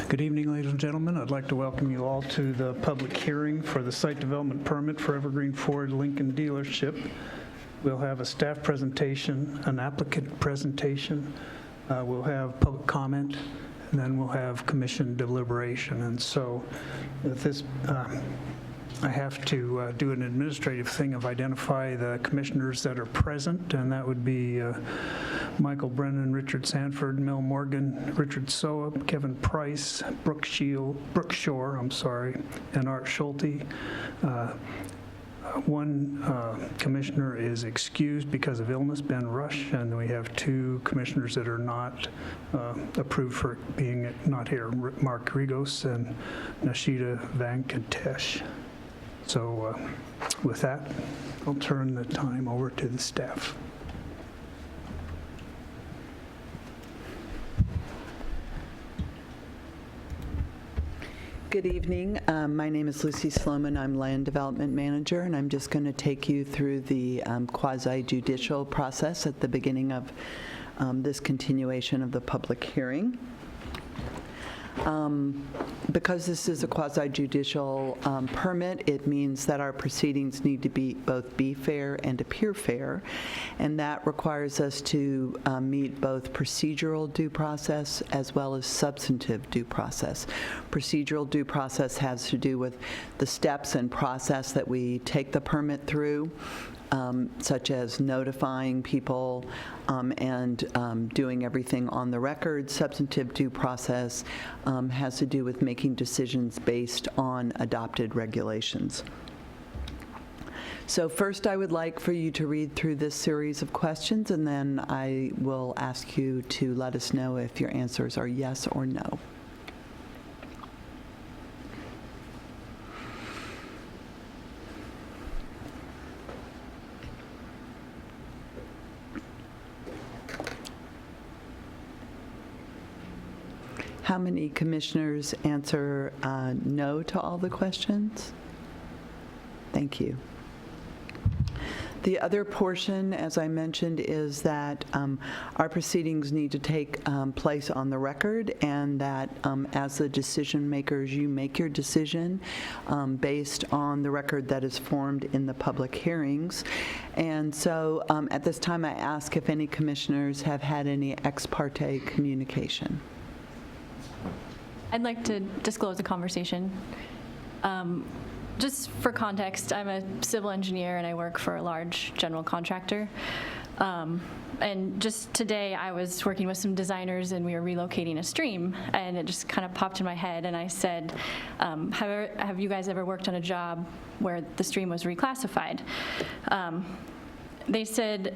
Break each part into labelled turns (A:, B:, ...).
A: Good evening, ladies and gentlemen. I'd like to welcome you all to the public hearing for the site development permit for Evergreen Ford Lincoln dealership. We'll have a staff presentation, an applicant presentation, we'll have public comment, and then we'll have commission deliberation. And so with this, I have to do an administrative thing of identify the commissioners that are present, and that would be Michael Brennan, Richard Sanford, Mel Morgan, Richard Soap, Kevin Price, Brooke Shore, and Art Schulte. One commissioner is excused because of illness, Ben Rush, and we have two commissioners that are not approved for being not here, Mark Rigos and Nashida Venkatesh. So with that, I'll turn the time over to the staff.
B: Good evening. My name is Lucy Sloman. I'm Land Development Manager, and I'm just going to take you through the quasi-judicial process at the beginning of this continuation of the public hearing. Because this is a quasi-judicial permit, it means that our proceedings need to be both be fair and appear fair, and that requires us to meet both procedural due process as well as substantive due process. Procedural due process has to do with the steps and process that we take the permit through, such as notifying people and doing everything on the record. Substantive due process has to do with making decisions based on adopted regulations. So first, I would like for you to read through this series of questions, and then I will ask you to let us know if your answers are yes or no. How many commissioners answer no to all the questions? Thank you. The other portion, as I mentioned, is that our proceedings need to take place on the record, and that as the decision makers, you make your decision based on the record that is formed in the public hearings. And so at this time, I ask if any commissioners have had any ex parte communication.
C: I'd like to disclose a conversation. Just for context, I'm a civil engineer and I work for a large general contractor. And just today I was working with some designers and we were relocating a stream, and it just kind of popped in my head, and I said, have you guys ever worked on a job where the stream was reclassified? They said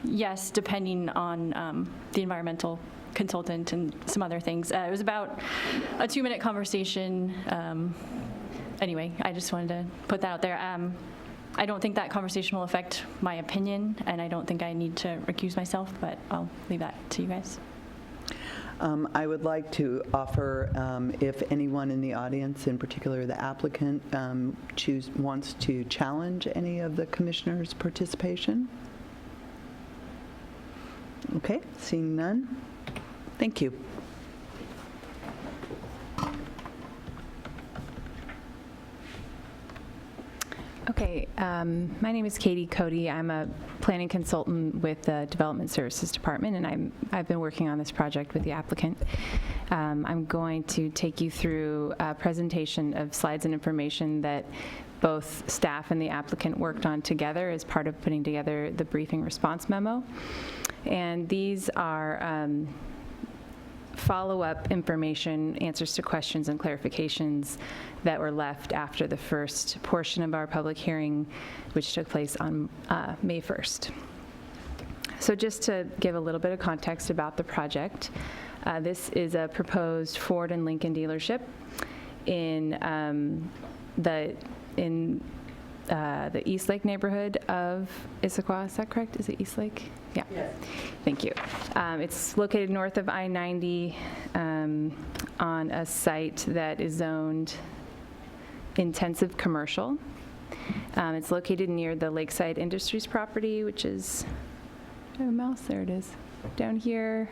C: yes, depending on the environmental consultant and some other things. It was about a 2-minute conversation. Anyway, I just wanted to put that out there. I don't think that conversation will affect my opinion, and I don't think I need to recuse myself, but I'll leave that to you guys.
B: I would like to offer, if anyone in the audience, in particular the applicant, wants to challenge any of the commissioners' participation. Okay, seeing none. Thank you.
D: Okay, my name is Katie Cody. I'm a planning consultant with the Development Services Department, and I've been working on this project with the applicant. I'm going to take you through a presentation of slides and information that both staff and the applicant worked on together as part of putting together the briefing response memo. And these are follow-up information, answers to questions and clarifications that were left after the first portion of our public hearing, which took place on May 1st. So just to give a little bit of context about the project, this is a proposed Ford and Lincoln dealership in the Eastlake neighborhood of Issaquah. Is that correct? Is it Eastlake? Yeah. Yes. Thank you. It's located north of I-90 on a site that is zoned intensive commercial. It's located near the Lakeside Industries property, which is, oh, mouse, there it is, down here.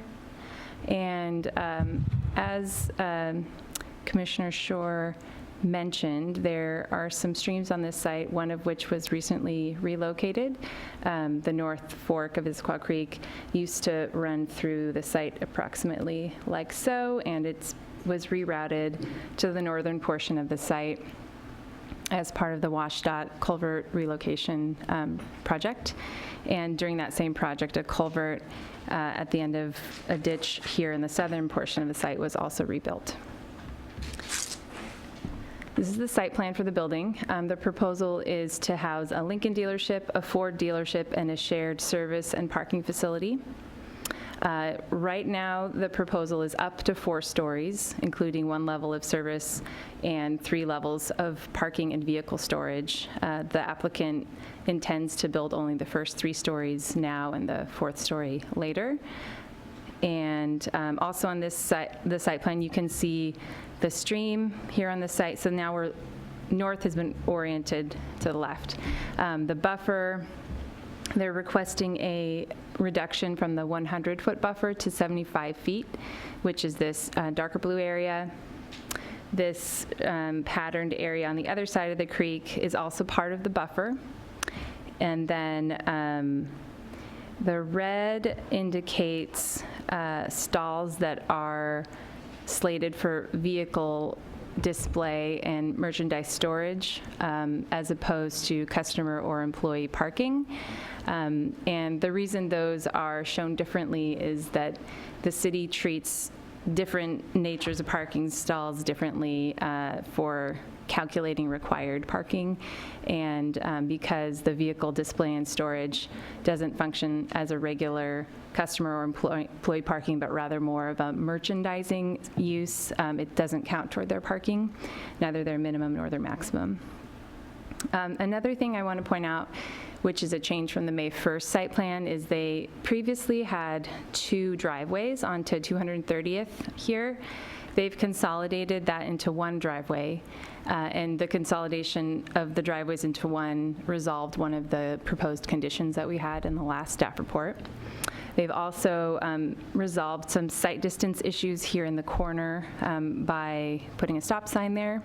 D: And As Commissioner Shore mentioned, there are some streams on this site, one of which was recently relocated. The North Fork of Issaquah Creek used to run through the site approximately like so, and it was rerouted to the northern portion of the site as part of the WashDOT culvert relocation project. And during that same project, a culvert at the end of a ditch here in the southern portion of the site was also rebuilt. This is the site plan for the building. The proposal is to house a Lincoln dealership, a Ford dealership, and a shared service and parking facility. Right now, the proposal is up to 4 stories, including 1 level of service and 3 levels of parking and vehicle storage. The applicant intends to build only the first 3 stories now and the 4th story later. And also on this the site plan, you can see the stream here on the site. So now north has been oriented to the left. The buffer, they're requesting a reduction from the 100-foot buffer to 75 feet, which is this darker blue area. This patterned area on the other side of the creek is also part of the buffer. And then the red indicates stalls that are slated for vehicle display and merchandise storage as opposed to customer or employee parking. And the reason those are shown differently is that the city treats different natures of parking stalls differently for calculating required parking, and because the vehicle display and storage doesn't function as a regular customer or employee parking, but rather more of a merchandising use, it doesn't count toward their parking, neither their minimum nor their maximum. Another thing I want to point out, which is a change from the May 1st site plan, is they previously had 2 driveways onto 230th here. They've consolidated that into 1 driveway, and the consolidation of the driveways into 1 resolved one of the proposed conditions that we had in the last staff report. They've also resolved some site distance issues here in the corner by putting a stop sign there.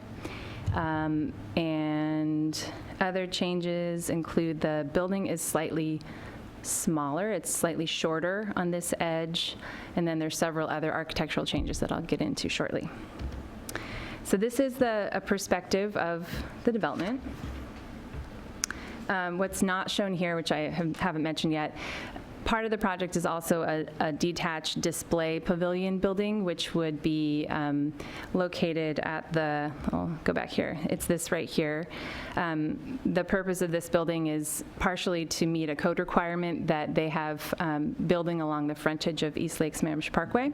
D: And other changes include the building is slightly smaller. It's slightly shorter on this edge. And then there's several other architectural changes that I'll get into shortly. So this is a perspective of the development. What's not shown here, which I haven't mentioned yet, part of the project is also a detached display pavilion building, which would be located at the, I'll go back here, it's this right here. The purpose of this building is partially to meet a code requirement that they have building along the frontage of East Lake Sammamish Parkway.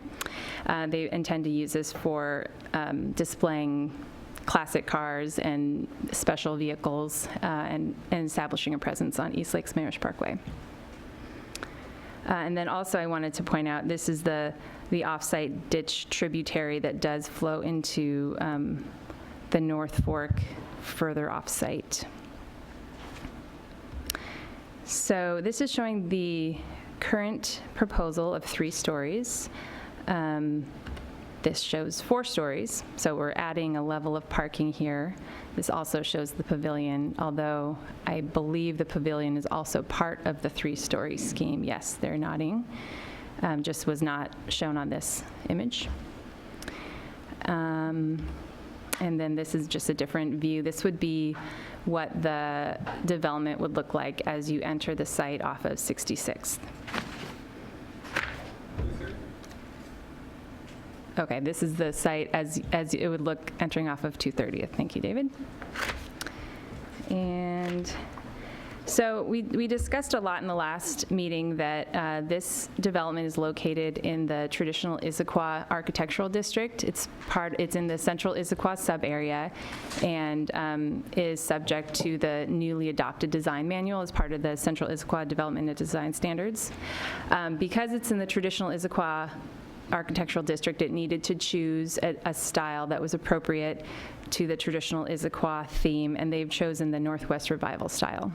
D: They intend to use this for displaying classic cars and special vehicles and establishing a presence on East Lake Sammamish Parkway. And then also I wanted to point out, this is the off-site ditch tributary that does flow into the North Fork further off-site. So this is showing the current proposal of 3 stories. This shows 4 stories, so we're adding a level of parking here. This also shows the pavilion, although I believe the pavilion is also part of the 3-story scheme. Yes, they're nodding. Just was not shown on this image. And then this is just a different view. This would be what the development would look like as you enter the site off of 66th. Okay, this is the site as it would look entering off of 230th. Thank you, David. And so we discussed a lot in the last meeting that this development is located in the traditional Issaquah architectural district. It's in the central Issaquah sub-area and is subject to the newly adopted design manual as part of the Central Issaquah Development and Design Standards. Because it's in the traditional Issaquah architectural district, it needed to choose a style that was appropriate to the traditional Issaquah theme, and they've chosen the Northwest Revival style.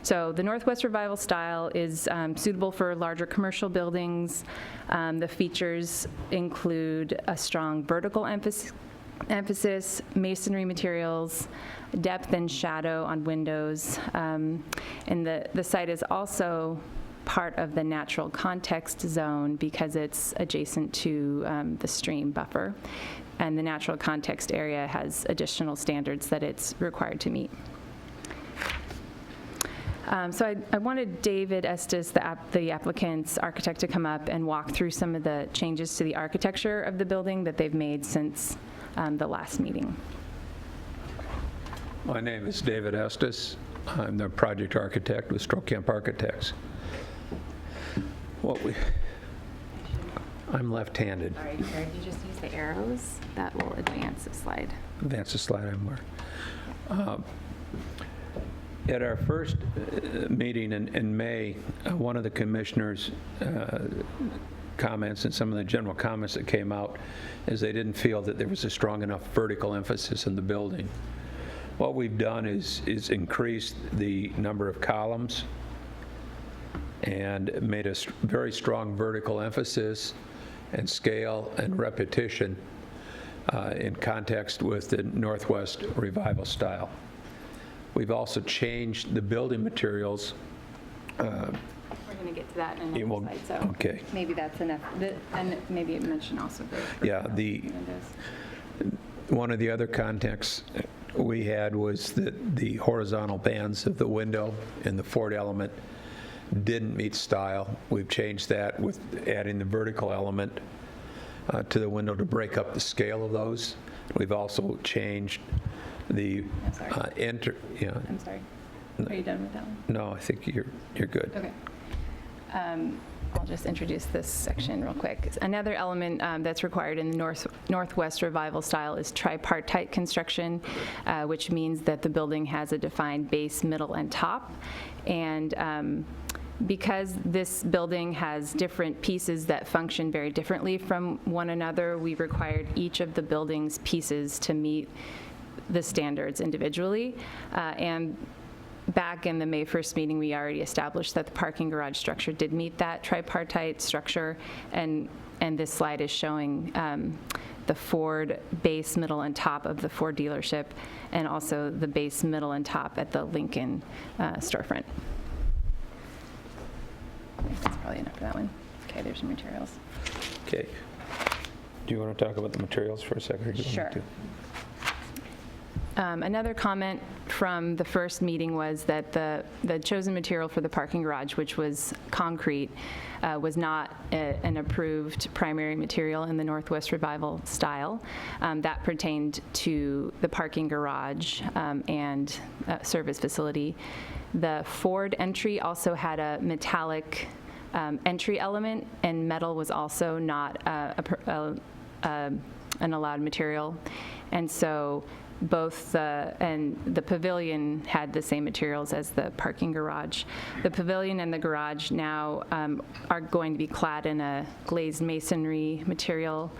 D: So the Northwest Revival style is suitable for larger commercial buildings. The features include a strong vertical emphasis, masonry materials, depth and shadow on windows. And the site is also part of the natural context zone because it's adjacent to the stream buffer. And the natural context area has additional standards that it's required to meet. So I wanted David Estes, the applicant's architect, to come up and walk through some of the changes to the architecture of the building that they've made since the last meeting.
E: My name is David Estes. I'm the project architect with Stroke Camp Architects. I'm left-handed.
D: All right, if you just use the arrows, that will advance the slide.
E: Advance the slide, I'm more. At our first meeting in May, one of the commissioners' comments and some of the general comments that came out is they didn't feel that there was a strong enough vertical emphasis in the building. What we've done is increased the number of columns and made a very strong vertical emphasis and scale and repetition in context with the Northwest Revival style. We've also changed the building materials.
D: We're going to get to that in
E: You
D: another
E: will-
D: slide, so
E: okay.
D: maybe that's enough. And maybe mention also the
E: Yeah, one of the other contexts we had was that the horizontal bands of the window in the Ford element didn't meet style. We've changed that with adding the vertical element to the window to break up the scale of those. We've also changed the
D: I'm sorry. I'm sorry. Are you done with that one?
E: No, I think you're good.
D: Okay. I'll just introduce this section real quick. Another element that's required in the Northwest Revival style is tripartite construction, which means that the building has a defined base, middle, and top. And because this building has different pieces that function very differently from one another, we required each of the building's pieces to meet the standards individually. And back in the May 1st meeting, we already established that the parking garage structure did meet that tripartite structure, and this slide is showing the Ford base, middle, and top of the Ford dealership, and also the base, middle, and top at the Lincoln storefront. Okay, that's probably enough for that one. Okay, there's some materials.
E: Okay. Do you want to talk about the materials for a second? Or do you want
D: Sure.
E: to?
D: Another comment from the first meeting was that the chosen material for the parking garage, which was concrete, was not an approved primary material in the Northwest Revival style. That pertained to the parking garage and service facility. The Ford entry also had a metallic entry element, and metal was also not an allowed material. And so both the pavilion had the same materials as the parking garage. The pavilion and the garage now are going to be clad in a glazed masonry material,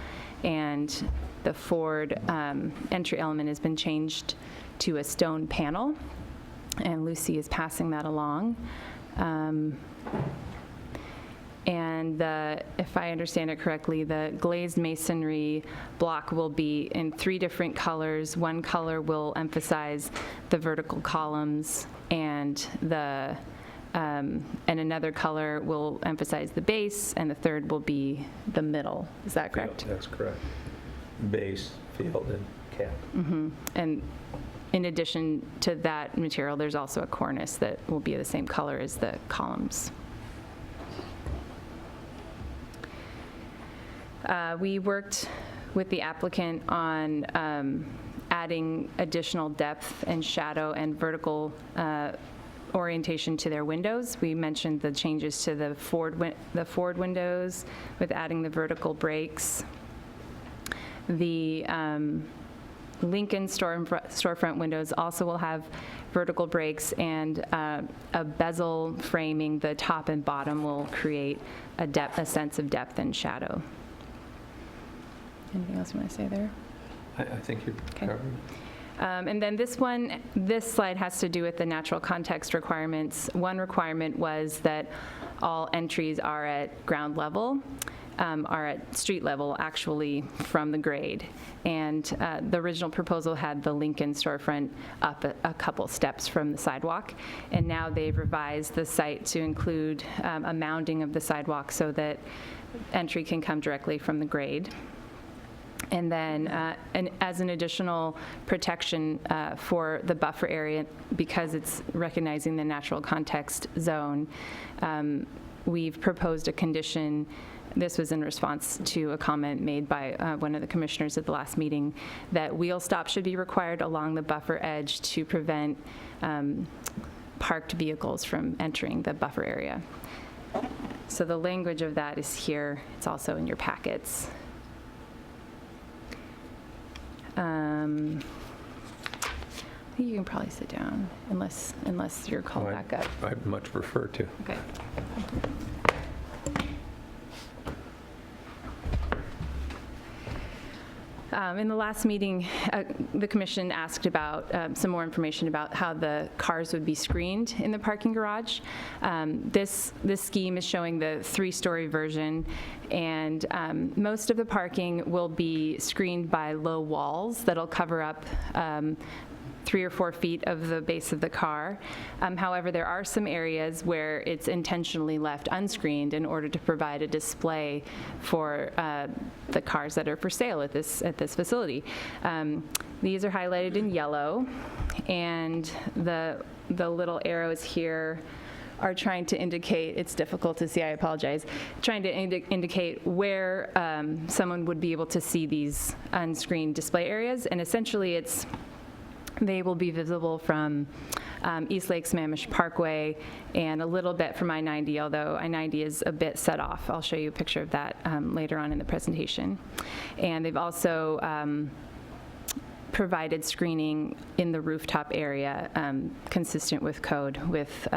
D: and the Ford entry element has been changed to a stone panel, and Lucy is passing that along. And if I understand it correctly, the glazed masonry block will be in 3 different colors. One color will emphasize the vertical columns, and another color will emphasize the base, and the third will be the middle. Is that correct?
E: That's correct. Base, field, and cap.
D: And in addition to that material, there's also a cornice that will be the same color as the columns. We worked with the applicant on adding additional depth and shadow and vertical orientation to their windows. We mentioned the changes to the Ford windows with adding the vertical breaks. The Lincoln storefront windows also will have vertical breaks, and a bezel framing the top and bottom will create a sense of depth and shadow. Anything else you want to say there?
E: I think you're
D: Okay.
E: covered.
D: And then this slide has to do with the natural context requirements. One requirement was that all entries are at ground level, are at street level, actually, from the grade. And the original proposal had the Lincoln storefront up a couple steps from the sidewalk. And now they've revised the site to include a mounding of the sidewalk so that entry can come directly from the grade. And then as an additional protection for the buffer area, because it's recognizing the natural context zone, we've proposed a condition. This was in response to a comment made by one of the commissioners at the last meeting, that wheel stops should be required along the buffer edge to prevent parked vehicles from entering the buffer area. So the language of that is here. It's also in your packets. I think you can probably sit down unless you're called back up.
E: I'd much prefer to.
D: Okay. In the last meeting, the commission asked about some more information about how the cars would be screened in the parking garage. This scheme is showing the 3-story version, and most of the parking will be screened by low walls that'll cover up 3 or 4 feet of the base of the car. However, there are some areas where it's intentionally left unscreened in order to provide a display for the cars that are for sale at this facility. These are highlighted in yellow, and the little arrows here are trying to indicate, it's difficult to see, I apologize, trying to indicate where someone would be able to see these unscreened display areas. And essentially they will be visible from East Lake Sammamish Parkway and a little bit from I-90, although I-90 is a bit set off. I'll show you a picture of that later on in the presentation. And they've also provided screening in the rooftop area consistent with code, with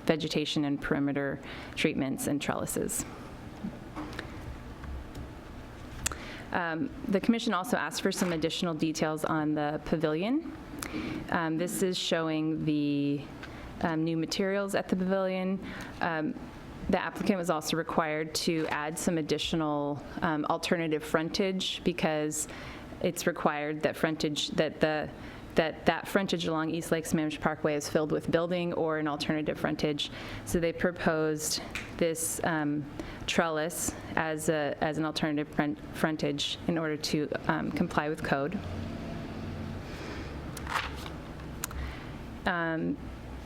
D: vegetation and perimeter treatments and trellises. The commission also asked for some additional details on the pavilion. This is showing the new materials at the pavilion. The applicant was also required to add some additional alternative frontage, because it's required that that frontage along East Lake Sammamish Parkway is filled with building or an alternative frontage. So they proposed this trellis as an alternative frontage in order to comply with code.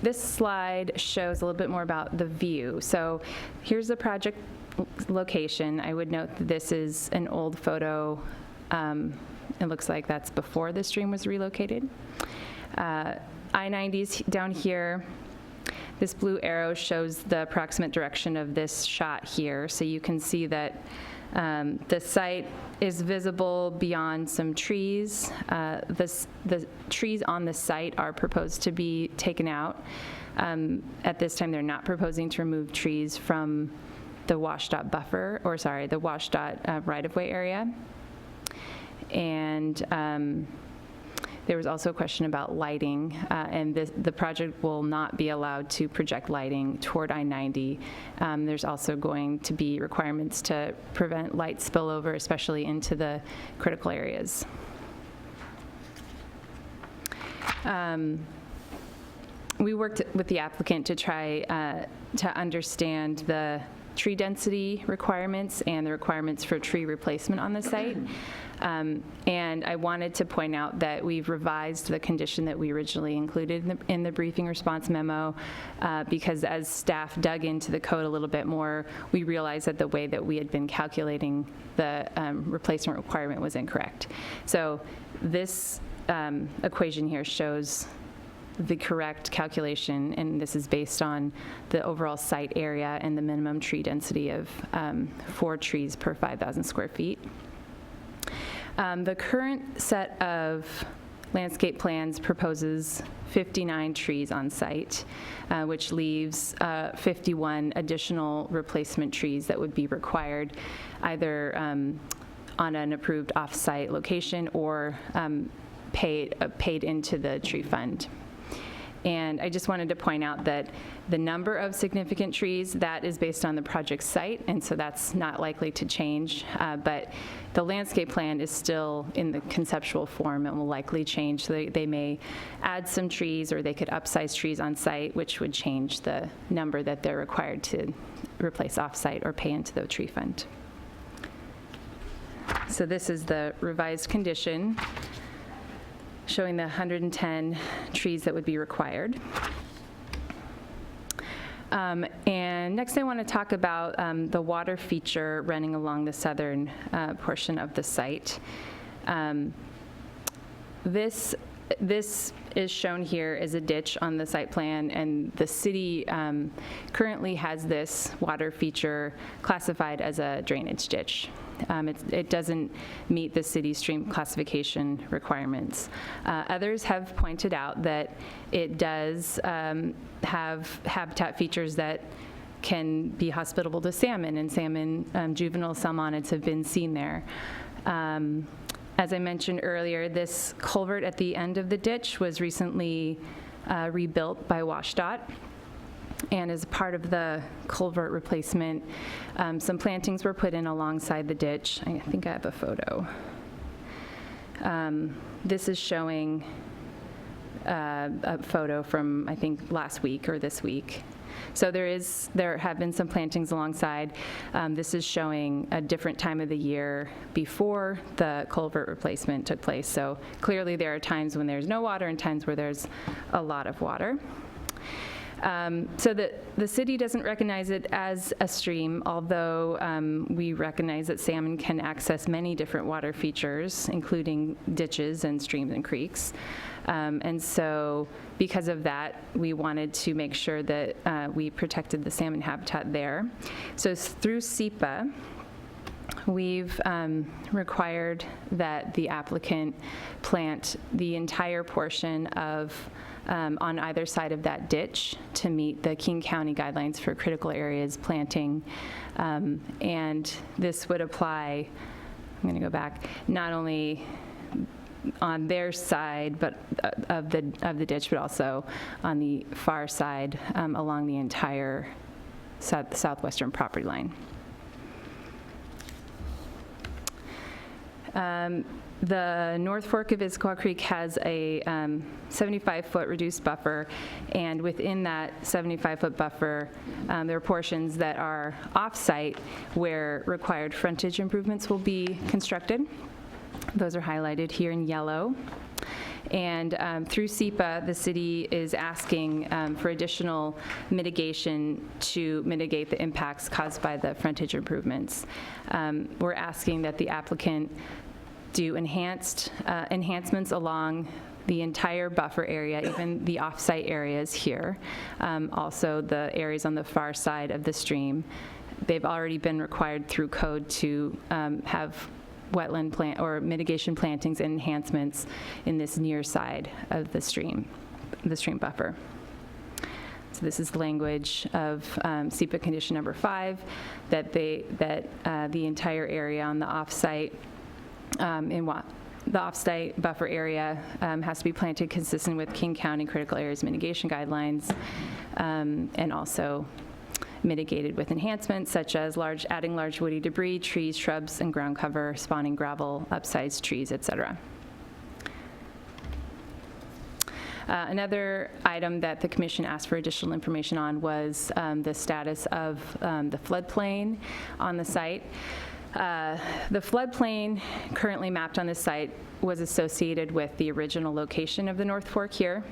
D: This slide shows a little bit more about the view. So here's the project location. I would note that this is an old photo. It looks like that's before the stream was relocated. I-90 is down here. This blue arrow shows the approximate direction of this shot here. So you can see that the site is visible beyond some trees. The trees on the site are proposed to be taken out. At this time, they're not proposing to remove trees from the WashDOT buffer, or sorry, the WashDOT right-of-way area. And there was also a question about lighting, and the project will not be allowed to project lighting toward I-90. There's also going to be requirements to prevent light spillover, especially into the critical areas. We worked with the applicant to try to understand the tree density requirements and the requirements for tree replacement on the site. And I wanted to point out that we've revised the condition that we originally included in the briefing response memo, because as staff dug into the code a little bit more, we realized that the way that we had been calculating the replacement requirement was incorrect. So this equation here shows the correct calculation, and this is based on the overall site area and the minimum tree density of 4 trees per 5,000 square feet. The current set of landscape plans proposes 59 trees on site, which leaves 51 additional replacement trees that would be required either on an approved off-site location or paid into the tree fund. And I just wanted to point out that the number of significant trees, that is based on the project site, and so that's not likely to change. But the landscape plan is still in the conceptual form and will likely change. So they may add some trees, or they could upsize trees on site, which would change the number that they're required to replace off-site or pay into the tree fund. So this is the revised condition, showing the 110 trees that would be required. And next I want to talk about the water feature running along the southern portion of the site. This is shown here as a ditch on the site plan, and the city currently has this water feature classified as a drainage ditch. It doesn't meet the city stream classification requirements. Others have pointed out that it does have habitat features that can be hospitable to salmon, and juvenile salmonids have been seen there. As I mentioned earlier, this culvert at the end of the ditch was recently rebuilt by WashDOT. And as part of the culvert replacement, some plantings were put in alongside the ditch. I think I have a photo. This is showing a photo from, I think, last week or this week. So there have been some plantings alongside. This is showing a different time of the year before the culvert replacement took place. So clearly there are times when there's no water and times where there's a lot of water. So the city doesn't recognize it as a stream, although we recognize that salmon can access many different water features, including ditches and streams and creeks. And so because of that, we wanted to make sure that we protected the salmon habitat there. So through SEPA, we've required that the applicant plant the entire portion of on either side of that ditch to meet the King County guidelines for critical areas planting. And this would apply, I'm going to go back, not only on their side but of the ditch, but also on the far side along the entire southwestern property line. The North Fork of Issaquah Creek has a 75-foot reduced buffer, and within that 75-foot buffer, there are portions that are off-site where required frontage improvements will be constructed. Those are highlighted here in yellow. And through SEPA, the city is asking for additional mitigation to mitigate the impacts caused by the frontage improvements. We're asking that the applicant do enhancements along the entire buffer area, even the off-site areas here, also the areas on the far side of the stream. They've already been required through code to have wetland plant or mitigation plantings and enhancements in this near side of the stream buffer. So this is the language of SEPA condition number 5, that the entire area on the off-site the off-site buffer area has to be planted consistent with King County critical areas mitigation guidelines, and also mitigated with enhancements such as adding large woody debris, trees, shrubs, and ground cover, spawning gravel, upsized trees, etc. Another item that the commission asked for additional information on was the status of the floodplain on the site. The floodplain currently mapped on this site was associated with the original location of the North Fork here.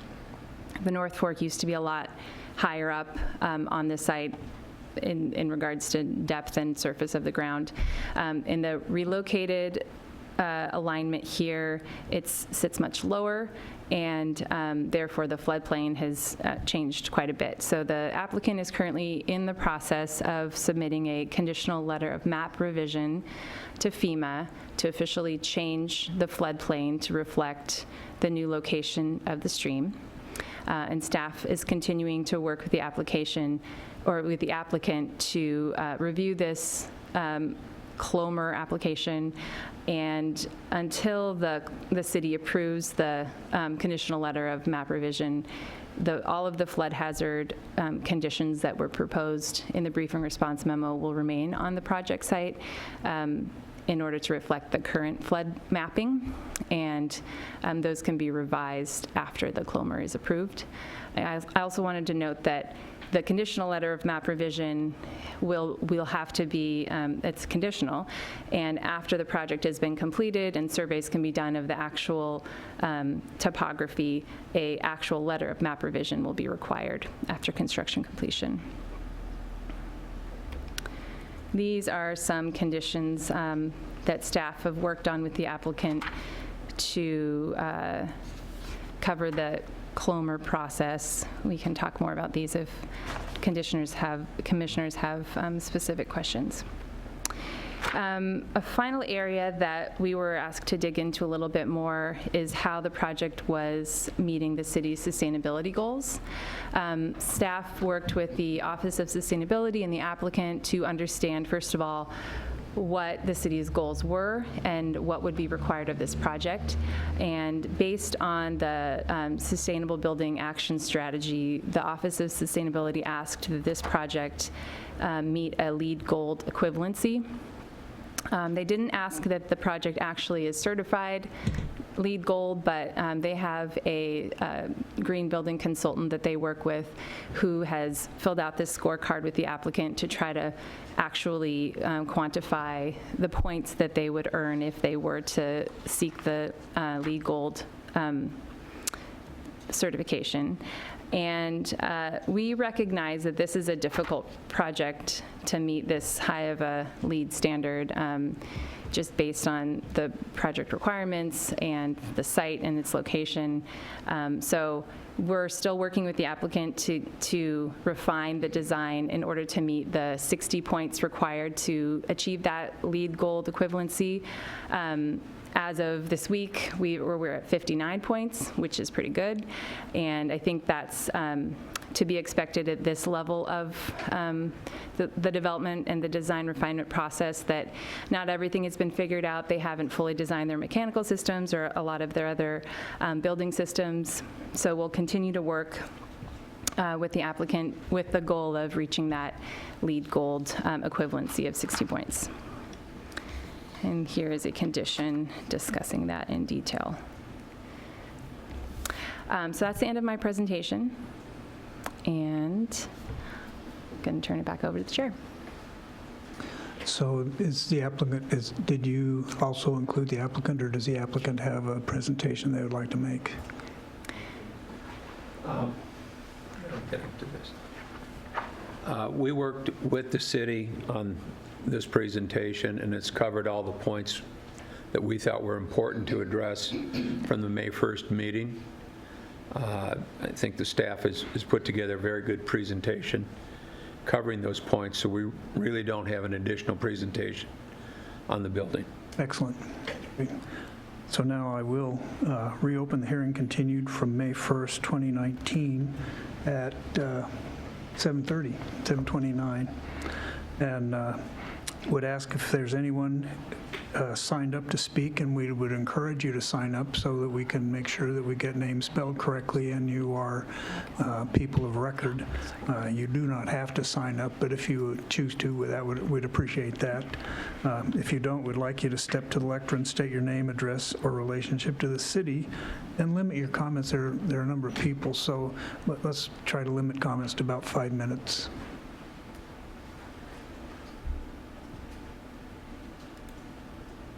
D: The North Fork used to be a lot higher up on this site in regards to depth and surface of the ground. In the relocated alignment here, it sits much lower, and therefore the floodplain has changed quite a bit. So the applicant is currently in the process of submitting a conditional letter of map revision to FEMA to officially change the floodplain to reflect the new location of the stream. And staff is continuing to work with the application or with the applicant to review this Clomer application, and until the city approves the conditional letter of map revision, all of the flood hazard conditions that were proposed in the briefing response memo will remain on the project site in order to reflect the current flood mapping, and those can be revised after the Clomer is approved. I also wanted to note that the conditional letter of map revision will have to be, it's conditional, and after the project has been completed and surveys can be done of the actual topography, a actual letter of map revision will be required after construction completion. These are some conditions that staff have worked on with the applicant to cover the Clomer process. We can talk more about these if commissioners have specific questions. A final area that we were asked to dig into a little bit more is how the project was meeting the city's sustainability goals. Staff worked with the Office of Sustainability and the applicant to understand, first of all, what the city's goals were and what would be required of this project. And based on the Sustainable Building Action Strategy, the Office of Sustainability asked that this project meet a LEED Gold equivalency. They didn't ask that the project actually is certified LEED Gold, but they have a green building consultant that they work with who has filled out this scorecard with the applicant to try to actually quantify the points that they would earn if they were to seek the LEED Gold certification. And we recognize that this is a difficult project to meet this high of a LEED standard, just based on the project requirements and the site and its location. So we're still working with the applicant to refine the design in order to meet the 60 points required to achieve that LEED Gold equivalency. As of this week, we're at 59 points, which is pretty good. And I think that's to be expected at this level of the development and the design refinement process, that not everything has been figured out. They haven't fully designed their mechanical systems or a lot of their other building systems. So we'll continue to work with the applicant with the goal of reaching that LEED Gold equivalency of 60 points. And here is a condition discussing that in detail. So that's the end of my presentation. And I'm going to turn it back over to the chair.
A: So is the applicant, did you also include the applicant, or does the applicant have a presentation they would like to make?
E: I'll get into this. We worked with the city on this presentation, and it's covered all the points that we thought were important to address from the May 1st meeting. I think the staff has put together a very good presentation covering those points, so we really don't have an additional presentation on the building.
A: Excellent. So now I will reopen the hearing continued from May 1st, 2019 at 7:29. And would ask if there's anyone signed up to speak, and we would encourage you to sign up so that we can make sure that we get names spelled correctly and you are people of record. You do not have to sign up, but if you choose to, we'd appreciate that. If you don't, we'd like you to step to the lectern, state your name, address, or relationship to the city, and limit your comments. There are a number of people, so let's try to limit comments to about 5 minutes.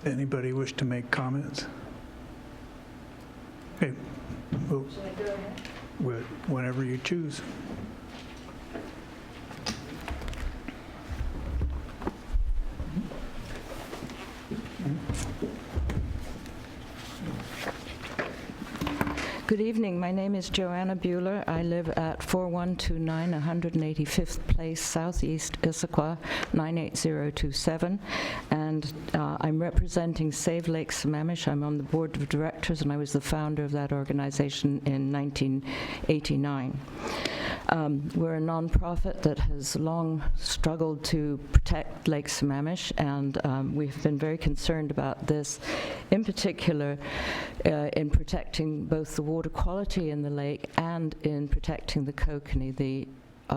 A: Anybody wish to make comments? Okay. Well, should I go ahead? Whenever you choose.
F: Good evening. My name is Joanna Bueller. I live at 4129 185th Place, Southeast Issaquah, 98027. And I'm representing Save Lake Sammamish. I'm on the board of directors, and I was the founder of that organization in 1989. We're a nonprofit that has long struggled to protect Lake Sammamish, and we've been very concerned about this, in particular in protecting both the water quality in the lake and in protecting the kokanee, the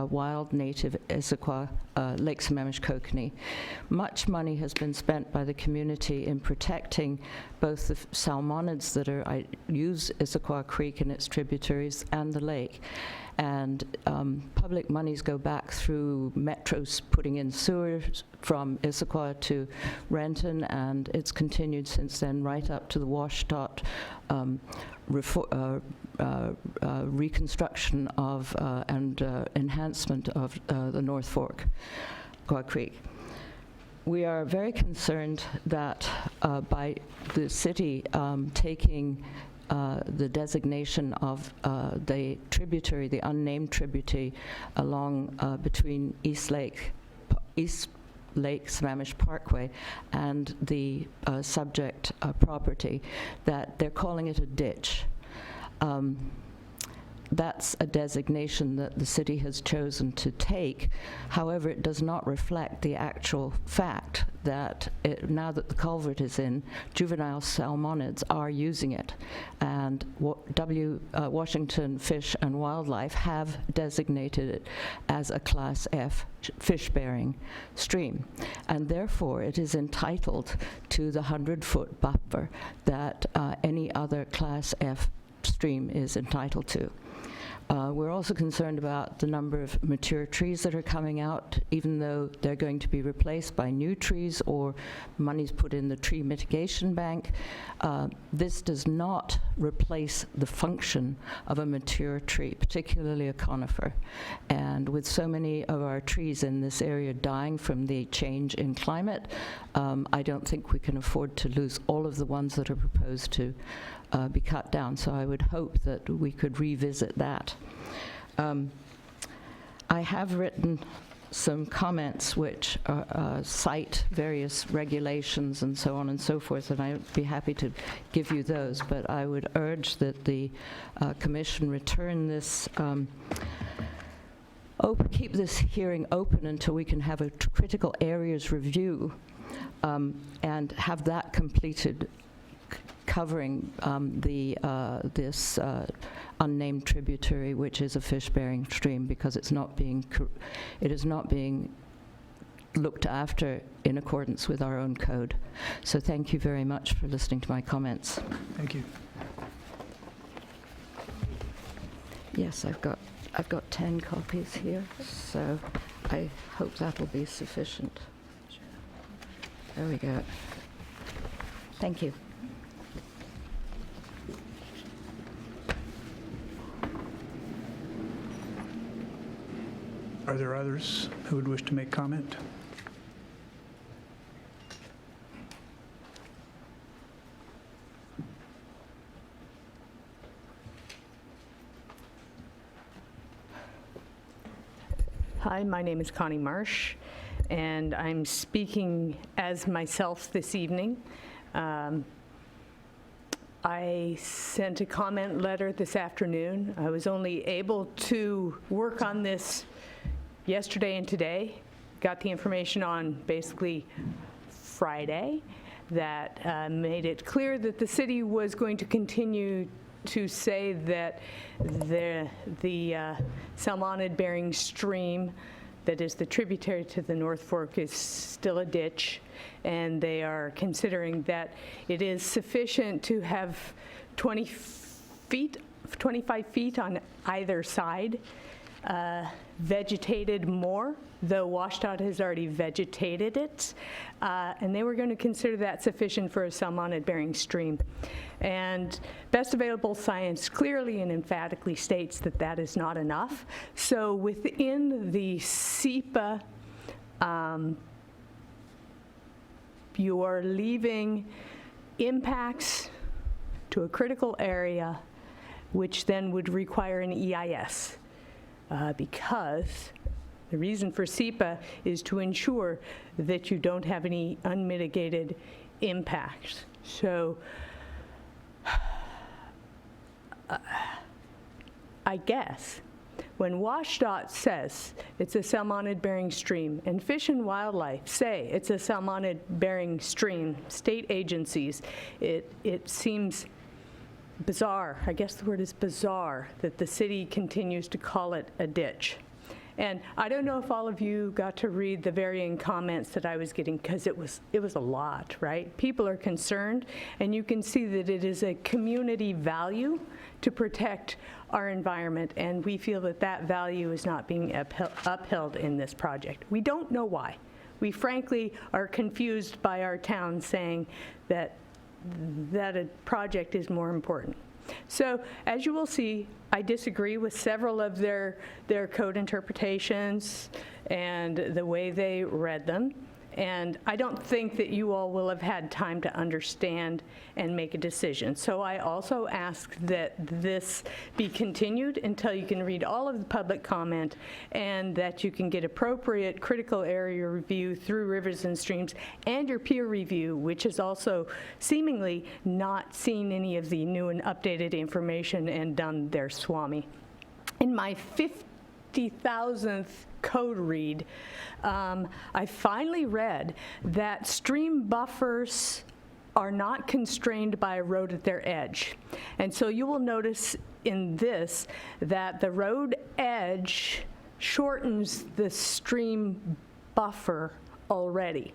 F: wild native Issaquah Lake Sammamish kokanee. Much money has been spent by the community in protecting both the salmonids that use Issaquah Creek and its tributaries and the lake. And public monies go back through metros putting in sewers from Issaquah to Renton, and it's continued since then right up to the WashDOT reconstruction of and enhancement of the North Fork, Quad Creek. We are very concerned that by the city taking the designation of the tributary, the unnamed tributary, along between East Lake Sammamish Parkway and the subject property, that they're calling it a ditch. That's a designation that the city has chosen to take. However, it does not reflect the actual fact that now that the culvert is in, juvenile salmonids are using it. And Washington Fish and Wildlife have designated it as a Class F fish-bearing stream. And therefore, it is entitled to the 100-foot buffer that any other Class F stream is entitled to. We're also concerned about the number of mature trees that are coming out, even though they're going to be replaced by new trees or money's put in the tree mitigation bank. This does not replace the function of a mature tree, particularly a conifer. And with so many of our trees in this area dying from the change in climate, I don't think we can afford to lose all of the ones that are proposed to be cut down. So I would hope that we could revisit that. I have written some comments which cite various regulations and so on and so forth, and I'd be happy to give you those, but I would urge that the Commission return this, keep this hearing open until we can have a critical areas review and have that completed, covering this unnamed tributary, which is a fish-bearing stream, because it is not being looked after in accordance with our own code. So thank you very much for listening to my comments.
A: Thank you.
F: Yes, I've got 10 copies here, so I hope that'll be sufficient. There we go. Thank you.
A: Are there others who would wish to make comment?
G: Hi, my name is Connie Marsh, and I'm speaking as myself this evening. I sent a comment letter this afternoon. I was only able to work on this yesterday and today. Got the information on basically Friday that made it clear that the city was going to continue to say that the salmonid-bearing stream that is the tributary to the North Fork is still a ditch, and they are considering that it is sufficient to have 25 feet on either side vegetated more, though WashDOT has already vegetated it, and they were going to consider that sufficient for a salmonid-bearing stream. And best available science clearly and emphatically states that that is not enough. So within the SEPA, you are leaving impacts to a critical area, which then would require an EIS. Because the reason for SEPA is to ensure that you don't have any unmitigated impacts. So I guess When WashDOT says it's a salmonid bearing stream, and Fish and Wildlife say it's a salmonid bearing stream, state agencies, it seems bizarre, I guess the word is bizarre, that the city continues to call it a ditch. And I don't know if all of you got to read the varying comments that I was getting, because it was a lot, right? People are concerned, and you can see that it is a community value to protect our environment, and we feel that that value is not being upheld in this project. We don't know why. We frankly are confused by our town saying that a project is more important. So as you will see, I disagree with several of their code interpretations and the way they read them. And I don't think that you all will have had time to understand and make a decision. So I also ask that this be continued until you can read all of the public comment and that you can get appropriate critical area review through Rivers and Streams and your peer review, which has also seemingly not seen any of the new and updated information and done their SWAMI. In my 50,000th code read, I finally read that stream buffers are not constrained by a road at their edge. And so you will notice in this that the road edge shortens the stream buffer already.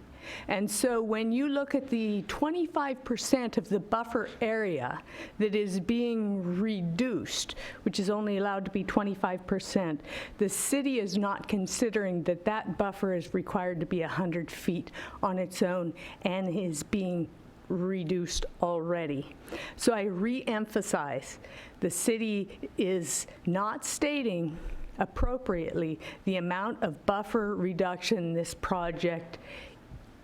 G: And so when you look at the 25% of the buffer area that is being reduced, which is only allowed to be 25%, the city is not considering that that buffer is required to be 100 feet on its own and is being reduced already. So I re-emphasize, the city is not stating appropriately the amount of buffer reduction this project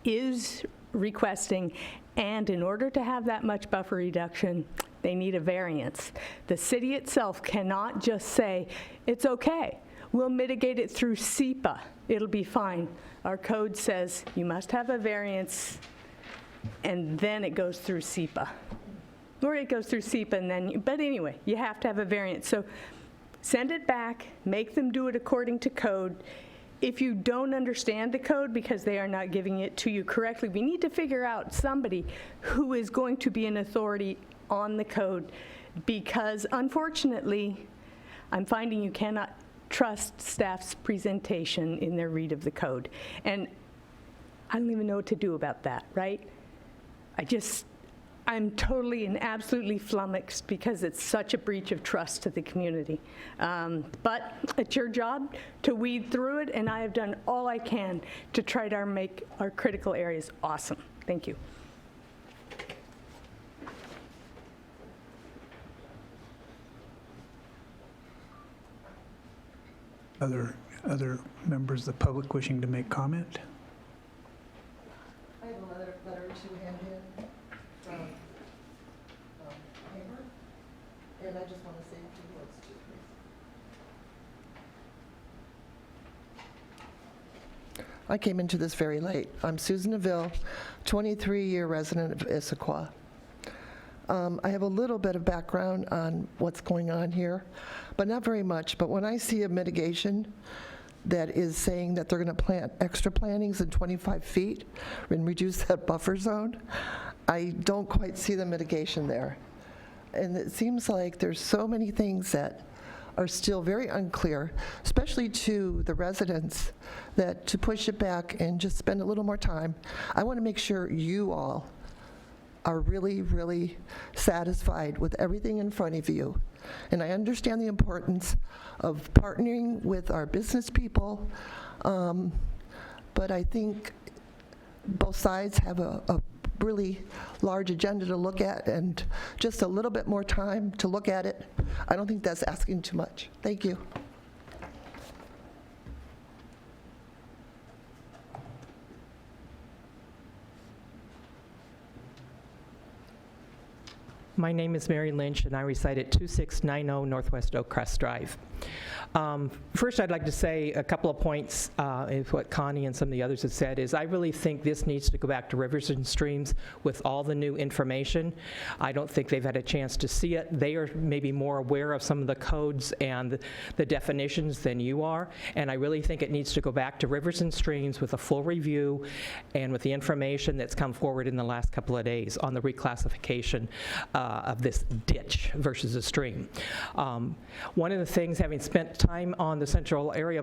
G: is requesting, and in order to have that much buffer reduction, they need a variance. The city itself cannot just say, it's okay, we'll mitigate it through SEPA, it'll be fine. Our code says you must have a variance, and then it goes through SEPA. Or it goes through SEPA, and then, but anyway, you have to have a variance. So send it back, make them do it according to code. If you don't understand the code because they are not giving it to you correctly, we need to figure out somebody who is going to be an authority on the code, because unfortunately, I'm finding you cannot trust staff's presentation in their read of the code. And I don't even know what to do about that, right? I'm totally and absolutely flummoxed because it's such a breach of trust to the community. But it's your job to weed through it, and I have done all I can to try to make our critical areas awesome. Thank you.
A: Other members of the public wishing to make comment?
H: I have another letter to hand in from Hamer, and I just want to say a few words to you. I came into this very late. I'm Susan Neville, 23-year resident of Issaquah. I have a little bit of background on what's going on here, but not very much. But when I see a mitigation that is saying that they're going to plant extra plantings in 25 feet and reduce that buffer zone, I don't quite see the mitigation there. And it seems like there's so many things that are still very unclear, especially to the residents, that to push it back and just spend a little more time. I want to make sure you all are really, really satisfied with everything in front of you. And I understand the importance of partnering with our business people, but I think both sides have a really large agenda to look at, and just a little bit more time to look at it. I don't think that's asking too much. Thank you.
I: My name is Mary Lynch, and I reside at 2690 Northwest Oakcrest Drive. First, I'd like to say a couple of points of what Connie and some of the others have said is I really think this needs to go back to Rivers and Streams with all the new information. I don't think they've had a chance to see it. They are maybe more aware of some of the codes and the definitions than you are, and I really think it needs to go back to Rivers and Streams with a full review and with the information that's come forward in the last couple of days on the reclassification of this ditch versus a stream. One of the things, having spent time on the Central Area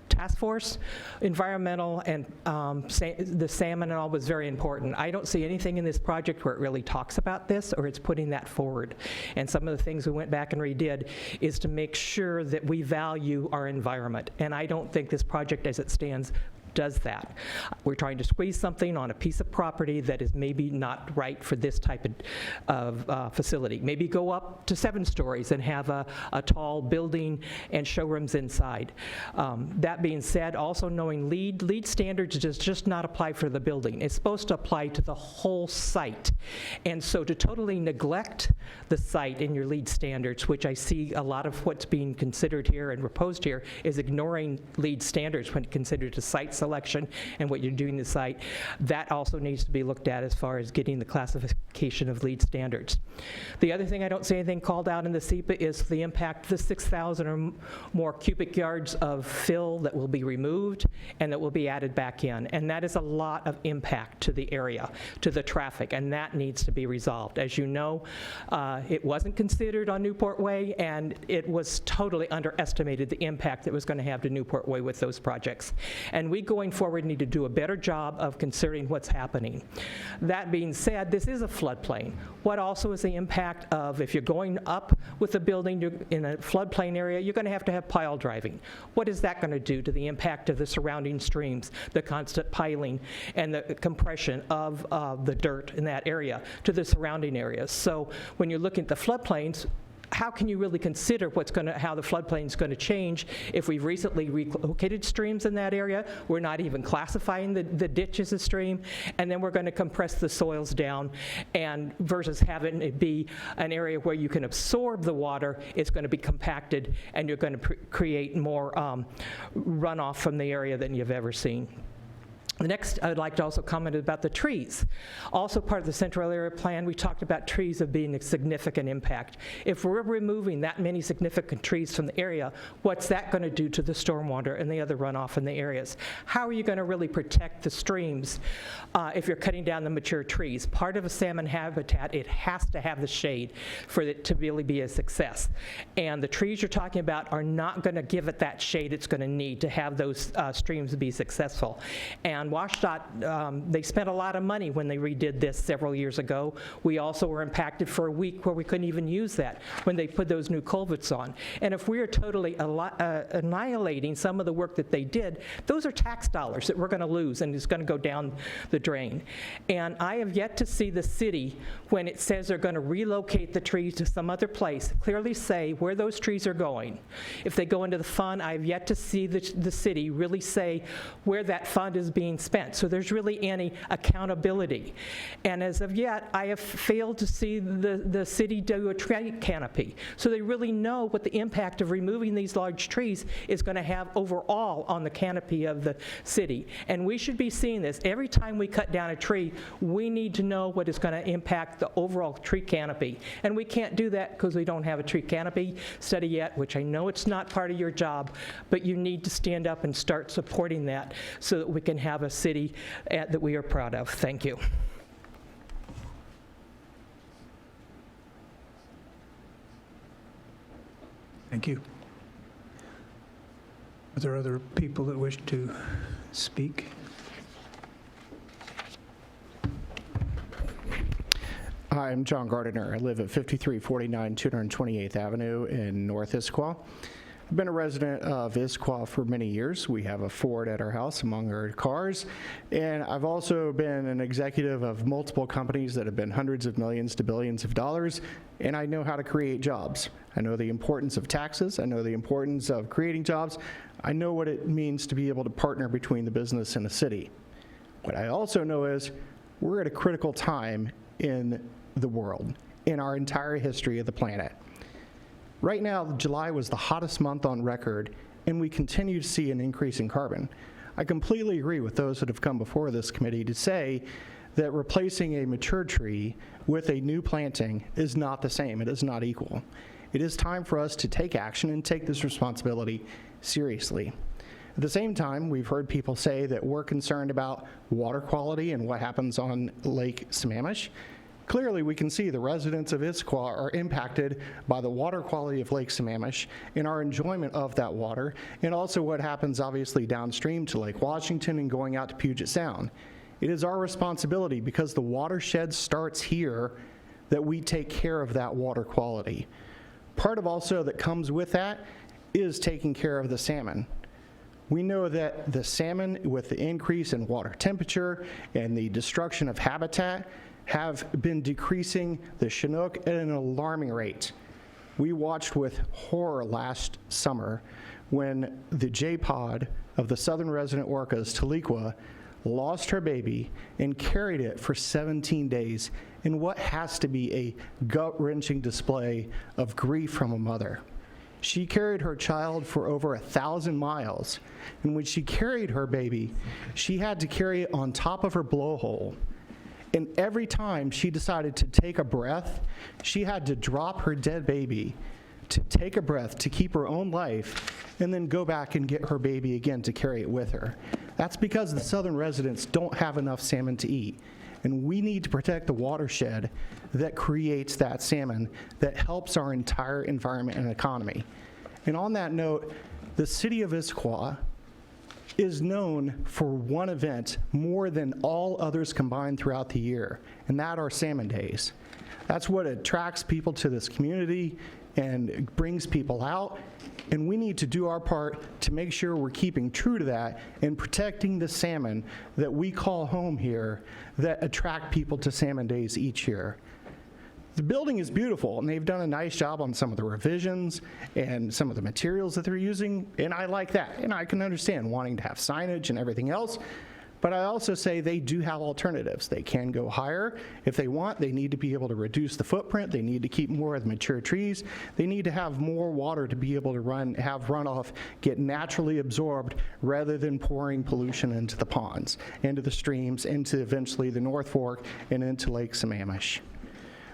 I: Task Force, environmental and the salmon and all was very important. I don't see anything in this project where it really talks about this or it's putting that forward. And some of the things we went back and redid is to make sure that we value our environment. And I don't think this project as it stands does that. We're trying to squeeze something on a piece of property that is maybe not right for this type of facility. Maybe go up to 7 stories and have a tall building and showrooms inside. That being said, also knowing LEED standards does just not apply for the building. It's supposed to apply to the whole site. And so to totally neglect the site in your LEED standards, which I see a lot of what's being considered here and proposed here, is ignoring LEED standards when considered a site selection and what you're doing to the site. That also needs to be looked at as far as getting the classification of LEED standards. The other thing I don't see anything called out in the SEPA is the impact of the 6,000 or more cubic yards of fill that will be removed and that will be added back in. And that is a lot of impact to the area, to the traffic, and that needs to be resolved. As you know, it wasn't considered on Newport Way, and it was totally underestimated the impact it was going to have to Newport Way with those projects. And we going forward need to do a better job of considering what's happening. That being said, this is a floodplain. What also is the impact of if you're going up with a building in a floodplain area, you're going to have pile driving. What is that going to do to the impact of the surrounding streams, the constant piling and the compression of the dirt in that area to the surrounding areas? So when you're looking at the floodplains, how can you really consider how the floodplain is going to change if we've recently relocated streams in that area? We're not even classifying the ditch as a stream, and then we're going to compress the soils down, and versus having it be an area where you can absorb the water, it's going to be compacted, and you're going to create more runoff from the area than you've ever seen. The next, I'd like to also comment about the trees. Also part of the Central Area Plan, we talked about trees of being a significant impact. If we're removing that many significant trees from the area, what's that going to do to the stormwater and the other runoff in the areas? How are you going to really protect the streams if you're cutting down the mature trees? Part of a salmon habitat, it has to have the shade for it to really be a success. And the trees you're talking about are not going to give it that shade it's going to need to have those streams be successful. And WashDOT, they spent a lot of money when they redid this several years ago. We also were impacted for a week where we couldn't even use that when they put those new culverts on. And if we are totally annihilating some of the work that they did, those are tax dollars that we're going to lose, and it's going to go down the drain. And I have yet to see the city, when it says they're going to relocate the trees to some other place, clearly say where those trees are going. If they go into the fund, I have yet to see the city really say where that fund is being spent. So there's really any accountability. And as of yet, I have failed to see the city do a tree canopy. So they really know what the impact of removing these large trees is going to have overall on the canopy of the city. And we should be seeing this. Every time we cut down a tree, we need to know what is going to impact the overall tree canopy. And we can't do that because we don't have a tree canopy study yet, which I know it's not part of your job, but you need to stand up and start supporting that so that we can have a city that we are proud of. Thank you.
A: Thank you. Are there other people that wish to speak?
J: Hi, I'm John Gardiner. I live at 5349 228th Avenue in North Issaquah. I've been a resident of Issaquah for many years. We have a Ford at our house among our cars. And I've also been an executive of multiple companies that have been hundreds of millions to billions of dollars, and I know how to create jobs. I know the importance of taxes. I know the importance of creating jobs. I know what it means to be able to partner between the business and the city. What I also know is we're at a critical time in the world. in our entire history of the planet. Right now, July was the hottest month on record, and we continue to see an increase in carbon. I completely agree with those that have come before this committee to say that replacing a mature tree with a new planting is not the same. It is not equal. It is time for us to take action and take this responsibility seriously. At the same time, we've heard people say that we're concerned about water quality and what happens on Lake Sammamish. Clearly, we can see the residents of Issaquah are impacted by the water quality of Lake Sammamish and our enjoyment of that water, and also what happens obviously downstream to Lake Washington and going out to Puget Sound. It is our responsibility, because the watershed starts here, that we take care of that water quality. Part of also that comes with that is taking care of the salmon. We know that the salmon, with the increase in water temperature and the destruction of habitat, have been decreasing the Chinook at an alarming rate. We watched with horror last summer when the J-pod of the southern resident orcas, Tahlequah, lost her baby and carried it for 17 days in what has to be a gut-wrenching display of grief from a mother. She carried her child for over 1,000 miles, and when she carried her baby, she had to carry it on top of her blowhole. And every time she decided to take a breath, she had to drop her dead baby to take a breath to keep her own life, and then go back and get her baby again to carry it with her. That's because the southern residents don't have enough salmon to eat. And we need to protect the watershed that creates that salmon, that helps our entire environment and economy. And on that note, the city of Issaquah is known for one event more than all others combined throughout the year, and that are Salmon Days. That's what attracts people to this community and brings people out, and we need to do our part to make sure we're keeping true to that and protecting the salmon that we call home here, that attract people to Salmon Days each year. The building is beautiful, and they've done a nice job on some of the revisions and some of the materials that they're using, and I like that. And I can understand wanting to have signage and everything else, but I also say they do have alternatives. They can go higher if they want. They need to be able to reduce the footprint. They need to keep more of the mature trees. They need to have more water to be able to have runoff get naturally absorbed, rather than pouring pollution into the ponds, into the streams, into eventually the North Fork, and into Lake Sammamish.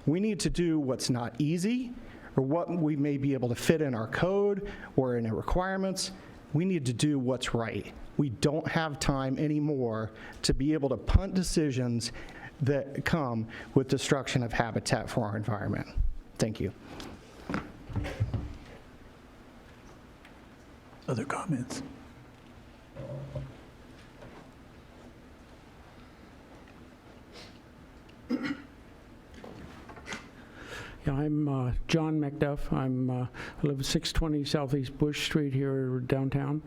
J: We need to do what's not easy, or what we may be able to fit in our code or in our requirements. We need to do what's right. We don't have time anymore to be able to punt decisions that come with destruction of habitat for our environment. Thank you.
A: Other comments? Yeah, I'm John McDuff. I live at 620 Southeast Bush Street here downtown.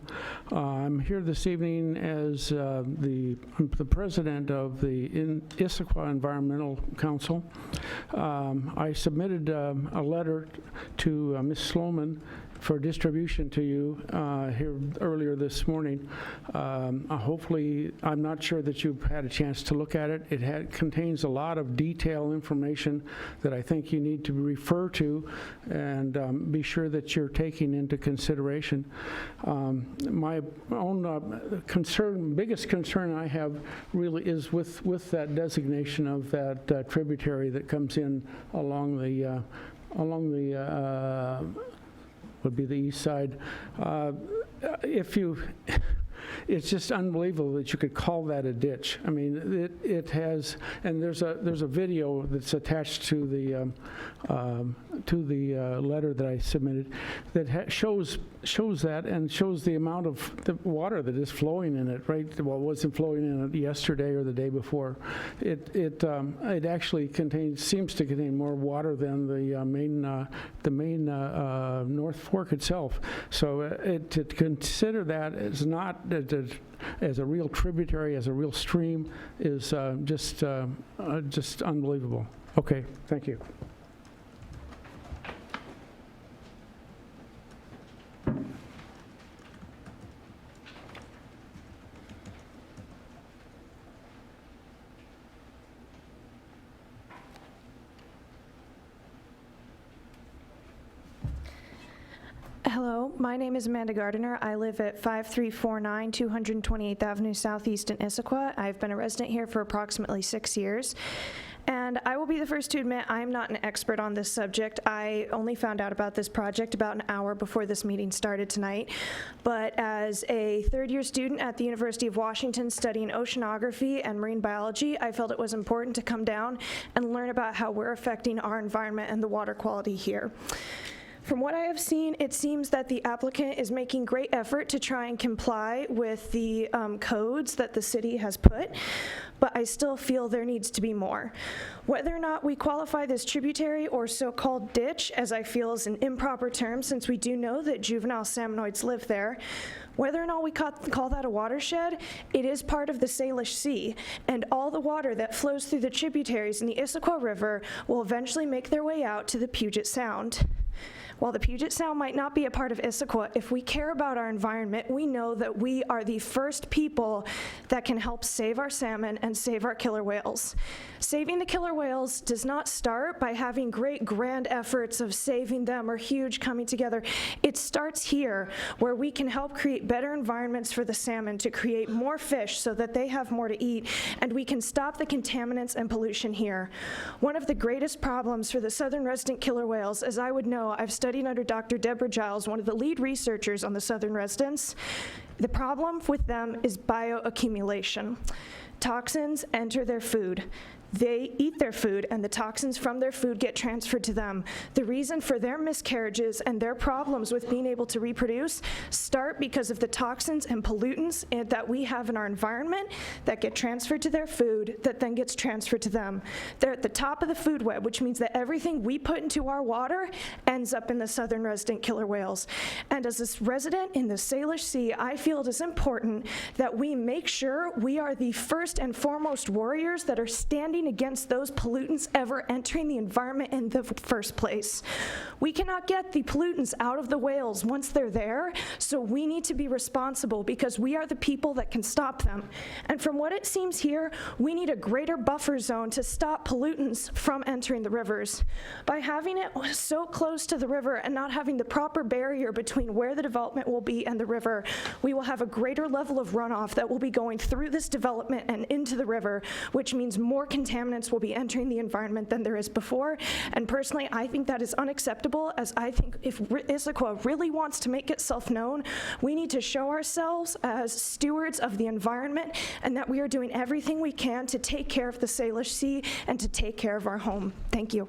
A: I'm here this evening as I'm the president of the Issaquah Environmental Council. I submitted a letter to Ms. Sloman for distribution to you here earlier this morning. Hopefully, I'm not sure that you've had a chance to look at it. It contains a lot of detailed information that I think you need to refer to and be sure that you're taking into consideration. My own biggest concern I have really is with that designation of that tributary that comes in along the would be the east side. It's just unbelievable that you could call that a ditch. I mean, it has, and there's a video that's attached to the letter that I submitted that shows that and shows the amount of the water that is flowing in it. Right, well, it wasn't flowing in it yesterday or the day before. It actually seems to contain more water than the main North Fork itself. So to consider that as not as a real tributary, as a real stream, is just unbelievable. Okay, thank you.
K: Hello, my name is Amanda Gardiner. I live at 5349 228th Avenue Southeast in Issaquah. I've been a resident here for approximately 6 years. And I will be the first to admit I'm not an expert on this subject. I only found out about this project about an hour before this meeting started tonight. But as a third-year student at the University of Washington studying oceanography and marine biology, I felt it was important to come down and learn about how we're affecting our environment and the water quality here. From what I have seen, it seems that the applicant is making great effort to try and comply with the codes that the city has put, but I still feel there needs to be more. Whether or not we qualify this tributary or so-called ditch, as I feel is an improper term since we do know that juvenile salmonoids live there, whether or not we call that a watershed, it is part of the Salish Sea, and all the water that flows through the tributaries in the Issaquah River will eventually make their way out to the Puget Sound. While the Puget Sound might not be a part of Issaquah, if we care about our environment, we know that we are the first people that can help save our salmon and save our killer whales. Saving the killer whales does not start by having great grand efforts of saving them or huge coming together. It starts here, where we can help create better environments for the salmon to create more fish so that they have more to eat, and we can stop the contaminants and pollution here. One of the greatest problems for the southern resident killer whales, as I would know, I've studied under Dr. Deborah Giles, one of the lead researchers on the southern residents. The problem with them is bioaccumulation. Toxins enter their food. They eat their food, and the toxins from their food get transferred to them. The reason for their miscarriages and their problems with being able to reproduce start because of the toxins and pollutants that we have in our environment that get transferred to their food that then gets transferred to them. They're at the top of the food web, which means that everything we put into our water ends up in the southern resident killer whales. And as a resident in the Salish Sea, I feel it is important that we make sure we are the first and foremost warriors that are standing against those pollutants ever entering the environment in the first place. We cannot get the pollutants out of the whales once they're there, so we need to be responsible because we are the people that can stop them. And from what it seems here, we need a greater buffer zone to stop pollutants from entering the rivers. By having it so close to the river and not having the proper barrier between where the development will be and the river, we will have a greater level of runoff that will be going through this development and into the river, which means more contaminants will be entering the environment than there is before. And personally, I think that is unacceptable, as I think if Issaquah really wants to make itself known, we need to show ourselves as stewards of the environment and that we are doing everything we can to take care of the Salish Sea and to take care of our home. Thank you.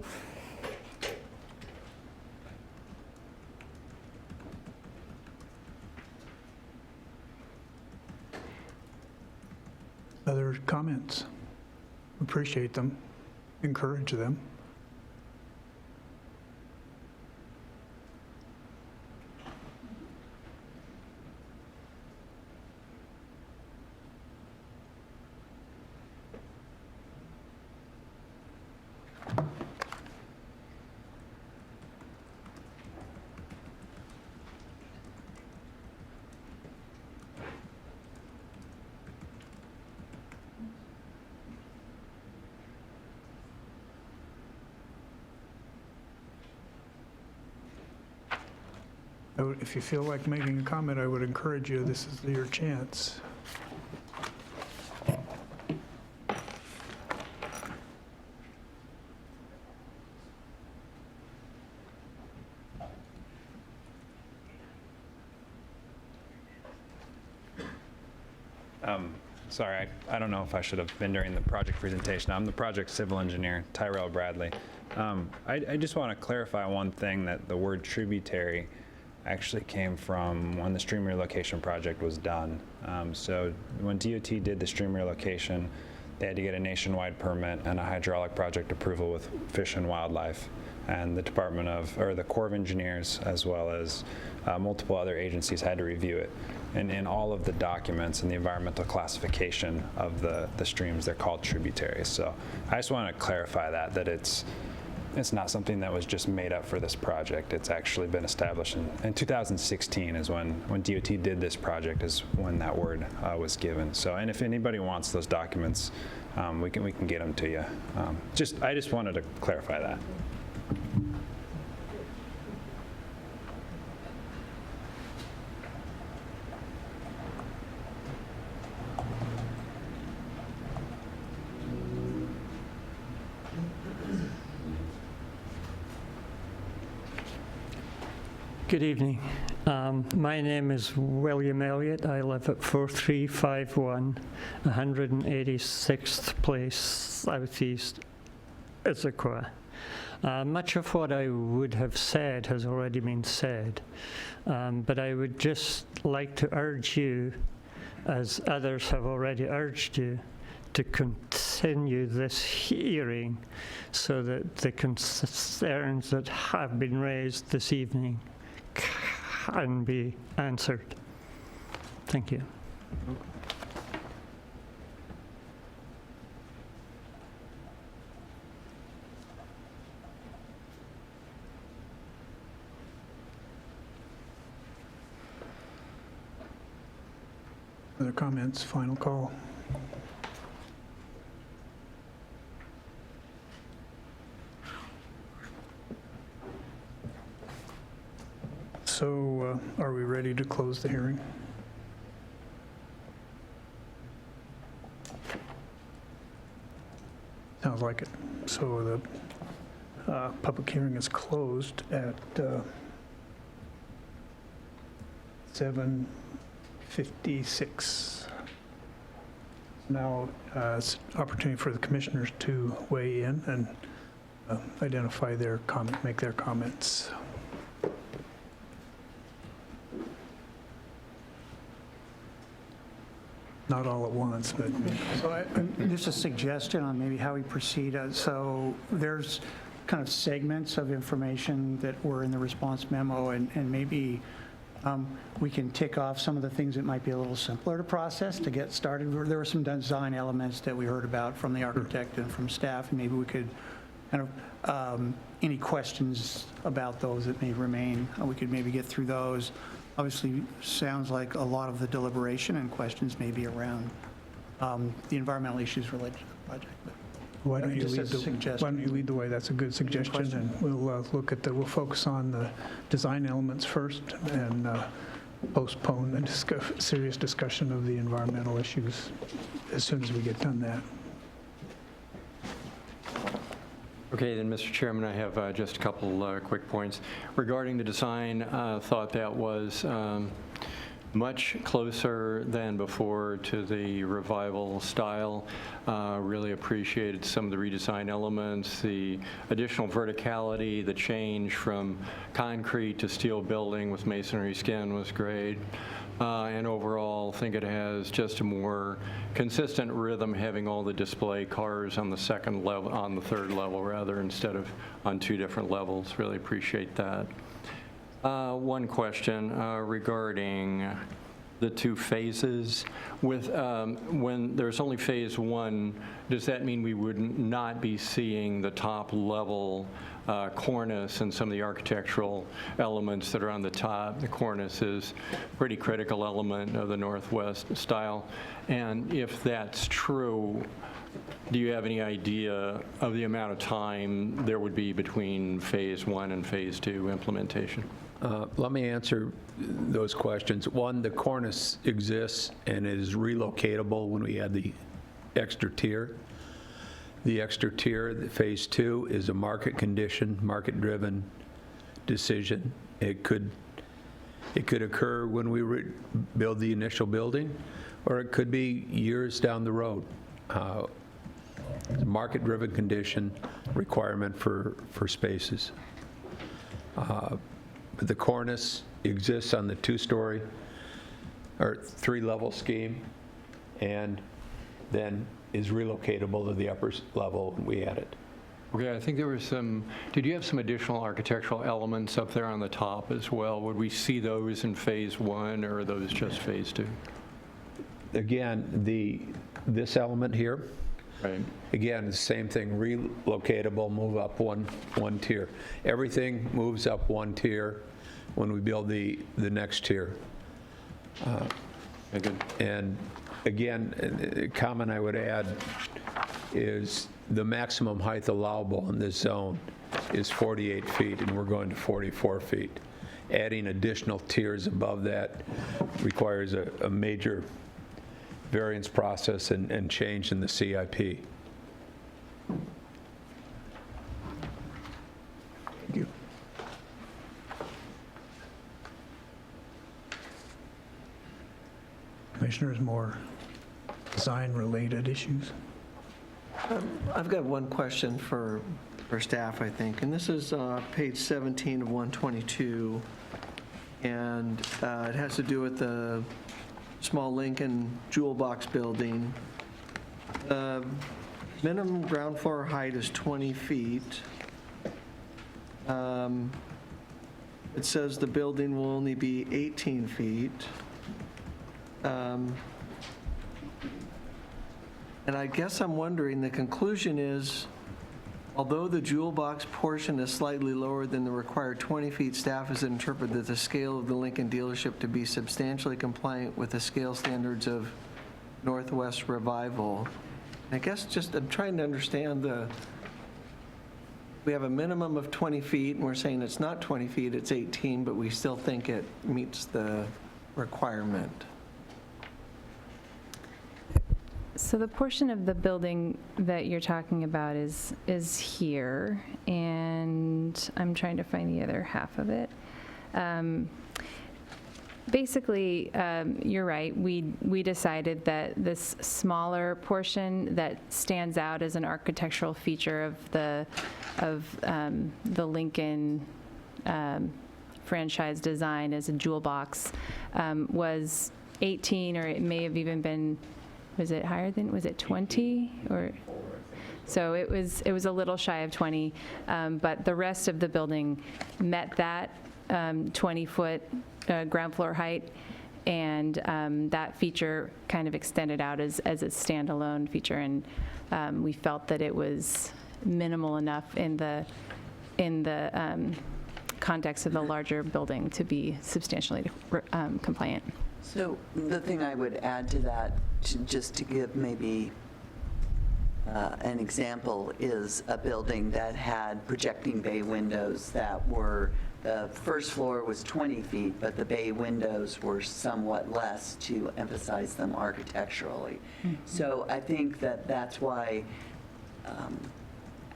A: Other comments? Appreciate them, encourage them. If you feel like making a comment, I would encourage you, this is your chance.
L: Sorry, I don't know if I should have been during the project presentation. I'm the project civil engineer, Tyrell Bradley. I just want to clarify one thing, that the word tributary actually came from when the stream relocation project was done. So when DOT did the stream relocation, they had to get a nationwide permit and a hydraulic project approval with Fish and Wildlife, and the the Corps of Engineers, as well as multiple other agencies, had to review it. And in all of the documents and the environmental classification of the streams, they're called tributaries. So I just want to clarify that it's not something that was just made up for this project. It's actually been established in 2016 is when DOT did this project, is when that word was given. So, and if anybody wants those documents, we can get them to you. I just wanted to clarify that.
M: Good evening. My name is William Elliott. I live at 4351 186th Place, Southeast Issaquah. Much of what I would have said has already been said, but I would just like to urge you, as others have already urged you, to continue this hearing so that the concerns that have been raised this evening can be answered. Thank you.
A: Other comments, final call? So are we ready to close the hearing? Sounds like it. So the public hearing is closed at 7:56. Now it's an opportunity for the commissioners to weigh in and identify their comment, make their comments. Not all at once, but.
N: So just a suggestion on maybe how we proceed. So there's kind of segments of information that were in the response memo, and maybe we can tick off some of the things that might be a little simpler to process to get started. There were some design elements that we heard about from the architect and from staff, and maybe we could kind of, any questions about those that may remain, we could maybe get through those. Obviously, sounds like a lot of the deliberation and questions may be around the environmental issues related to the project. But
A: Why don't you
N: just
A: lead
N: as a suggestion.
A: why don't you lead the way? That's a good suggestion, and we'll look at we'll focus on the design elements first and postpone the serious discussion of the environmental issues as soon as we get done that.
O: Okay, then, Mr. Chairman, I have just a couple quick points. Regarding the design, thought that was much closer than before to the revival style. Really appreciated some of the redesign elements, the additional verticality, the change from concrete to steel building with masonry skin was great. And overall, think it has just a more consistent rhythm, having all the display cars on the second level, on the third level rather, instead of on two different levels. Really appreciate that. One question regarding the two phases. With when there's only phase one, does that mean we would not be seeing the top level cornice and some of the architectural elements that are on the top? The cornice is a pretty critical element of the Northwest style. And if that's true, do you have any idea of the amount of time there would be between phase one and phase two implementation?
E: Let me answer those questions. One, the cornice exists and it is relocatable when we add the extra tier. The extra tier, the phase two, is a market condition, market-driven decision. It could occur when we build the initial building, or it could be years down the road. Market-driven condition, requirement for spaces. But the cornice exists on the two-story or three-level scheme, and then is relocatable to the upper level when we add it.
O: Okay, I think there was some, did you have some additional architectural elements up there on the top as well? Would we see those in phase one, or are those just phase two?
E: Again, this element here,
O: right.
E: Again, the same thing, relocatable, move up one tier. Everything moves up one tier when we build the next tier. And again, a comment I would add is the maximum height allowable in this zone is 48 feet, and we're going to 44 feet. Adding additional tiers above that requires a major variance process and change in the CIP.
A: Thank you. commissioners, more design-related issues?
P: I've got one question for staff, I think, and this is page 17 of 122, and it has to do with the small Lincoln Jewel Box building. Minimum ground floor height is 20 feet. It says the building will only be 18 feet. And I guess I'm wondering, the conclusion is, although the Jewel Box portion is slightly lower than the required 20 feet, staff has interpreted the scale of the Lincoln dealership to be substantially compliant with the scale standards of Northwest Revival. I guess just I'm trying to understand we have a minimum of 20 feet, and we're saying it's not 20 feet, it's 18, but we still think it meets the requirement.
D: So the portion of the building that you're talking about is here, and I'm trying to find the other half of it. Basically, you're right. We decided that this smaller portion that stands out as an architectural feature of the Lincoln franchise design as a jewel box was 18, or it may have even been. Was it higher than? Was it 20 or? So it was a little shy of 20, but the rest of the building met that 20-foot ground floor height, and that feature kind of extended out as a standalone feature, and we felt that it was minimal enough in the context of the larger building to be substantially compliant.
B: So the thing I would add to that, just to give maybe an example, is a building that had projecting bay windows that were, the first floor was 20 feet, but the bay windows were somewhat less to emphasize them architecturally. Mm-hmm. So I think that that's why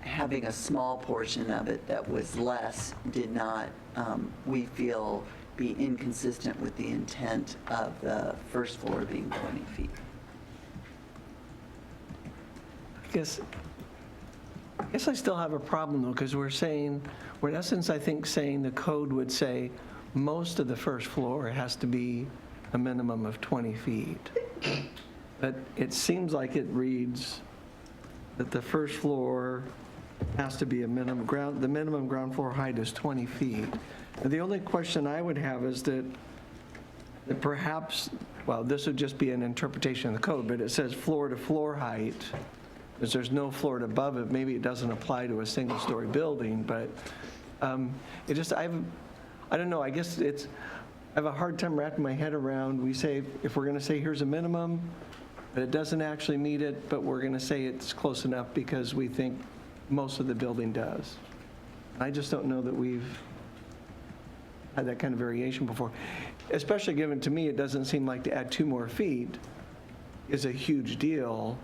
B: having a small portion of it that was less did not, we feel, be inconsistent with the intent of the first floor being 20 feet.
P: I guess I still have a problem, though, because we're in essence, I think, saying the code would say most of the first floor has to be a minimum of 20 feet. But it seems like it reads that the first floor has to be the minimum ground floor height is 20 feet. And the only question I would have is that perhaps, well, this would just be an interpretation of the code, but it says floor to floor height, because there's no floor above it. Maybe it doesn't apply to a single-story building, but it just, I don't know, I guess I have a hard time wrapping my head around, we say, if we're going to say here's a minimum, but it doesn't actually meet it, but we're going to say it's close enough because we think most of the building does. I just don't know that we've had that kind of variation before, especially given, to me, it doesn't seem like to add 2 more feet is a huge deal.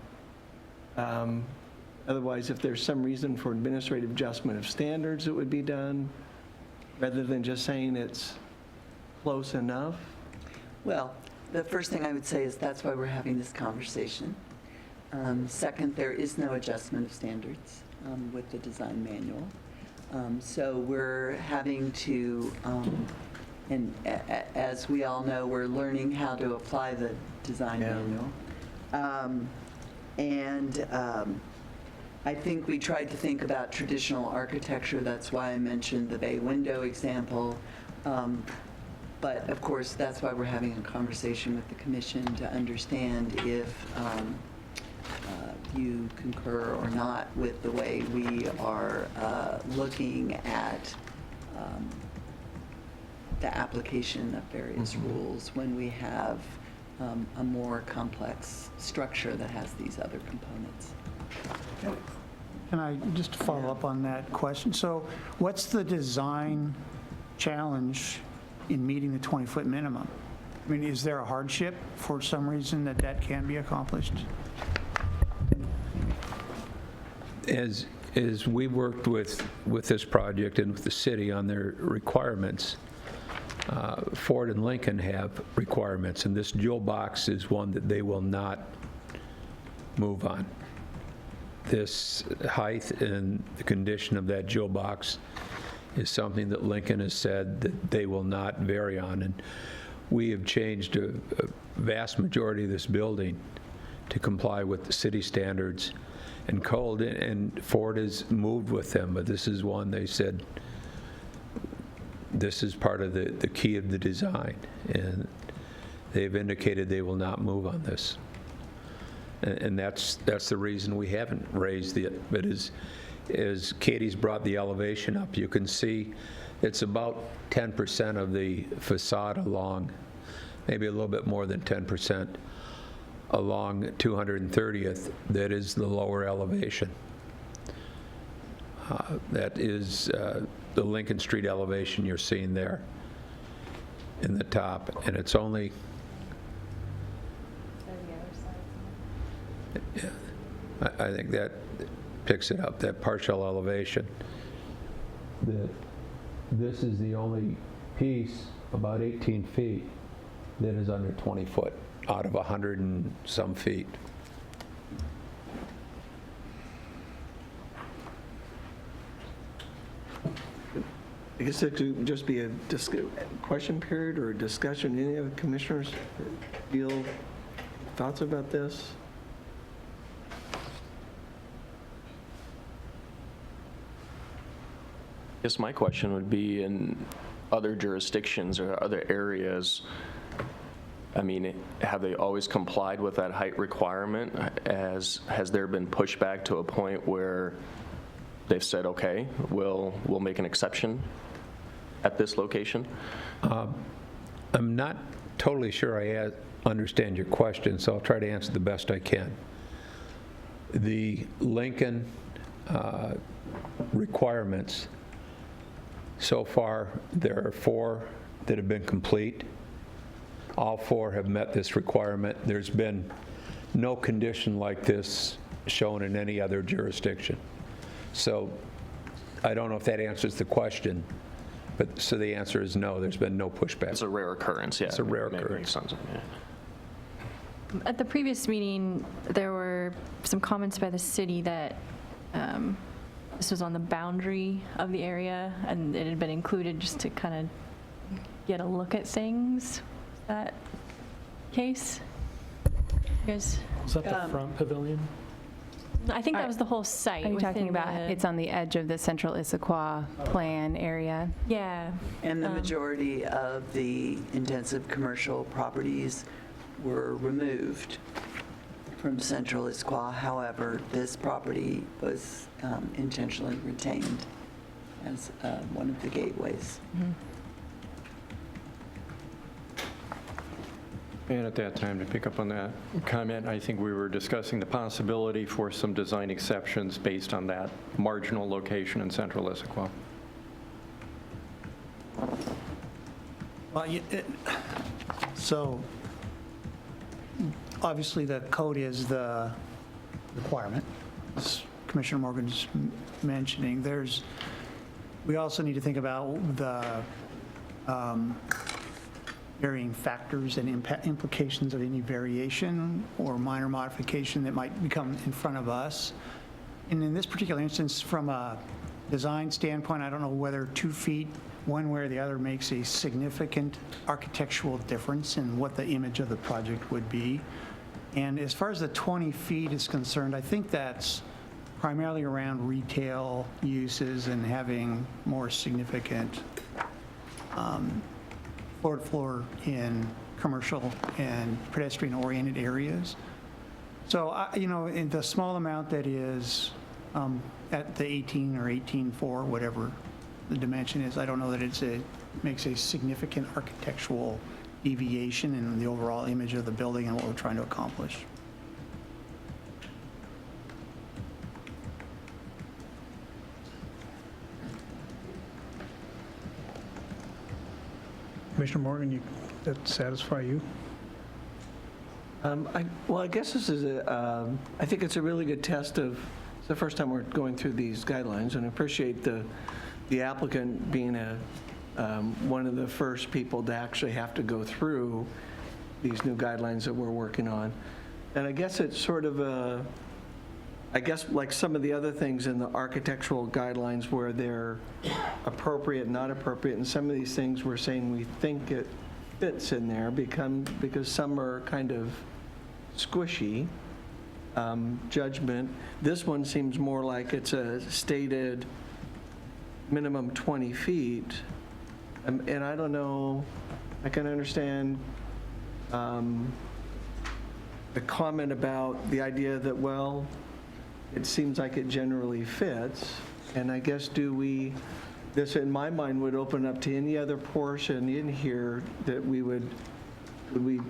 P: Otherwise, if there's some reason for administrative adjustment of standards, it would be done, rather than just saying it's close enough.
B: Well, the first thing I would say is that's why we're having this conversation. Second, there is no adjustment of standards with the design manual. So we're having to, and as we all know, we're learning how to apply the design manual. I think we tried to think about traditional architecture. That's why I mentioned the bay window example. But of course, that's why we're having a conversation with the commission to understand if you concur or not with the way we are looking at the application of various rules when we have a more complex structure that has these other components.
N: Can I just follow up on that question? So what's the design challenge in meeting the 20-foot minimum? I mean, is there a hardship for some reason that can be accomplished?
E: As we worked with this project and with the city on their requirements, Ford and Lincoln have requirements, and this jewel box is one that they will not move on. This height and the condition of that jewel box is something that Lincoln has said that they will not vary on. And we have changed a vast majority of this building to comply with the city standards and code, and Ford has moved with them, but this is one they said this is part of the key of the design, and they've indicated they will not move on this. And that's the reason we haven't raised it. But as Katie's brought the elevation up, you can see it's about 10% of the facade along, maybe a little bit more than 10% along 230th, that is the lower elevation. That is the Lincoln Street elevation you're seeing there in the top, and it's only, yeah, I think that picks it up, that partial elevation. This is the only piece, about 18 feet, that is under 20 foot out of 100 and some feet.
P: I guess it could just be a question period or a discussion. Any of the commissioners feel thoughts about this?
Q: I guess my question would be, in other jurisdictions or other areas, I mean, have they always complied with that height requirement? Has there been pushback to a point where they've said, okay, we'll make an exception at this location?
E: I'm not totally sure I understand your question, so I'll try to answer the best I can. The Lincoln requirements, so far there are 4 that have been complete. All 4 have met this requirement. There's been no condition like this shown in any other jurisdiction. So I don't know if that answers the question, but so the answer is no, there's been no pushback.
Q: It's a rare occurrence, yeah.
E: It's a rare
Q: Makes
E: occurrence.
Q: sense, yeah.
C: At the previous meeting, there were some comments by the city that this was on the boundary of the area, and it had been included just to kind of get a look at things. Is that case? You guys?
R: Is that the front pavilion?
C: I think that was the whole site.
D: Are you talking
C: within
D: about, it's on the edge of the central Issaquah plan area?
C: Yeah.
B: And the majority of the intensive commercial properties were removed from central Issaquah. However, this property was intentionally retained as one of the gateways.
O: And at that time, to pick up on that comment, I think we were discussing the possibility for some design exceptions based on that marginal location in central Issaquah.
N: Well, so obviously the code is the requirement, as Commissioner Morgan's mentioning. We also need to think about the varying factors and implications of any variation or minor modification that might become in front of us. And in this particular instance, from a design standpoint, I don't know whether 2 feet one way or the other makes a significant architectural difference in what the image of the project would be. And as far as the 20 feet is concerned, I think that's primarily around retail uses and having more significant floor-to-floor in commercial and pedestrian-oriented areas. So, in the small amount that is at the 18 or 18.4, whatever the dimension is, I don't know that it makes a significant architectural deviation in the overall image of the building and what we're trying to accomplish. Commissioner Morgan, that satisfy you?
P: Well, I guess this is I think it's a really good test of, it's the first time we're going through these guidelines, and I appreciate the applicant being a one of the first people to actually have to go through these new guidelines that we're working on. And I guess it's sort of I guess like some of the other things in the architectural guidelines where they're appropriate, not appropriate, and some of these things we're saying we think it fits in there because some are kind of squishy judgment. This one seems more like it's a stated minimum 20 feet. And I don't know, I can understand the comment about the idea that, well, it seems like it generally fits. And I guess this in my mind would open up to any other portion in here that would we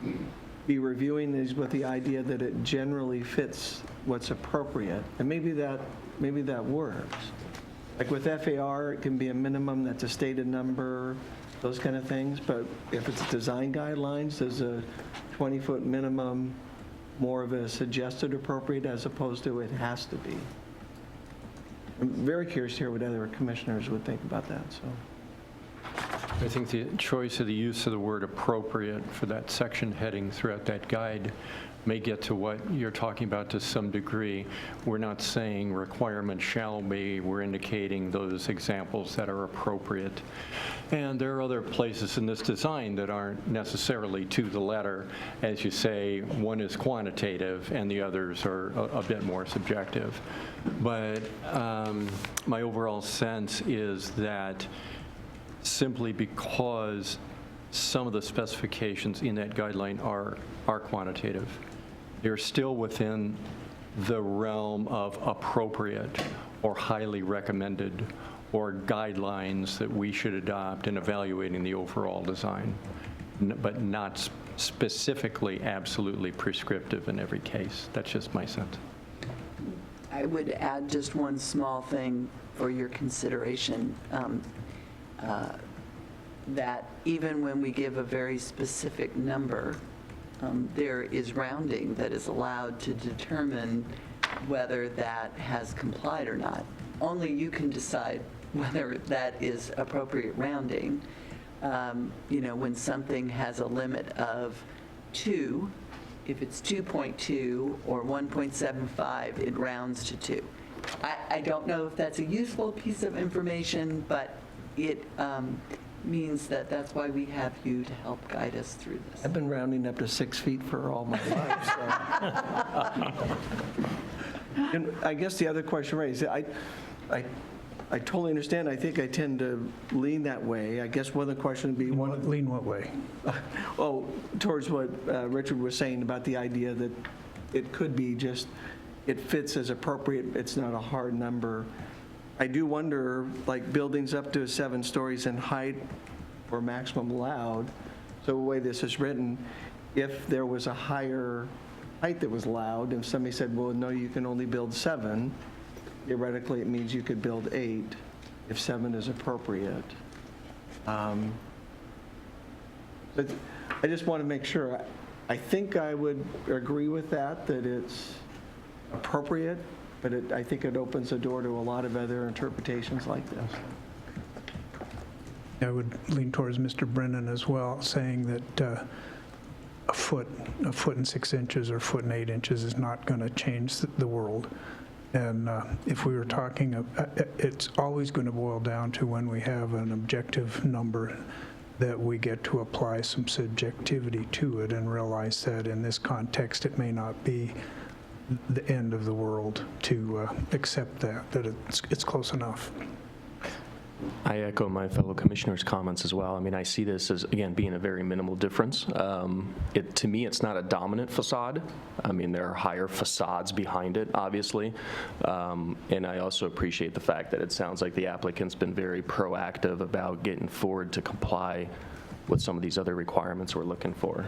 P: be reviewing these with the idea that it generally fits what's appropriate. And maybe that works. Like with FAR, it can be a minimum that's a stated number, those kind of things. But if it's design guidelines, there's a 20-foot minimum more of a suggested appropriate as opposed to it has to be. I'm very curious to hear what other commissioners would think about that. So,
O: I think the choice of the use of the word appropriate for that section heading throughout that guide may get to what you're talking about to some degree. We're not saying requirement shall be, we're indicating those examples that are appropriate. And there are other places in this design that aren't necessarily to the letter. As you say, one is quantitative and the others are a bit more subjective. But my overall sense is that simply because some of the specifications in that guideline are quantitative, they're still within the realm of appropriate or highly recommended or guidelines that we should adopt in evaluating the overall design, but not specifically absolutely prescriptive in every case. That's just my sense.
B: I would add just one small thing for your consideration, that even when we give a very specific number, there is rounding that is allowed to determine whether that has complied or not. Only you can decide whether that is appropriate rounding. When something has a limit of 2, if it's 2.2 or 1.75, it rounds to 2. I don't know if that's a useful piece of information, but it means that's why we have you to help guide us through this.
P: I've been rounding up to 6 feet for all my life. So. And I guess the other question raised, I totally understand. I think I tend to lean that way. I guess one of the questions would be
A: lean what way?
P: Towards what Richard was saying about the idea that it could be just, it fits as appropriate. It's not a hard number. I do wonder, like buildings up to 7 stories in height or maximum allowed, so the way this is written, if there was a higher height that was allowed, and somebody said, well, no, you can only build 7, theoretically it means you could build 8 if 7 is appropriate. But I just want to make sure. I think I would agree with that it's appropriate, but I think it opens the door to a lot of other interpretations like this.
A: I would lean towards Mr. Brennan as well, saying that a foot and 6 inches or foot and 8 inches is not going to change the world. And if we were talking, it's always going to boil down to when we have an objective number that we get to apply some subjectivity to it and realize that in this context it may not be the end of the world to accept that it's close enough.
Q: I echo my fellow commissioners' comments as well. I mean, I see this as, again, being a very minimal difference. To me, it's not a dominant facade. I mean, there are higher facades behind it, obviously. And I also appreciate the fact that it sounds like the applicant's been very proactive about getting forward to comply with some of these other requirements we're looking for.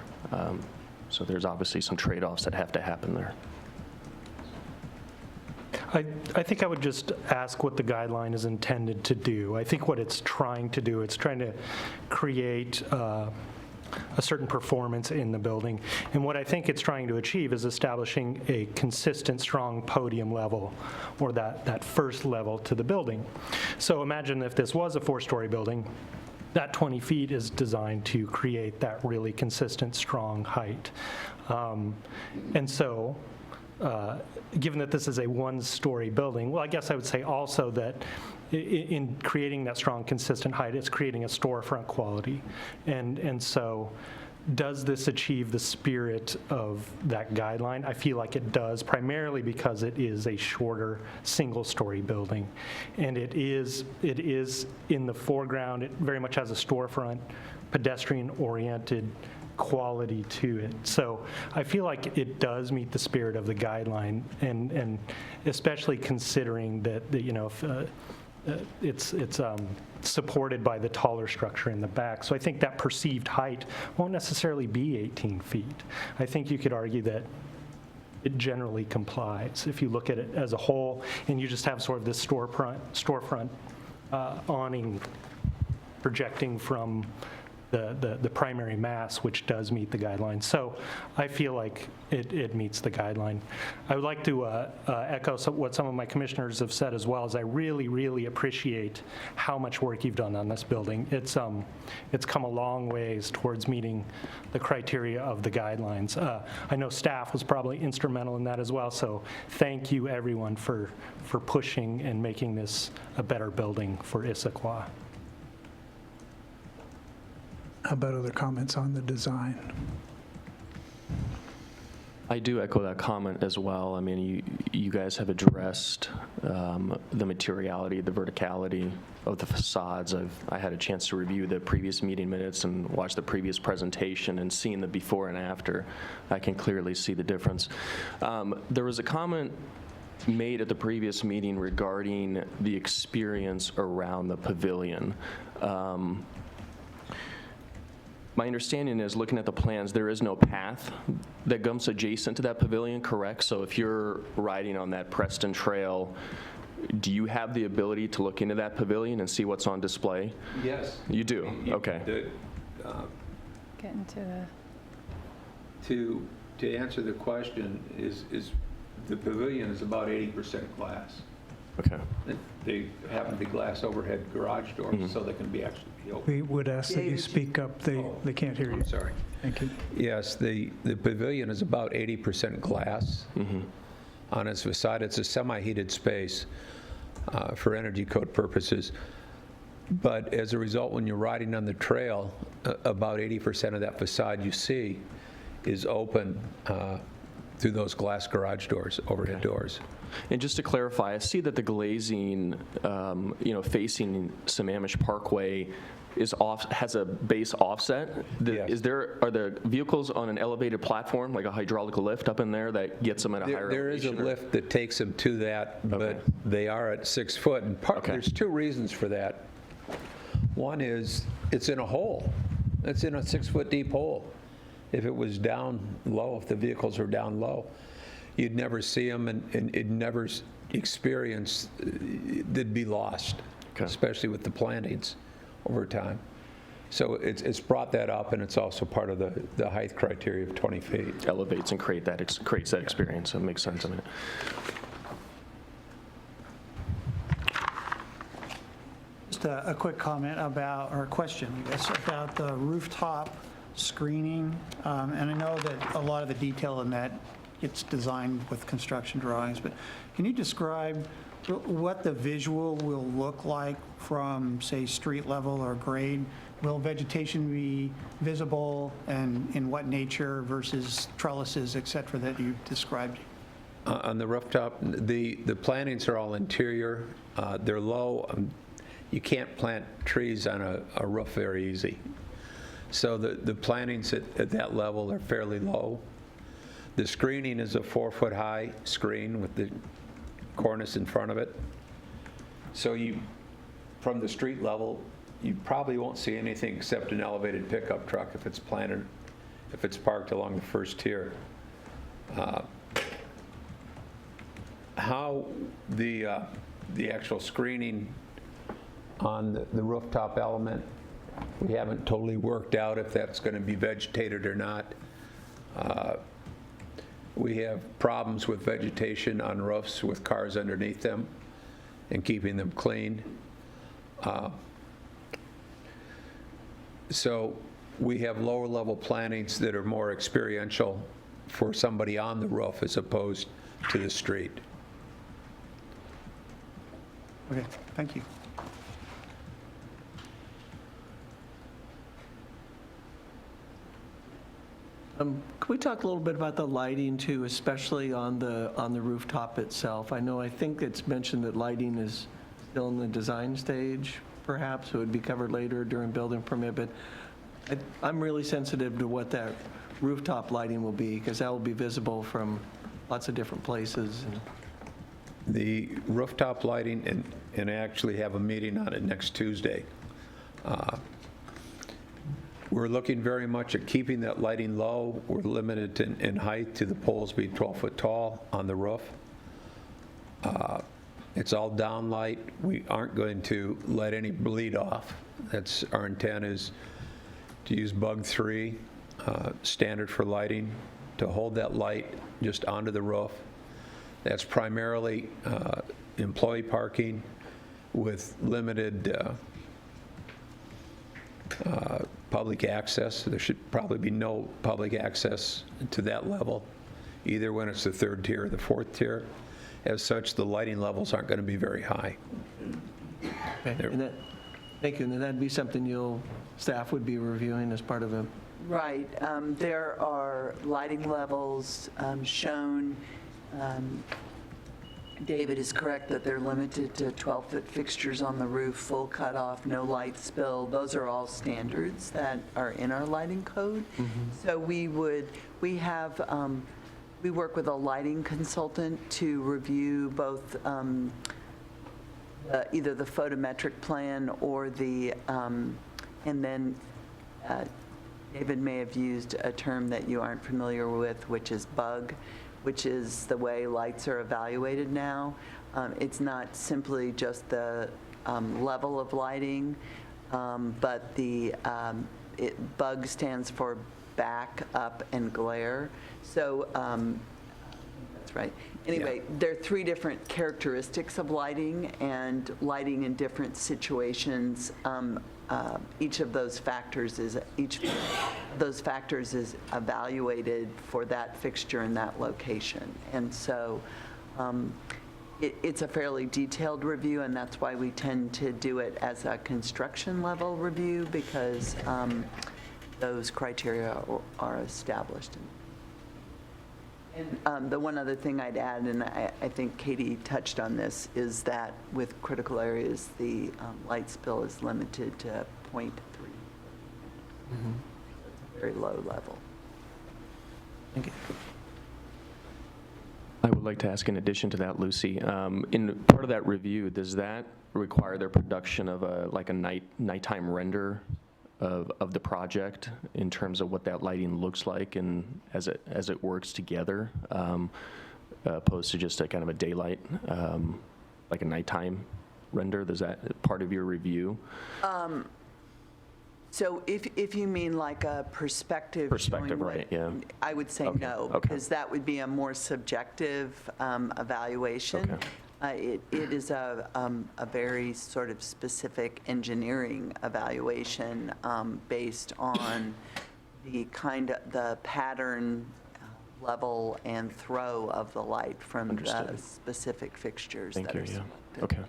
Q: So there's obviously some trade-offs that have to happen there.
R: I think I would just ask what the guideline is intended to do. I think what it's trying to do, it's trying to create a certain performance in the building. And what I think it's trying to achieve is establishing a consistent, strong podium level, or that first level to the building. So imagine if this was a 4-story building, that 20 feet is designed to create that really consistent, strong height. And so, given that this is a one-story building, well, I guess I would say also that in creating that strong, consistent height, it's creating a storefront quality. And so, does this achieve the spirit of that guideline? I feel like it does, primarily because it is a shorter, single-story building. And it is in the foreground. It very much has a storefront, pedestrian-oriented quality to it. So I feel like it does meet the spirit of the guideline, and especially considering that you know, if, it's supported by the taller structure in the back. So I think that perceived height won't necessarily be 18 feet. I think you could argue that it generally complies if you look at it as a whole, and you just have sort of this storefront awning projecting from the primary mass, which does meet the guidelines. So I feel like it meets the guideline. I would like to echo what some of my commissioners have said as well, is I really, really appreciate how much work you've done on this building. It's come a long ways towards meeting the criteria of the guidelines. I know staff was probably instrumental in that as well, so thank you everyone for pushing and making this a better building for Issaquah.
A: How about other comments on the design?
Q: I do echo that comment as well. I mean, you guys have addressed the materiality, the verticality of the facades. I had a chance to review the previous meeting minutes and watch the previous presentation, and seeing the before and after, I can clearly see the difference. There was a comment made at the previous meeting regarding the experience around the pavilion. My understanding is, looking at the plans, there is no path that comes adjacent to that pavilion, correct? So if you're riding on that Preston Trail, do you have the ability to look into that pavilion and see what's on display?
E: Yes.
Q: You do? Okay.
D: Get into
E: To answer the question, is the pavilion is about 80% glass.
Q: Okay.
E: They happen to be glass overhead garage doors, so they can be actually be open.
A: We would ask that you speak up. They can't hear you.
E: I'm sorry.
A: Thank you.
E: Yes, the pavilion is about 80% glass. On its facade. It's a semi-heated space for energy code purposes. But as a result, when you're riding on the trail, about 80% of that facade you see is open through those glass garage doors, overhead doors.
Q: And just to clarify, I see that the glazing, facing Sammamish Parkway has a base offset.
E: Yes.
Q: Are the vehicles on an elevated platform, like a hydraulic lift up in there, that gets them at a higher
E: There is a
Q: elevation,
E: lift that takes them to that, but they are at 6 foot. And there's two reasons for that. One is it's in a hole. It's in a 6 foot deep hole. If it was down low, if the vehicles were down low, you'd never see them, and it'd never experience, they'd be lost, especially with the plantings over time. So it's brought that up, and it's also part of the height criteria of 20 feet.
Q: Elevates and creates that experience. That makes sense. I mean,
N: Just a quick comment about, or question, I guess, about the rooftop screening. And I know that a lot of the detail in that gets designed with construction drawings, but can you describe what the visual will look like from, say, street level or grade? Will vegetation be visible, and in what nature versus trellises, et cetera, that you described?
E: On the rooftop, the plantings are all interior. They're low. You can't plant trees on a roof very easy. So the plantings at that level are fairly low. The screening is a 4 foot high screen with the cornice in front of it. So from the street level, you probably won't see anything except an elevated pickup truck if it's parked along the first tier. How the actual screening on the rooftop element, we haven't totally worked out if that's going to be vegetated or not. We have problems with vegetation on roofs with cars underneath them and keeping them clean. So we have lower level plantings that are more experiential for somebody on the roof as opposed to the street.
N: Okay, thank you.
P: Can we talk a little bit about the lighting too, especially on the rooftop itself? I think it's mentioned that lighting is still in the design stage, perhaps. It would be covered later during building permit, but I'm really sensitive to what that rooftop lighting will be, because that will be visible from lots of different places.
E: The rooftop lighting, and I actually have a meeting on it next Tuesday. We're looking very much at keeping that lighting low. We're limited in height to the poles being 12 foot tall on the roof. It's all down light. We aren't going to let any bleed off. That's our intent, is to use bug 3 standard for lighting, to hold that light just onto the roof. That's primarily employee parking with limited public access. There should probably be no public access to that level, either when it's the 3rd tier or the 4th tier. As such, the lighting levels aren't going to be very high.
P: Okay. Thank you. And that'd be something staff would be reviewing as part of a...
B: Right. There are lighting levels shown. David is correct that they're limited to 12-foot fixtures on the roof, full cutoff, no light spill. Those are all standards that are in our lighting code. So we work with a lighting consultant to review both either the photometric plan or the, and then David may have used a term that you aren't familiar with, which is bug, which is the way lights are evaluated now. It's not simply just the level of lighting, but the bug stands for back, up, and glare. So that's right. Anyway, there are 3 different characteristics of lighting, and lighting in different situations. Each of those factors is evaluated for that fixture in that location. And so it's a fairly detailed review, and that's why we tend to do it as a construction level review, because those criteria are established. And the one other thing I'd add, and I think Katie touched on this, is that with critical areas, the light spill is limited to 0.3. It's a very low level.
P: Thank you.
Q: I would like to ask, in addition to that, Lucy, in part of that review, does that require the production of a nighttime render of the project in terms of what that lighting looks like and as it works together, opposed to just a kind of a daylight, like a nighttime render? Is that part of your review?
B: So if you mean like a perspective showing
Q: right, yeah.
B: I would say
Q: Okay,
B: no,
Q: okay.
B: because that would be a more subjective evaluation.
Q: Okay.
B: It is a very sort of specific engineering evaluation based on the pattern, level, and throw of the light from
Q: Understood.
B: the specific fixtures
Q: Thank
B: that
Q: you,
B: are
Q: yeah.
B: selected.
Q: Okay.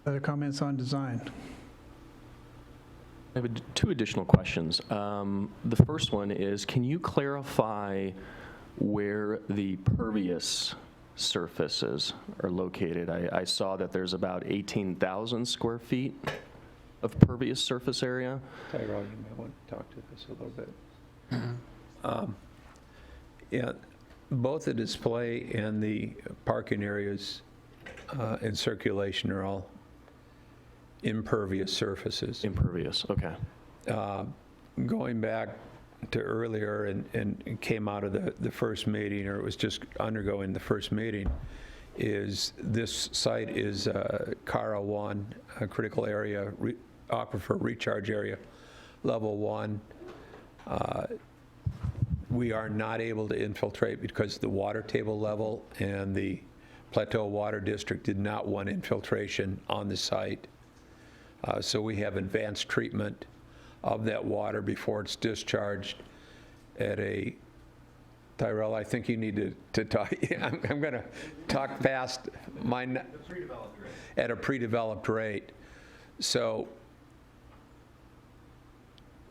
A: Other comments on design?
Q: I have 2 additional questions. The first one is, can you clarify where the pervious surfaces are located? I saw that there's about 18,000 square feet of pervious surface area.
E: Tyrell, you may want to talk to this a little bit. Yeah, both the display and the parking areas and circulation are all impervious surfaces.
Q: Impervious, okay.
E: Going back to earlier and came out of the first meeting, or it was just undergoing the first meeting, is this site is CARA 1, a critical area, aquifer recharge area, level 1. We are not able to infiltrate because of the water table level and the Plateau Water District did not want infiltration on the site. So we have advanced treatment of that water before it's discharged at a, Tyrell, I think you need to talk, I'm going to talk fast, at a pre-developed rate. So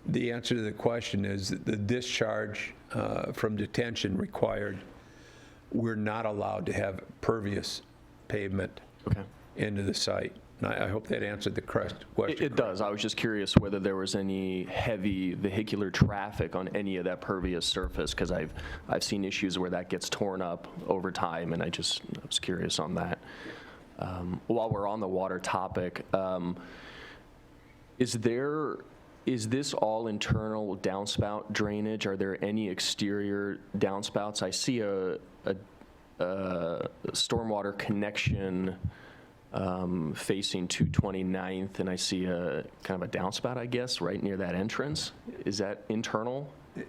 E: the answer to the question is that the discharge from detention required, we're not allowed to have pervious pavement into the site. And I hope that answered the correct question.
Q: It does. I was just curious whether there was any heavy vehicular traffic on any of that pervious surface, because I've seen issues where that gets torn up over time, and I was curious on that. While we're on the water topic, is this all internal downspout drainage? Are there any exterior downspouts? I see a stormwater connection facing 229th, and I see a kind of a downspout, I guess, right near that entrance. Is that internal?
E: Yeah,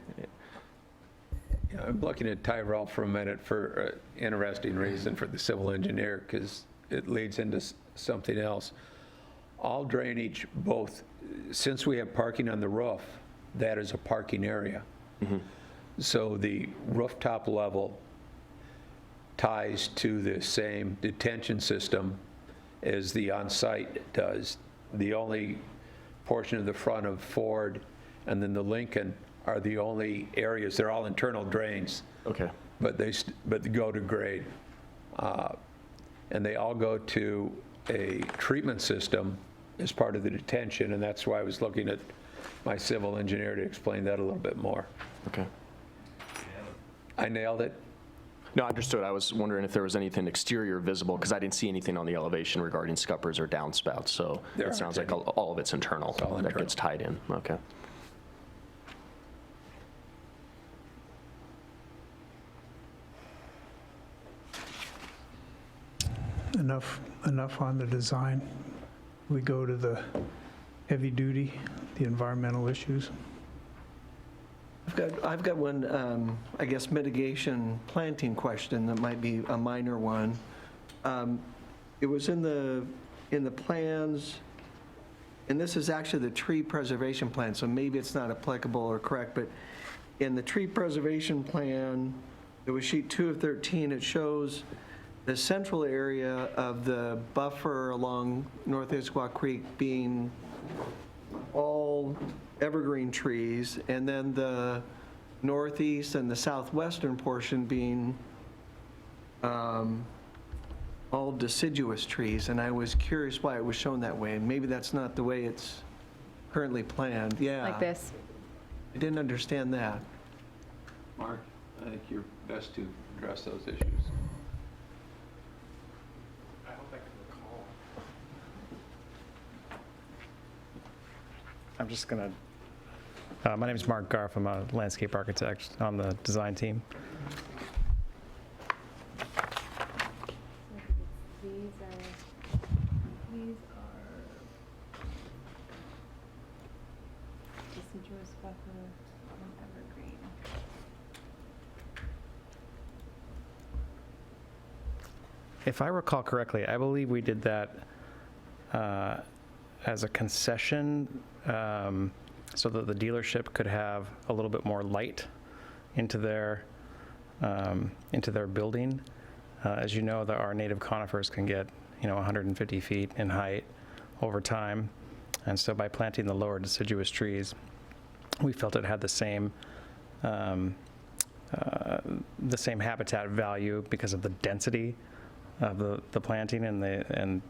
E: I'm looking at Tyrell for a minute for an interesting reason for the civil engineer, because it leads into something else. All drainage, both, since we have parking on the roof, that is a parking area. So the rooftop level ties to the same detention system as the on-site does. The only portion of the front of Ford and then the Lincoln are the only areas, they're all internal drains.
Q: Okay.
E: But they go to grade. And they all go to a treatment system as part of the detention, and that's why I was looking at my civil engineer to explain that a little bit more.
Q: Okay.
E: I nailed it?
Q: No, understood. I was wondering if there was anything exterior visible, because I didn't see anything on the elevation regarding scuppers or downspouts, so it sounds like all of it's internal that gets tied in. Okay.
A: Enough on the design. We go to the heavy duty, the environmental issues.
P: I've got one, I guess, mitigation planting question that might be a minor one. It was in the plans, and this is actually the tree preservation plan, so maybe it's not applicable or correct, but in the tree preservation plan, it was sheet 2 of 13, it shows the central area of the buffer along North Issaquah Creek being all evergreen trees, and then the northeast and the southwestern portion being all deciduous trees. And I was curious why it was shown that way, and maybe that's not the way it's currently planned. Yeah.
D: Like this.
P: I didn't understand that.
E: Mark, I think you're best to address those issues.
S: I'm just going to, my name is Mark Garf. I'm a landscape architect on the design team.
D: These are deciduous buffer and evergreen.
S: If I recall correctly, I believe we did that as a concession so that the dealership could have a little bit more light into their building. As you know, our native conifers can get 150 feet in height over time, and so by planting the lower deciduous trees, we felt it had the same habitat value because of the density of the planting and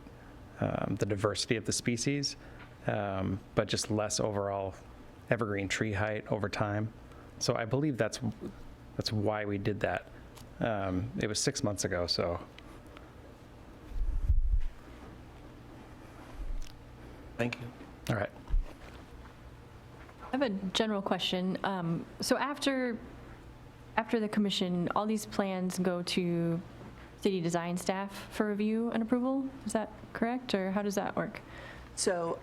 S: the diversity of the species, but just less overall evergreen tree height over time. So I believe that's why we did that. It was 6 months ago, so.
P: Thank you.
S: All right.
C: I have a general question. So after the commission, all these plans go to city design staff for review and approval? Is that correct, or how does that work?
B: So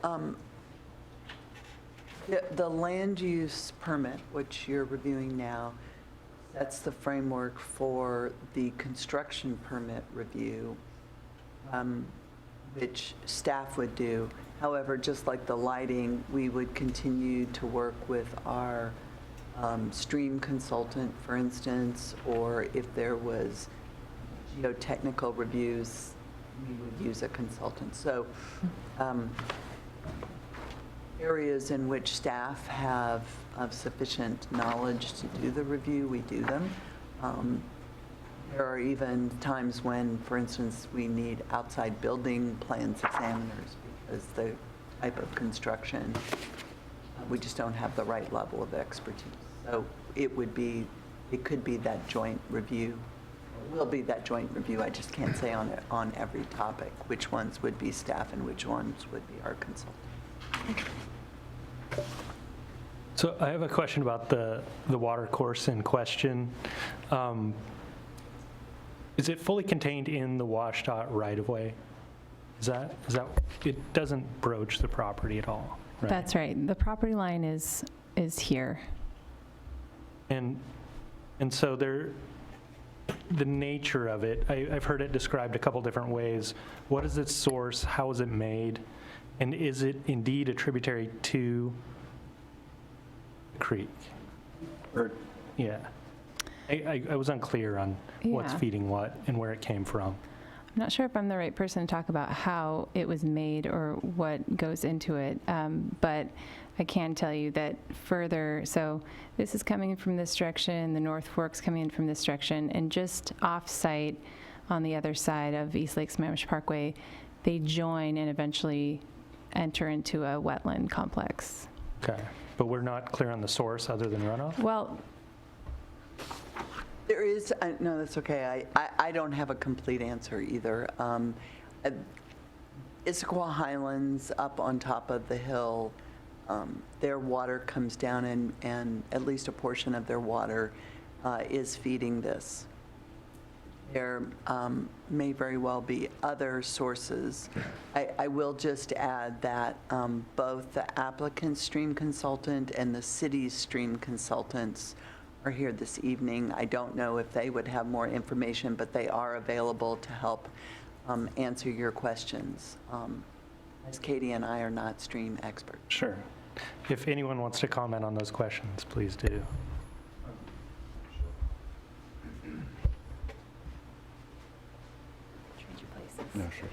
B: the land use permit, which you're reviewing now, sets the framework for the construction permit review, which staff would do. However, just like the lighting, we would continue to work with our stream consultant, for instance, or if there was geotechnical reviews, we would use a consultant. So areas in which staff have sufficient knowledge to do the review, we do them. There are even times when, for instance, we need outside building plans examiners because the type of construction, we just don't have the right level of expertise. So it could be that joint review. It will be that joint review. I just can't say on every topic which ones would be staff and which ones would be our consultant.
R: So I have a question about the water course in question. Is it fully contained in the WashDOT right-of-way? Is that it doesn't broach the property at all, right?
D: That's right. The property line is here.
R: And so the nature of it, I've heard it described a couple different ways. What is its source? How is it made? And is it indeed a tributary to the creek? Or, yeah. I was unclear on what's
D: Yeah.
R: feeding what and where it came from.
D: I'm not sure if I'm the right person to talk about how it was made or what goes into it, but I can tell you that further, so this is coming in from this direction, the North Fork's coming in from this direction, and just off-site on the other side of East Lake Sammamish Parkway, they join and eventually enter into a wetland complex.
R: Okay, but we're not clear on the source other than runoff?
D: Well,
B: There is, no, that's okay. I don't have a complete answer either. Issaquah Highlands up on top of the hill, their water comes down and at least a portion of their water is feeding this. There may very well be other sources. I will just add that both the applicant's stream consultant and the city's stream consultants are here this evening. I don't know if they would have more information, but they are available to help answer your questions, as Katie and I are not stream experts.
R: Sure. If anyone wants to comment on those questions, please do.
L: No, sure.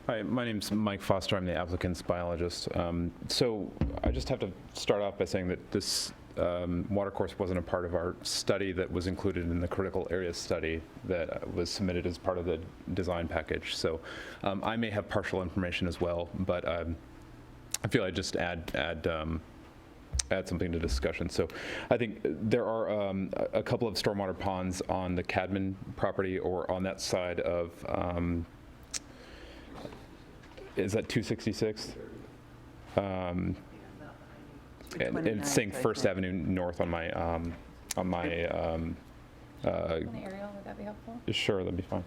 L: Hi, my name's Mike Foster. I'm the applicant's biologist. So I just have to start off by saying that this water course wasn't a part of our study that was included in the critical area study that was submitted as part of the design package. So I may have partial information as well, but I feel I'd just add something to discussion. So I think there are a couple of stormwater ponds on the Cadman property or on that side of, is that 266? And it's saying First Avenue North on my,
D: an aerial, would that be helpful?
L: Sure, that'd be fine.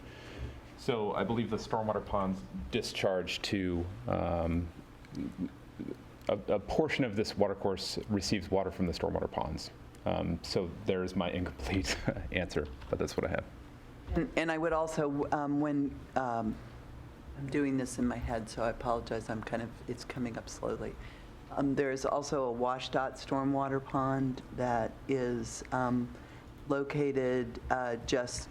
L: So I believe the stormwater ponds discharge to, a portion of this water course receives water from the stormwater ponds. So there's my incomplete answer, but that's what I have.
B: And I would also, when I'm doing this in my head, so I apologize, it's coming up slowly. There's also a WashDOT stormwater pond that is located just,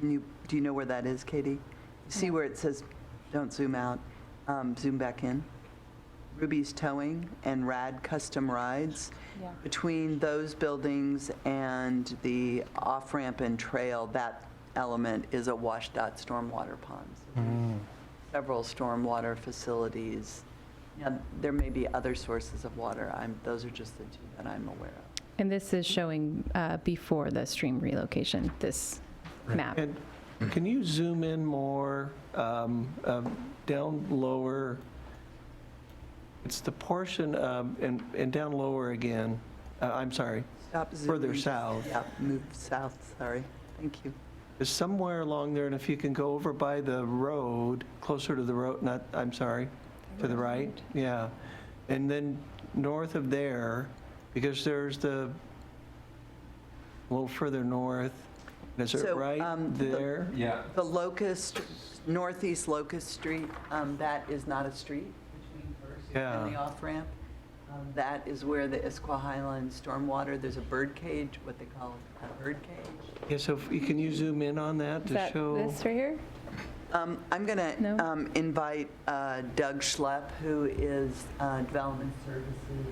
B: do you know where that is, Katie? You see where it says, don't zoom out, zoom back in? Ruby's Towing and Rad Custom Rides.
D: Yeah.
B: Between those buildings and the off-ramp and trail, that element is a WashDOT stormwater pond. So several stormwater facilities. Now, there may be other sources of water. Those are just the two that I'm aware of.
D: And this is showing before the stream relocation, this map.
P: And can you zoom in more down lower? It's the portion, and down lower again. I'm sorry.
B: Stop zooming.
P: Further south.
B: Yeah, move south, sorry. Thank you.
P: There's somewhere along there, and if you can go over by the road, closer to the road, I'm sorry, to the right, yeah. And then north of there, because there's a little further north. Is it
B: So,
P: right there?
E: Yeah.
B: The Locust, Northeast Locust Street, that is not a street between First and the
P: Yeah.
B: off-ramp. That is where the Issaquah Highlands stormwater, there's a bird cage, what they call a bird cage.
P: Yeah, so can you zoom in on that
D: Is
P: to
D: that
P: show?
D: this right here?
B: I'm going to invite Doug Schlepp, who is Development Services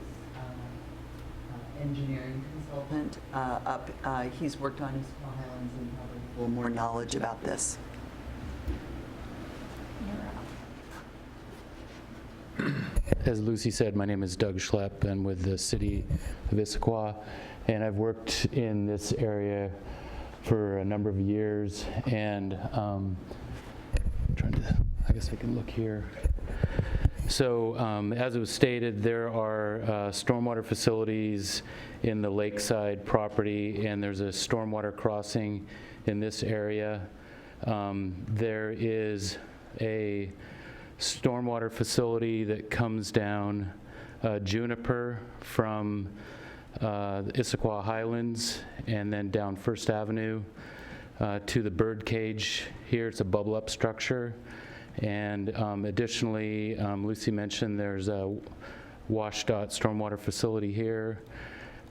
B: engineering consultant, up. He's worked on Issaquah Highlands and probably a little more knowledge about this.
T: As Lucy said, my name is Doug Schlepp. I'm with the city of Issaquah, and I've worked in this area for a number of years. And I guess I can look here. So as it was stated, there are stormwater facilities in the lakeside property, and there's a stormwater crossing in this area. There is a stormwater facility that comes down Juniper from Issaquah Highlands and then down First Avenue to the bird cage here. It's a bubble up structure. And additionally, Lucy mentioned there's a WashDOT stormwater facility here.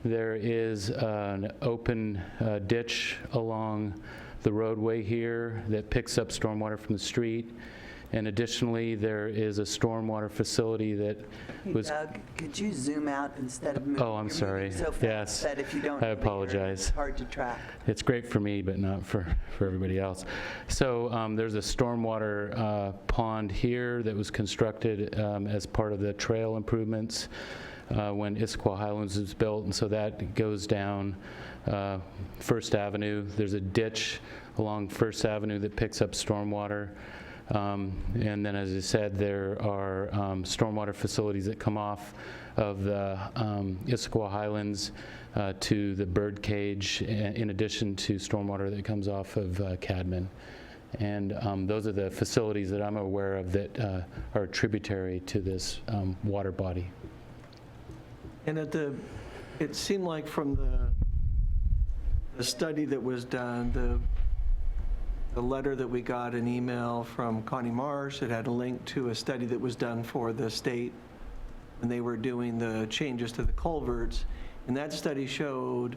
T: There is an open ditch along the roadway here that picks up stormwater from the street. And additionally, there is a stormwater facility that was...
B: Doug, could you zoom out instead of moving?
T: Oh, I'm
B: You're
T: sorry.
B: moving so fast
T: Yes.
B: that if you don't,
T: I apologize.
B: It's hard to track.
T: It's great for me, but not for everybody else. So there's a stormwater pond here that was constructed as part of the trail improvements when Issaquah Highlands was built, and so that goes down First Avenue. There's a ditch along First Avenue that picks up stormwater. And then, as I said, there are stormwater facilities that come off of the Issaquah Highlands to the bird cage, in addition to stormwater that comes off of Cadman. And those are the facilities that I'm aware of that are tributary to this water body.
P: And it seemed like from the study that was done, the letter that we got, an email from Connie Marsh, it had a link to a study that was done for the state when they were doing the changes to the culverts. And that study showed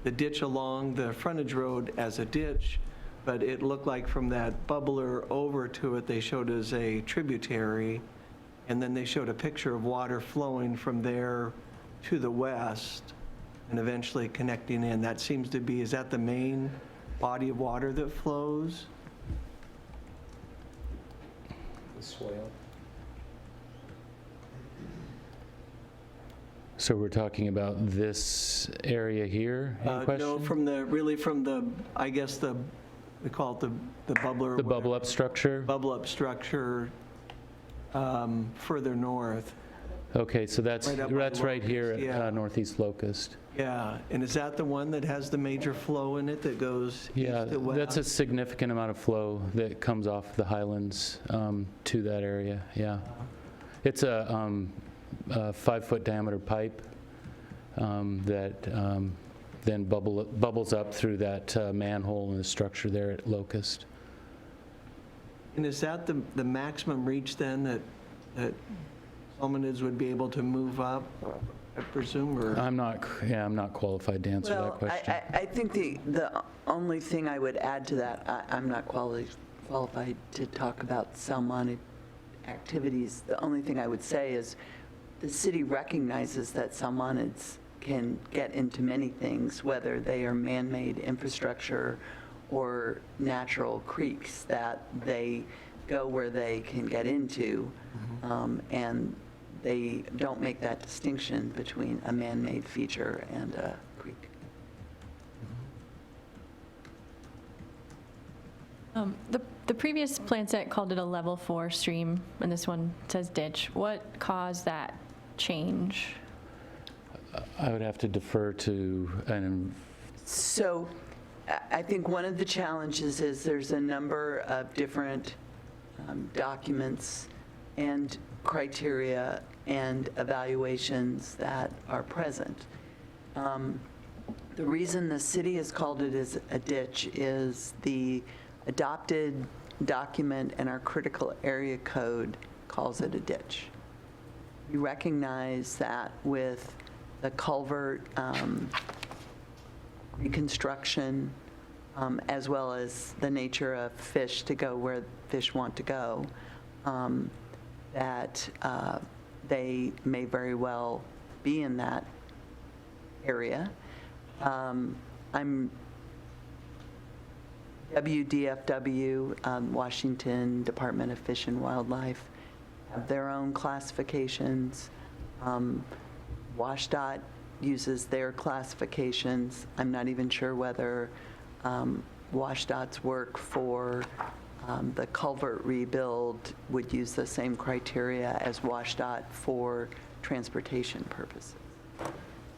P: the ditch along the frontage road as a ditch, but it looked like from that bubbler over to it, they showed as a tributary. And then they showed a picture of water flowing from there to the west and eventually connecting in. That seems to be, is that the main body of water that flows?
E: The swale.
T: So we're talking about this area here? Any question?
P: No, from the, I guess we call it the bubbler.
T: The bubble up structure?
P: Bubble up structure further north.
T: Okay, so that's
P: Right up by
T: right here at
P: Locust, yeah.
T: Northeast Locust.
P: Yeah, and is that the one that has the major flow in it that goes
T: Yeah,
P: east to west?
T: that's a significant amount of flow that comes off the highlands to that area, yeah. It's a 5-foot diameter pipe that then bubbles up through that manhole in the structure there at Locust.
P: And is that the maximum reach then that hominids would be able to move up, I presume, or?
T: I'm not qualified to answer that question.
B: I think the only thing I would add to that, I'm not qualified to talk about salmoniid activities. The only thing I would say is the city recognizes that salmonids can get into many things, whether they are man-made infrastructure or natural creeks that they go where they can get into, and they don't make that distinction between a man-made feature and a creek.
C: The previous plan set called it a level 4 stream, and this one says ditch. What caused that change?
T: I would have to defer to
B: So I think one of the challenges is there's a number of different documents and criteria and evaluations that are present. The reason the city has called it as a ditch is the adopted document and our critical area code calls it a ditch. We recognize that with the culvert reconstruction, as well as the nature of fish to go where fish want to go, that they may very well be in that area. I'm WDFW, Washington Department of Fish and Wildlife, have their own classifications. WashDOT uses their classifications. I'm not even sure whether WashDOT's work for the culvert rebuild would use the same criteria as WashDOT for transportation purposes.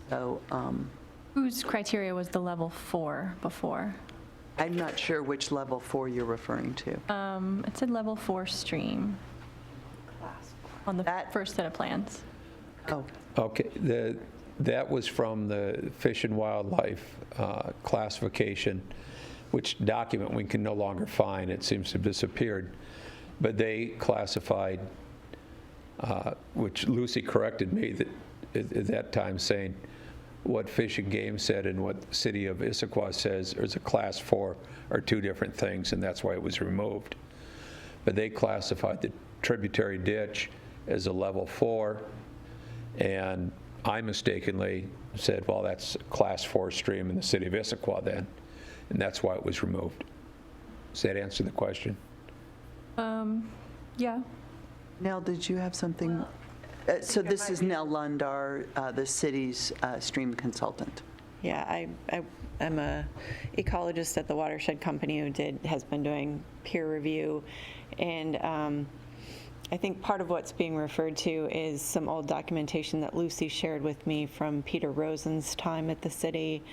B: So,
C: whose criteria was the level 4 before?
B: I'm not sure which level 4 you're referring to.
C: It said level 4 stream on the first set of plans.
B: Oh.
E: Okay, that was from the Fish and Wildlife classification, which document we can no longer find. It seems to have disappeared. But they classified, which Lucy corrected me at that time, saying what Fish and Game said and what the city of Issaquah says is a class 4 are two different things, and that's why it was removed. But they classified the tributary ditch as a level 4, and I mistakenly said, well, that's a class 4 stream in the city of Issaquah then, and that's why it was removed. Does that answer the question?
C: Yeah.
B: Nell, did you have something? So this is Nell Lundar, the city's stream consultant.
U: Yeah, I'm a ecologist at the Watershed Company who has been doing peer review, and I think part of what's being referred to is some old documentation that Lucy shared with me from Peter Rosen's time at the city,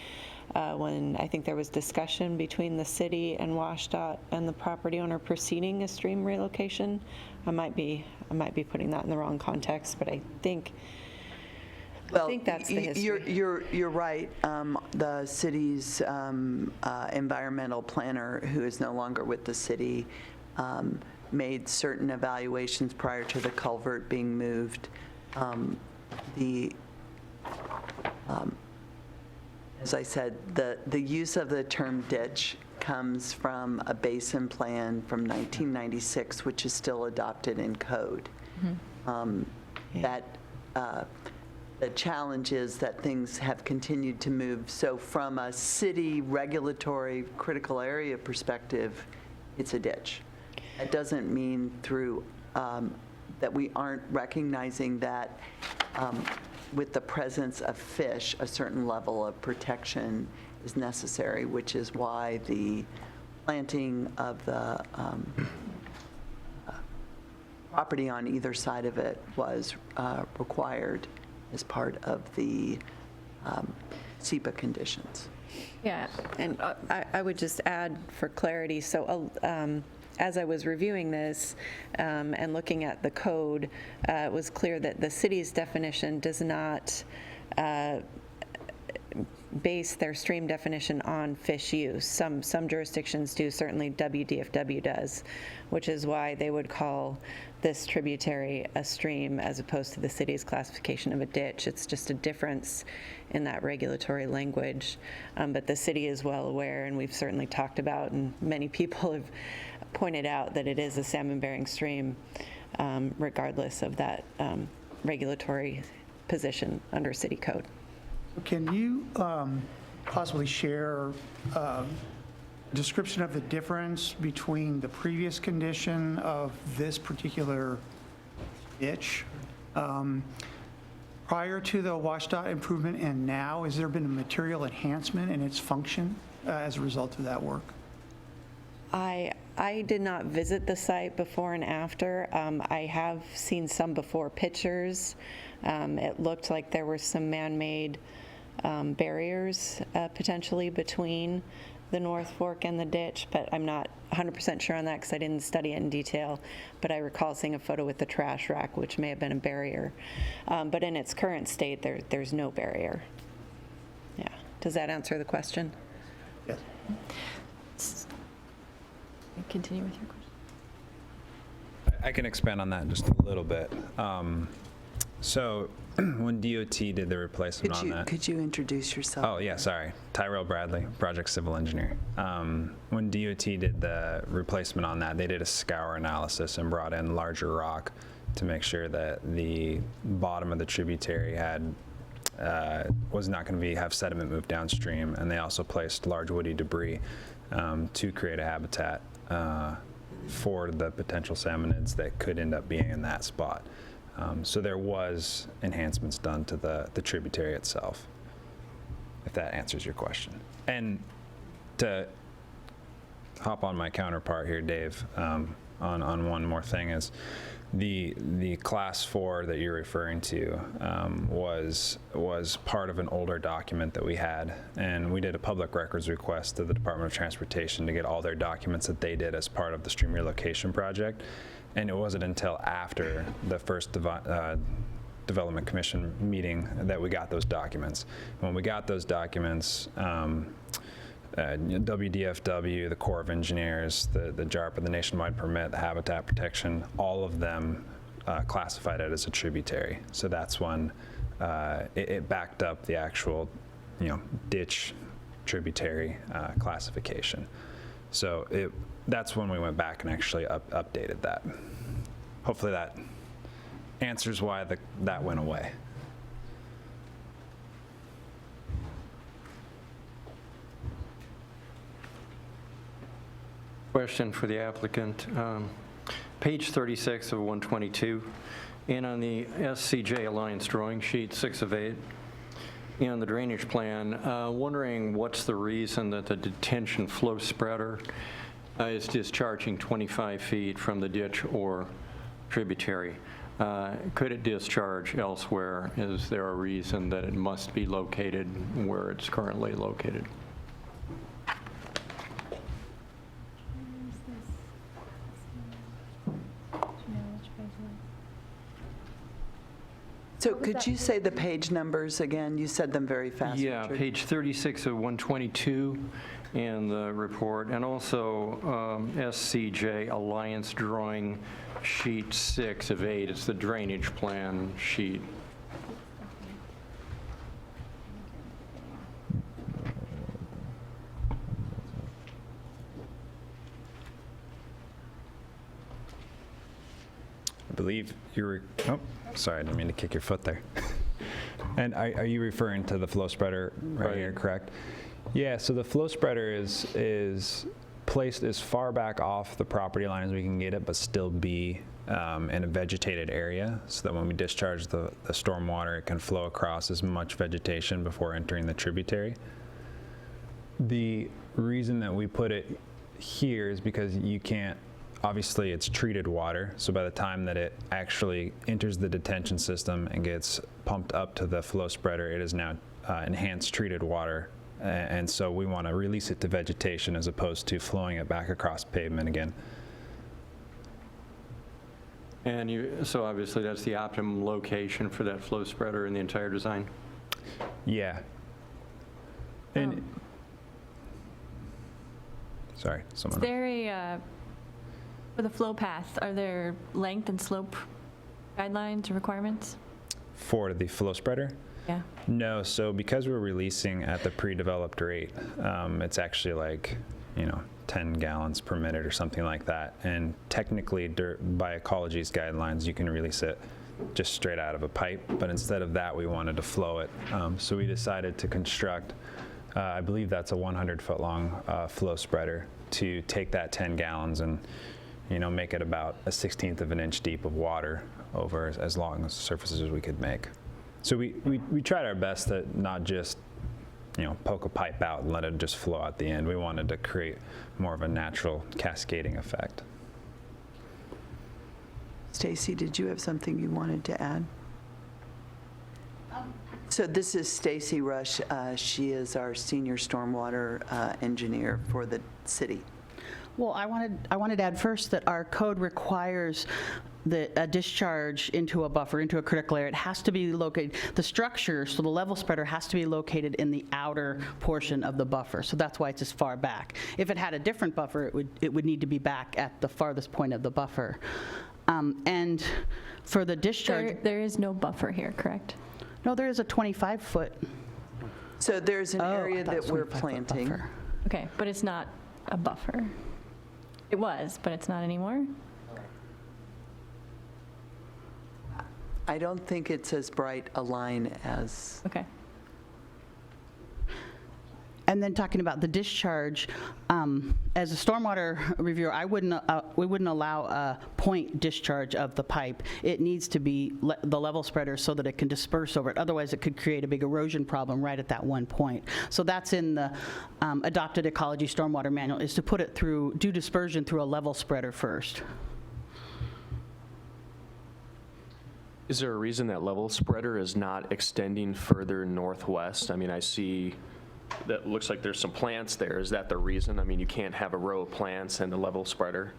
U: when I think there was discussion between the city and WashDOT and the property owner proceeding a stream relocation. I might be putting that in the wrong context, but I think that's the history.
B: You're right. The city's environmental planner, who is no longer with the city, made certain evaluations prior to the culvert being moved. As I said, the use of the term ditch comes from a basin plan from 1996, which is still adopted in code. The challenge is that things have continued to move. So from a city regulatory critical area perspective, it's a ditch. That doesn't mean that we aren't recognizing that with the presence of fish, a certain level of protection is necessary, which is why the planting of the property on either side of it was required as part of the SEPA conditions.
U: Yeah, and I would just add for clarity, so as I was reviewing this and looking at the code, it was clear that the city's definition does not base their stream definition on fish use. Some jurisdictions do, certainly WDFW does, which is why they would call this tributary a stream as opposed to the city's classification of a ditch. It's just a difference in that regulatory language. But the city is well aware, and we've certainly talked about, and many people have pointed out that it is a salmon-bearing stream, regardless of that regulatory position under city code.
N: Can you possibly share a description of the difference between the previous condition of this particular ditch prior to the WashDOT improvement and now? Has there been a material enhancement in its function as a result of that work?
U: I did not visit the site before and after. I have seen some before pictures. It looked like there were some man-made barriers potentially between the North Fork and the ditch, but I'm not 100% sure on that because I didn't study it in detail. But I recall seeing a photo with the trash rack, which may have been a barrier. But in its current state, there's no barrier. Yeah, Does that answer the question?
N: Yes.
C: Continue with your question.
L: I can expand on that just a little bit. So when DOT did the replacement on that.
B: Could you introduce yourself?
L: Oh, yeah, sorry. Tyrell Bradley, project civil engineer. When DOT did the replacement on that, they did a scour analysis and brought in larger rock to make sure that the bottom of the tributary was not going to have sediment move downstream. And they also placed large woody debris to create a habitat for the potential salmonids that could end up being in that spot. So there was enhancements done to the tributary itself, if that answers your question. And to hop on my counterpart here, Dave, on one more thing is the class 4 that you're referring to was part of an older document that we had, and we did a public records request to the Department of Transportation to get all their documents that they did as part of the stream relocation project. And it wasn't until after the first Development Commission meeting that we got those documents. When we got those documents, WDFW, the Corps of Engineers, the JARPA, the Nationwide Permit, the Habitat Protection, all of them classified it as a tributary. So that's when it backed up the actual, ditch tributary classification. So that's when we went back and actually updated that. Hopefully that answers why that went away.
O: Question for the applicant. Page 36 of 122, and on the SCJ Alliance drawing sheet 6 of 8, and the drainage plan, wondering what's the reason that the detention flow spreader is discharging 25 feet from the ditch or tributary. Could it discharge elsewhere? Is there a reason that it must be located where it's currently located?
B: So could you say the page numbers again? You said them very fast.
O: Yeah,
B: Richard.
O: page 36 of 122 in the report, and also SCJ Alliance drawing sheet 6 of 8. It's the drainage plan sheet.
L: I believe you're, oh, sorry, I didn't mean to kick your foot there. And are you referring to the flow spreader right here, correct? Yeah, so the flow spreader is placed as far back off the property line as we can get it, but still be in a vegetated area, so that when we discharge the storm water, it can flow across as much vegetation before entering the tributary. The reason that we put it here is because you can't, obviously it's treated water, so by the time that it actually enters the detention system and gets pumped up to the flow spreader, it is now enhanced treated water, and so we want to release it to vegetation as opposed to flowing it back across pavement again.
O: And so obviously that's the optimum location for that flow spreader in the entire design?
L: Yeah. And sorry, someone.
C: Is there for the flow path, are there length and slope guidelines or requirements?
L: For the flow spreader?
C: Yeah.
L: No, so because we're releasing at the pre-developed rate, it's actually like, 10 gallons per minute or something like that. And technically, by Ecology's guidelines, you can release it just straight out of a pipe. But instead of that, we wanted to flow it. So we decided to construct, I believe that's a 100-foot long flow spreader, to take that 10 gallons and make it about a 1/16 of an inch deep of water over as long as surfaces as we could make. So we tried our best to not just, poke a pipe out and let it just flow out the end. We wanted to create more of a natural cascading effect.
B: Stacy, did you have something you wanted to add? So this is Stacy Rush. She is our senior stormwater engineer for the city.
F: Well, I wanted to add first that our code requires a discharge into a buffer, into a critical area, it has to be located, the structure, so the level spreader has to be located in the outer portion of the buffer. So that's why it's as far back. If it had a different buffer, it would need to be back at the farthest point of the buffer. And for the discharge...
C: There is no buffer here, correct?
F: No, there is a 25-foot.
B: So there's an area that we're planting.
C: Okay, but it's not a buffer. It was, but it's not anymore?
B: I don't think it's as bright a line as...
C: Okay.
F: And then talking about the discharge, as a stormwater reviewer, we wouldn't allow a point discharge of the pipe. It needs to be the level spreader so that it can disperse over it. Otherwise, it could create a big erosion problem right at that one point. So that's in the adopted ecology stormwater manual, is to put it through, do dispersion through a level spreader first.
Q: Is there a reason that level spreader is not extending further northwest? I mean, I see that looks like there's some plants there. Is that the reason? I mean, you can't have a row of plants and a level spreader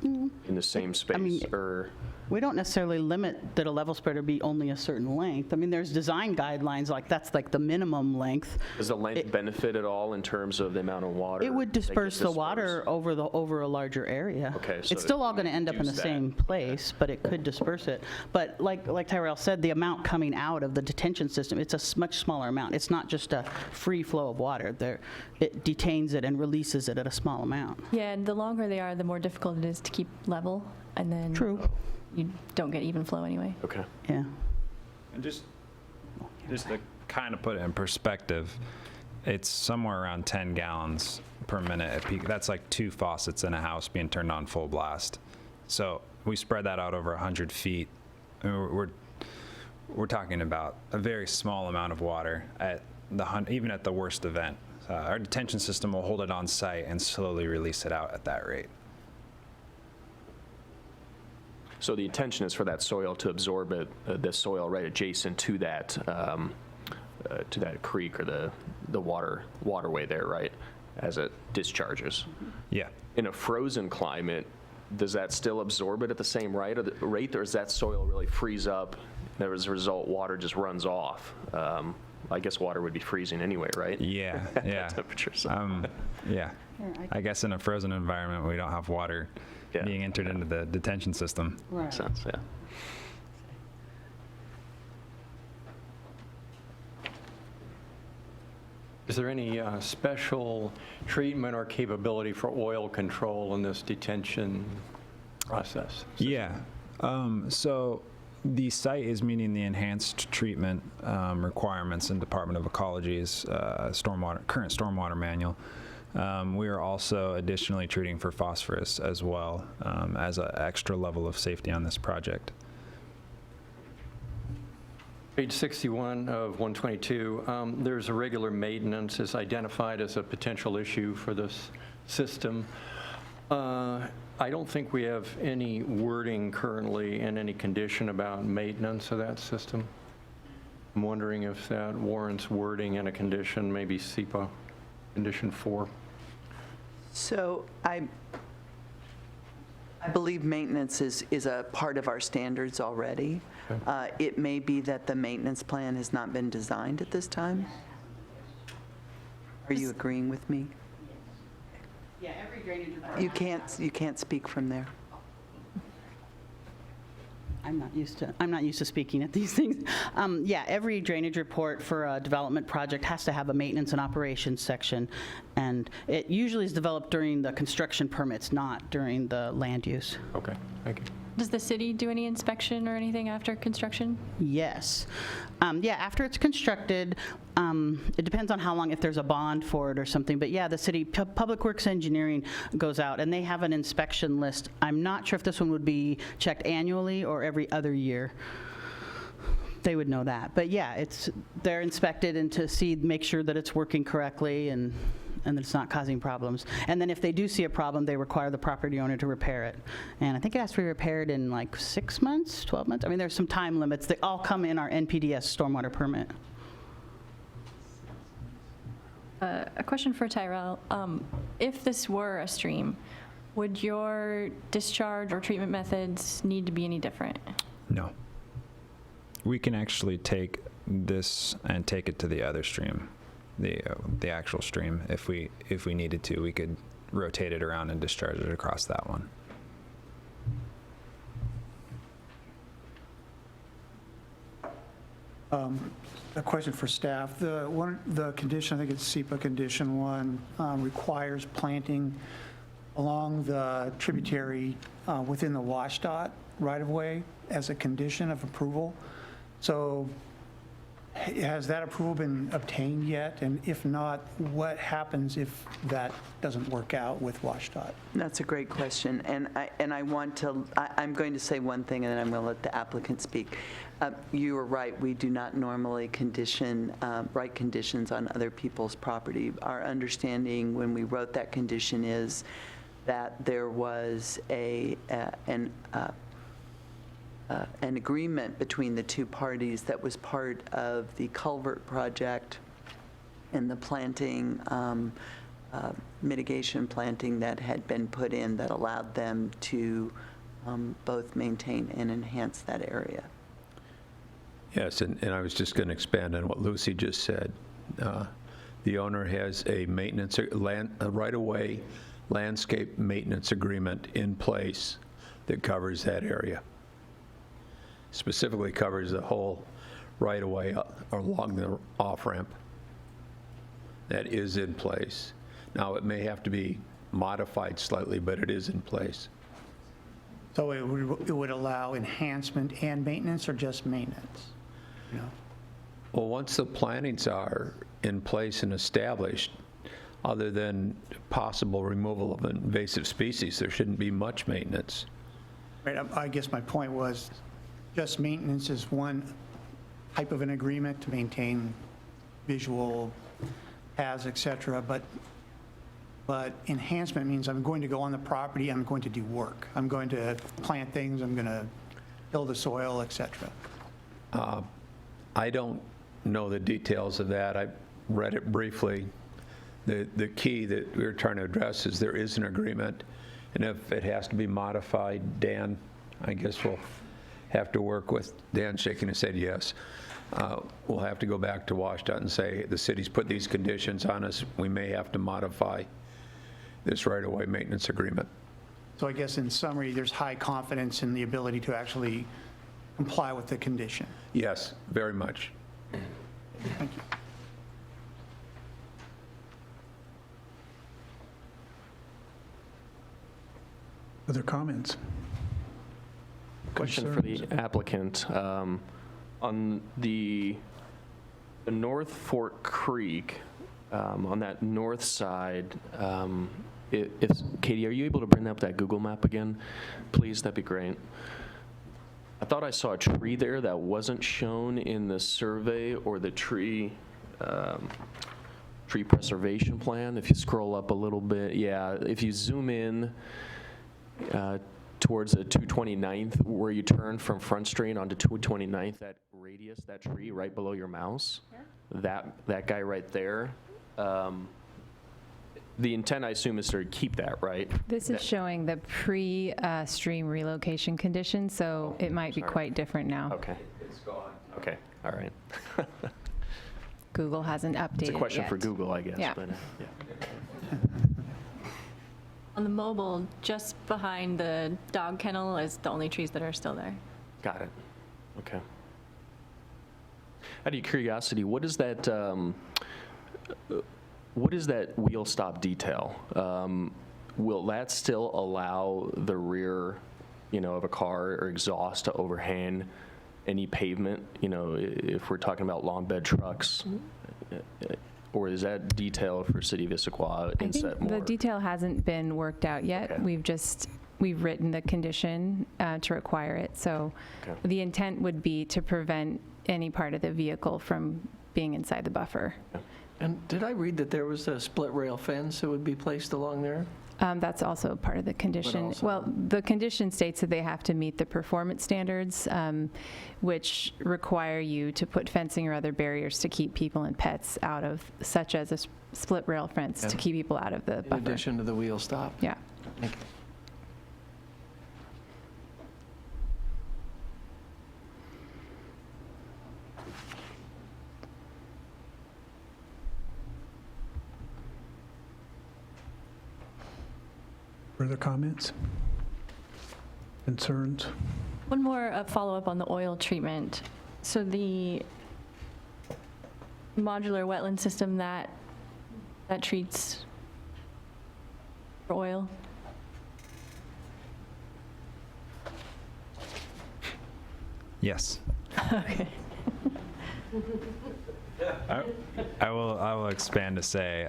Q: in the same space, or?
F: We don't necessarily limit that a level spreader be only a certain length. I mean, there's design guidelines, like that's like the minimum length.
Q: Does the length benefit at all in terms of the amount of water?
F: It would disperse the water over a larger area.
Q: Okay, so
F: it's still all going to end up in the same place, but it could disperse it. But like Tyrell said, the amount coming out of the detention system, it's a much smaller amount. It's not just a free flow of water. It detains it and releases it at a small amount.
C: Yeah, and the longer they are, the more difficult it is to keep level, and then you don't get even flow anyway.
Q: Okay.
F: Yeah.
L: And just to kind of put it in perspective, it's somewhere around 10 gallons per minute at peak. That's like 2 faucets in a house being turned on full blast. So we spread that out over 100 feet. I mean, we're talking about a very small amount of water at even at the worst event. Our detention system will hold it on site and slowly release it out at that rate.
Q: So the intention is for that soil to absorb it, the soil right adjacent to that creek or the waterway there, right, as it discharges.
L: Yeah.
Q: In a frozen climate, does that still absorb it at the same rate, or does that soil really freeze up, and as a result, water just runs off? I guess water would be freezing anyway, right?
L: Yeah, yeah.
Q: Temperature.
L: Yeah. I guess in a frozen environment, we don't have water being entered into the detention system.
F: Right.
Q: Makes sense, yeah.
O: Is there any special treatment or capability for oil control in this detention process?
L: Yeah. So the site is meeting the enhanced treatment requirements in Department of Ecology's current stormwater manual. We are also additionally treating for phosphorus as well as an extra level of safety on this project.
O: Page 61 of 122, there's a regular maintenance is identified as a potential issue for this system. I don't think we have any wording currently in any condition about maintenance of that system. I'm wondering if that warrants wording in a condition, maybe SEPA condition 4.
B: So I believe maintenance is a part of our standards already.
O: Okay.
B: It may be that the maintenance plan has not been designed at this time. Are you agreeing with me?
F: Yeah, every drainage report.
B: You can't speak from there.
F: I'm not used to speaking at these things. Yeah, every drainage report for a development project has to have a maintenance and operations section, and it usually is developed during the construction permits, not during the land use.
O: Okay, thank you.
C: Does the city do any inspection or anything after construction?
F: Yes. Yeah, after it's constructed, it depends on how long, if there's a bond for it or something, but yeah, the city Public Works Engineering goes out and they have an inspection list. I'm not sure if this one would be checked annually or every other year. They would know that. But yeah, they're inspected and to make sure that it's working correctly and that it's not causing problems. And then if they do see a problem, they require the property owner to repair it. And I think it has to be repaired in like 6 months, 12 months. I mean, there's some time limits. They all come in our NPDES stormwater permit.
C: A question for Tyrell. If this were a stream, Would your discharge or treatment methods need to be any different?
L: No. We can actually take this and take it to the other stream, the actual stream. If we needed to, we could rotate it around and discharge it across that one.
N: A question for staff. The condition, I think it's SEPA condition 1, requires planting along the tributary within the WashDOT right-of-way as a condition of approval. So has that approval been obtained yet? And if not, what happens if that doesn't work out with WashDOT?
B: That's a great question, and I'm going to say one thing, and then I'm going to let the applicant speak. You are right, we do not normally write conditions on other people's property. Our understanding when we wrote that condition is that there was an agreement between the two parties that was part of the culvert project and the planting, mitigation planting that had been put in that allowed them to both maintain and enhance that area.
E: Yes, and I was just going to expand on what Lucy just said. The owner has a maintenance, right-of-way landscape maintenance agreement in place that covers that area. Specifically covers the whole right-of-way along the off-ramp. That is in place. Now, it may have to be modified slightly, but it is in place.
N: So it would allow enhancement and maintenance, or just maintenance? You know?
E: Well, once the plantings are in place and established, other than possible removal of invasive species, there shouldn't be much maintenance.
N: Right, I guess my point was, just maintenance is one type of an agreement to maintain visual paths, et cetera, but enhancement means I'm going to go on the property, I'm going to do work. I'm going to plant things, I'm going to till the soil, et cetera.
E: I don't know the details of that. I read it briefly. The key that we're trying to address is there is an agreement, and if it has to be modified, Dan, I guess we'll have to work with, Dan shaking his head yes. We'll have to go back to WashDOT and say, the city's put these conditions on us, we may have to modify this right-of-way maintenance agreement.
N: So I guess in summary, there's high confidence in the ability to actually comply with the condition.
E: Yes, very much.
N: Thank you.
A: Other comments?
Q: Question for the applicant. On the North Fork Creek, on that north side, Katie, are you able to bring up that Google map again? Please, that'd be great. I thought I saw a tree there that wasn't shown in the survey or the tree preservation plan. If you scroll up a little bit, yeah, if you zoom in towards the 229th, where you turn from Front Street onto 229th, that radius, that tree right below your mouse, that guy right there. The intent, I assume, is to keep that, right?
D: This is showing the pre-stream relocation condition, so it might be quite different now.
Q: Okay. It's gone. Okay, all right.
D: Google hasn't updated it yet.
Q: It's a question for Google, I guess.
D: Yeah.
Q: But, yeah.
C: On the mobile, just behind the dog kennel is the only trees that are still there.
Q: Got it. Okay. Out of curiosity, what is that wheel stop detail? Will that still allow the rear, of a car or exhaust to overhang any pavement? If we're talking about long bed trucks, or is that detail for City of Issaquah inset more?
D: The detail hasn't been worked out yet.
Q: Okay.
D: We've written the condition to require it. So the intent would be to prevent any part of the vehicle from being inside the buffer.
Q: Okay.
P: And did I read that there was a split rail fence that would be placed along there?
D: That's also part of the condition. Well, the condition states that they have to meet the performance standards, which require you to put fencing or other barriers to keep people and pets out of, such as a split rail fence to keep people out of the buffer.
P: In addition to the wheel stop?
D: Yeah.
P: Thank you.
A: Further comments? Concerns?
C: One more follow-up on the oil treatment. So the modular wetland system that treats for oil?
L: Yes.
C: Okay.
L: I will expand to say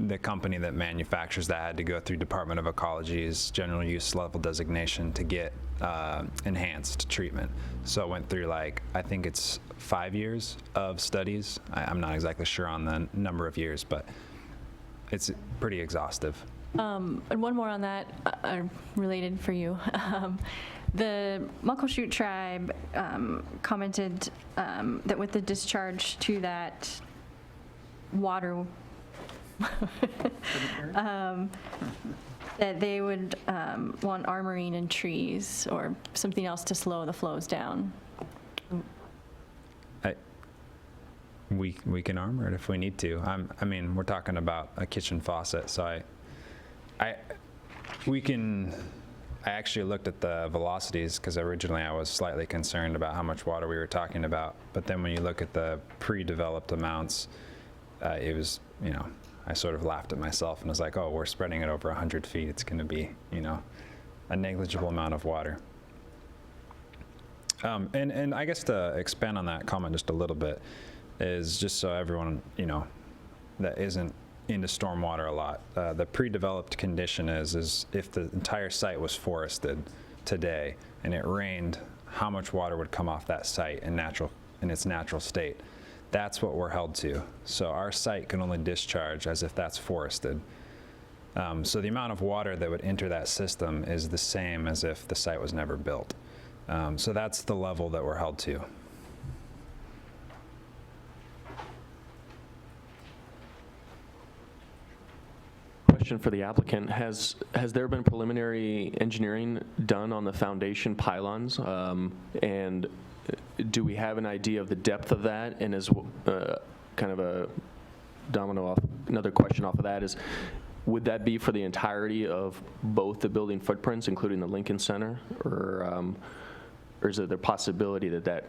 L: the company that manufactures that had to go through Department of Ecology's general use level designation to get enhanced treatment. So it went through I think it's 5 years of studies. I'm not exactly sure on the number of years, but it's pretty exhaustive.
C: And one more on that, related for you. The Muckleshoot tribe commented that with the discharge to that water, that they would want armoring and trees or something else to slow the flows down.
L: We can armor it if we need to. I mean, we're talking about a kitchen faucet, so I actually looked at the velocities because originally I was slightly concerned about how much water we were talking about. But then when you look at the pre-developed amounts, it was, I sort of laughed at myself and was like, oh, we're spreading it over 100 feet. It's going to be, a negligible amount of water. And I guess to expand on that comment just a little bit is just so everyone, that isn't into stormwater a lot. The pre-developed condition is if the entire site was forested today and it rained, how much water would come off that site in its natural state. That's what we're held to. So our site can only discharge as if that's forested. So the amount of water that would enter that system is the same as if the site was never built. So that's the level that we're held to.
Q: Question for the applicant. Has there been preliminary engineering done on the foundation pylons? And do we have an idea of the depth of that? And is kind of a domino off, another question off of that is, would that be for the entirety of both the building footprints, including the Lincoln Center? Or is there the possibility that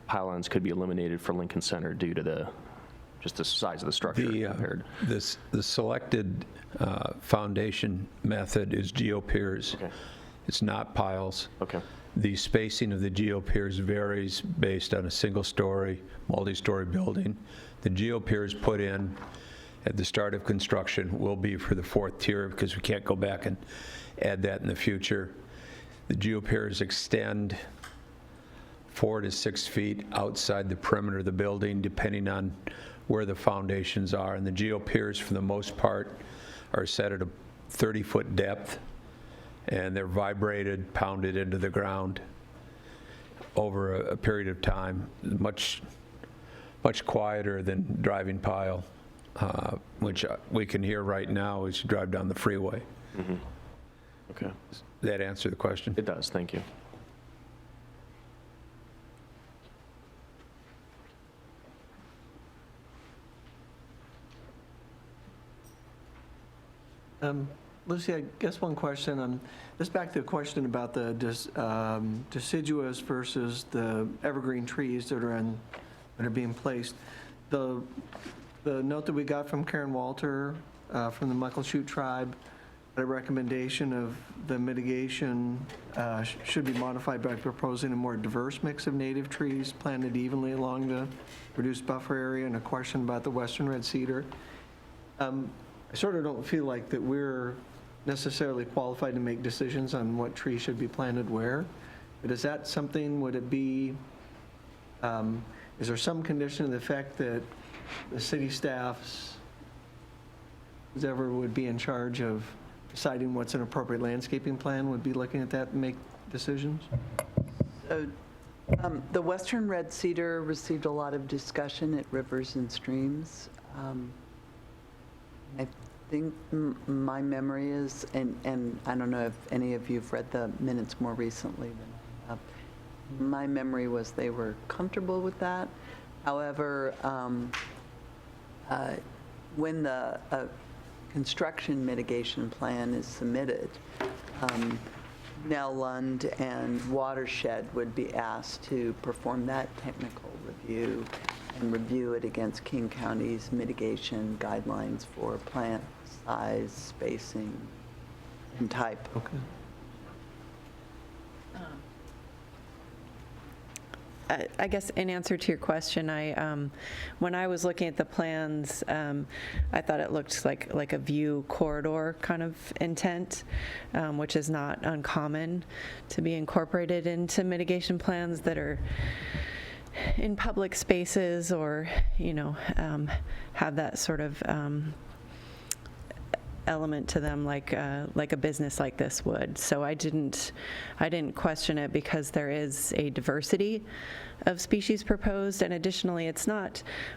Q: pylons could be eliminated for Lincoln Center due to just the size of the structure compared?
E: The selected foundation method is geopiers.
Q: Okay.
E: It's not piles.
Q: Okay.
E: The spacing of the geopiers varies based on a single-story, multi-story building. The geopiers put in at the start of construction will be for the fourth tier because we can't go back and add that in the future. The geopiers extend 4 to 6 feet outside the perimeter of the building, depending on where the foundations are. And the geopiers, for the most part, are set at a 30-foot depth, and they're vibrated, pounded into the ground over a period of time, much quieter than driving pile, which we can hear right now as you drive down the freeway.
Q: Mm-hmm. Okay.
E: Does that answer the question?
Q: It does, thank you.
P: Lucy, I guess one question, just back to the question about the deciduous versus the evergreen trees that are being placed. The note that we got from Karen Walter from the Muckleshoot tribe, a recommendation of the mitigation should be modified by proposing a more diverse mix of native trees planted evenly along the reduced buffer area, and a question about the western red cedar. I sort of don't feel like that we're necessarily qualified to make decisions on what tree should be planted where. But is that something, would it be, is there some condition of the effect that the city staffs, whoever would be in charge of deciding what's an appropriate landscaping plan, would be looking at that and make decisions?
B: So, the western red cedar received a lot of discussion at Rivers and Streams. I think my memory is, and I don't know if any of you have read the minutes more recently than I have, my memory was they were comfortable with that. However, when the construction mitigation plan is submitted, Nell Lund and Watershed would be asked to perform that technical review and review it against King County's mitigation guidelines for plant size, spacing, and type.
P: Okay.
U: I guess in answer to your question, when I was looking at the plans, I thought it looked like a view corridor kind of intent, which is not uncommon to be incorporated into mitigation plans that are in public spaces or, have that sort of element to them like a business like this would. So I didn't question it because there is a diversity of species proposed, and additionally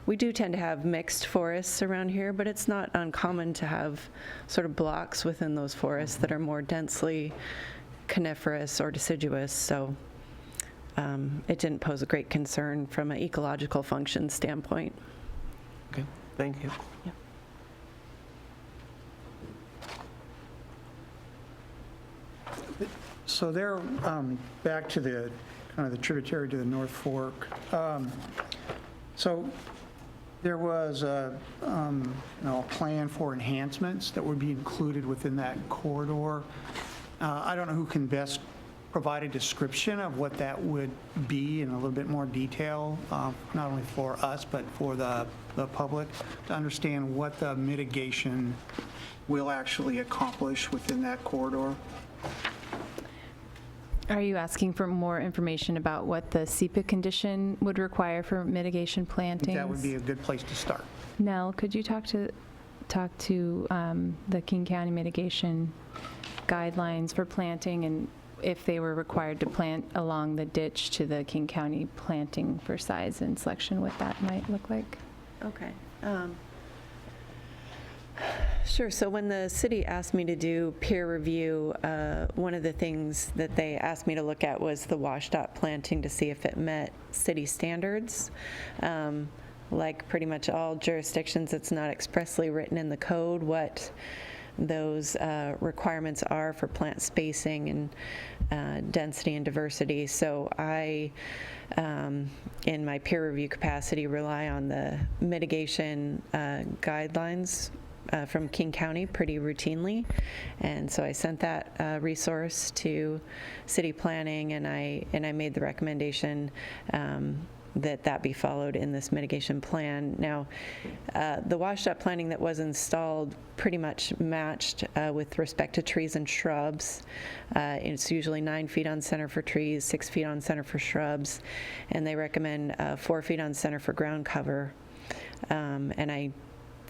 U: we do tend to have mixed forests around here, but it's not uncommon to have sort of blocks within those forests that are more densely coniferous or deciduous. So it didn't pose a great concern from an ecological function standpoint.
P: Okay, thank you.
U: Yeah.
N: So there, back to the kind of the tributary to the North Fork. So there was a plan for enhancements that would be included within that corridor. I don't know who can best provide a description of what that would be in a little bit more detail, not only for us, but for the public, to understand what the mitigation will actually accomplish within that corridor.
D: Are you asking for more information about what the SEPA condition would require for mitigation plantings?
N: That would be a good place to start.
D: Nell, could you talk to the King County mitigation guidelines for planting and if they were required to plant along the ditch to the King County planting for size and selection, what that might look like?
U: Okay. Sure. So when the city asked me to do peer review, one of the things that they asked me to look at was the washed-out planting to see if it met city standards. Like pretty much all jurisdictions, it's not expressly written in the code what those requirements are for plant spacing and density and diversity. So I, in my peer review capacity, rely on the mitigation guidelines from King County pretty routinely. And so I sent that resource to city planning, and I made the recommendation that be followed in this mitigation plan. Now, the washed-out planting that was installed pretty much matched with respect to trees and shrubs. It's usually 9 feet on center for trees, 6 feet on center for shrubs, and they recommend 4 feet on center for ground cover.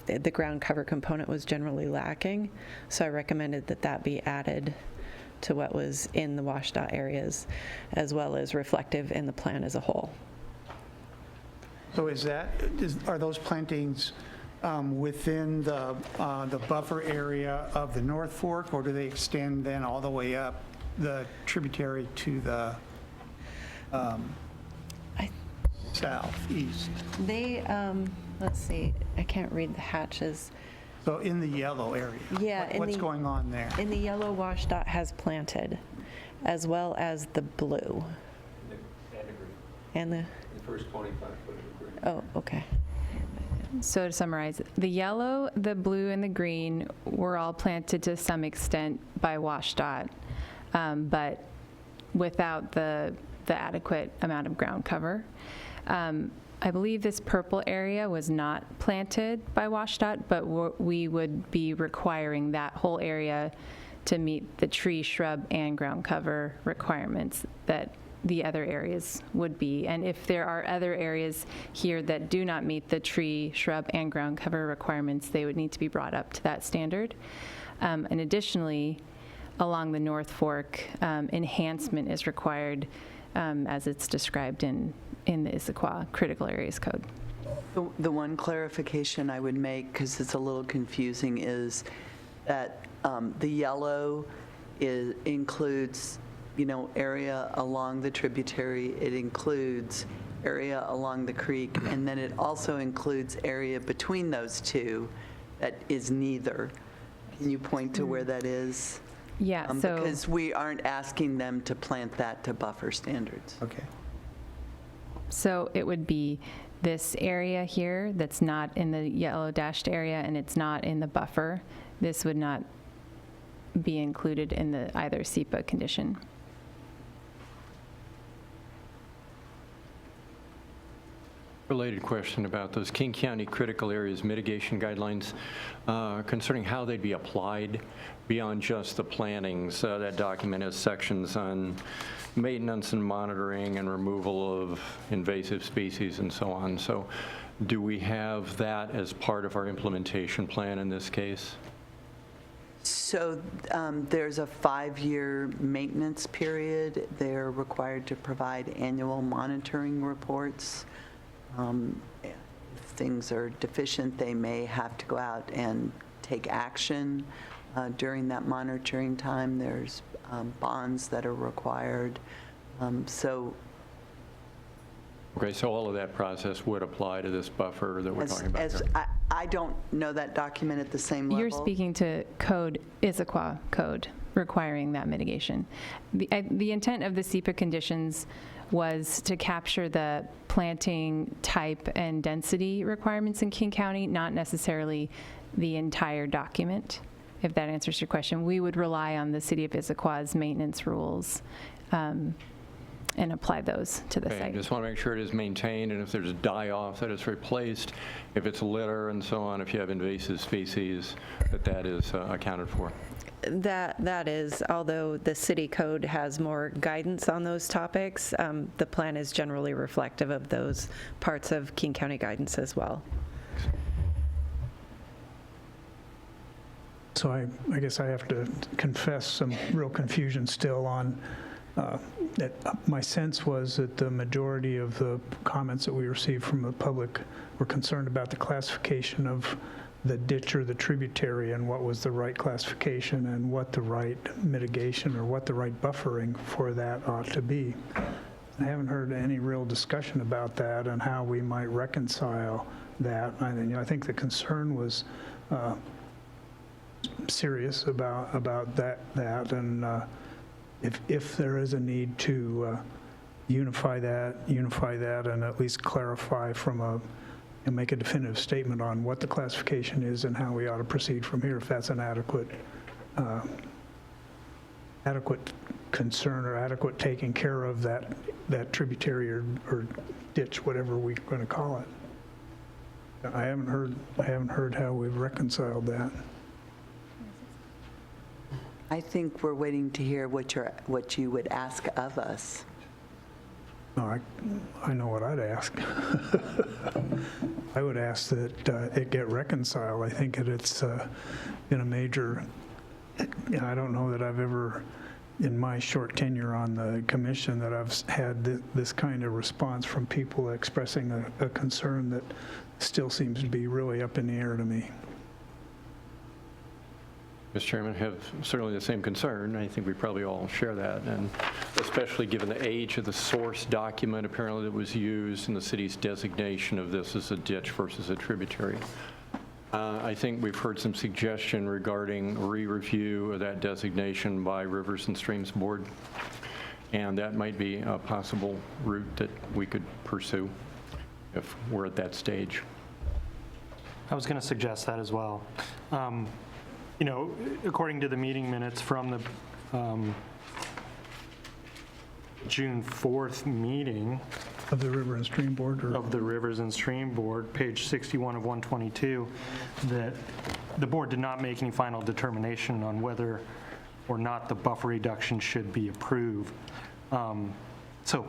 U: The ground cover component was generally lacking, so I recommended that be added to what was in the washed-out areas, as well as reflective in the plan as a whole.
N: So are those plantings within the buffer area of the North Fork, or do they extend then all the way up the tributary to the southeast?
U: They, let's see, I can't read the hatches.
N: So in the yellow area?
U: Yeah.
N: What's going on there?
U: In the yellow, washed-out has planted, as well as the blue. And the
E: first 25-foot.
U: Oh, okay.
D: So to summarize, the yellow, the blue, and the green were all planted to some extent by WashDOT, but without the adequate amount of ground cover. I believe this purple area was not planted by WashDOT, but we would be requiring that whole area to meet the tree, shrub, and ground cover requirements that the other areas would be. And if there are other areas here that do not meet the tree, shrub, and ground cover requirements, they would need to be brought up to that standard. And additionally, along the North Fork, enhancement is required as it's described in the Issaquah Critical Areas Code.
B: The one clarification I would make, because it's a little confusing, is that the yellow includes area along the tributary, it includes area along the creek, and then it also includes area between those two that is neither. Can you point to where that is?
D: Yeah, so
B: Because we aren't asking them to plant that to buffer standards.
H: Okay.
D: so it would be this area here that's not in the yellow dashed area and it's not in the buffer. This would not be included in the either SEPA condition.
O: Related question about those King County critical areas mitigation guidelines concerning how they'd be applied beyond just the plantings. That document has sections on maintenance and monitoring and removal of invasive species and so on. So do we have that as part of our implementation plan in this case?
B: So there's a 5-year maintenance period. They're required to provide annual monitoring reports. If things are deficient, they may have to go out and take action during that monitoring time. There's bonds that are required.
O: Okay, so all of that process would apply to this buffer that we're talking about here.
B: I don't know that document at the same level.
D: You're speaking to code, Issaquah code, requiring that mitigation. The intent of the SEPA conditions was to capture the planting type and density requirements in King County, not necessarily the entire document, if that answers your question. We would rely on the City of Issaquah's maintenance rules and apply those to the
O: Okay,
D: site.
O: just want to make sure it is maintained, and if there's a die-off, that it's replaced. If it's litter and so on, if you have invasive species, that is accounted for.
U: That is, although the city code has more guidance on those topics, the plan is generally reflective of those parts of King County guidance as well.
A: So I guess I have to confess some real confusion still on that. My sense was that the majority of the comments that we received from the public were concerned about the classification of the ditch or the tributary and what was the right classification and what the right mitigation or what the right buffering for that ought to be. I haven't heard any real discussion about that and how we might reconcile that. I think the concern was serious about that and if there is a need to unify that and at least clarify and make a definitive statement on what the classification is and how we ought to proceed from here, if that's an adequate concern or adequate taking care of that tributary or ditch, whatever we're going to call it. I haven't heard how we've reconciled that.
B: I think we're waiting to hear what you would ask of us.
A: No, I know what I'd ask. I would ask that it get reconciled. I think that it's been a major, I don't know that I've ever, in my short tenure on the commission, that I've had this kind of response from people expressing a concern that still seems to be really up in the air to me.
O: Mr. Chairman, have certainly the same concern. I think we probably all share that, and especially given the age of the source document apparently that was used in the city's designation of this as a ditch versus a tributary. I think we've heard some suggestion regarding re-review of that designation by Rivers and Streams Board, and that might be a possible route that we could pursue if we're at that stage.
R: I was going to suggest that as well. You know, according to the meeting minutes from the June 4th meeting
A: of the River and Stream Board,
R: of the Rivers and Stream Board, page 61 of 122, that the board did not make any final determination on whether or not the buffer reduction should be approved. So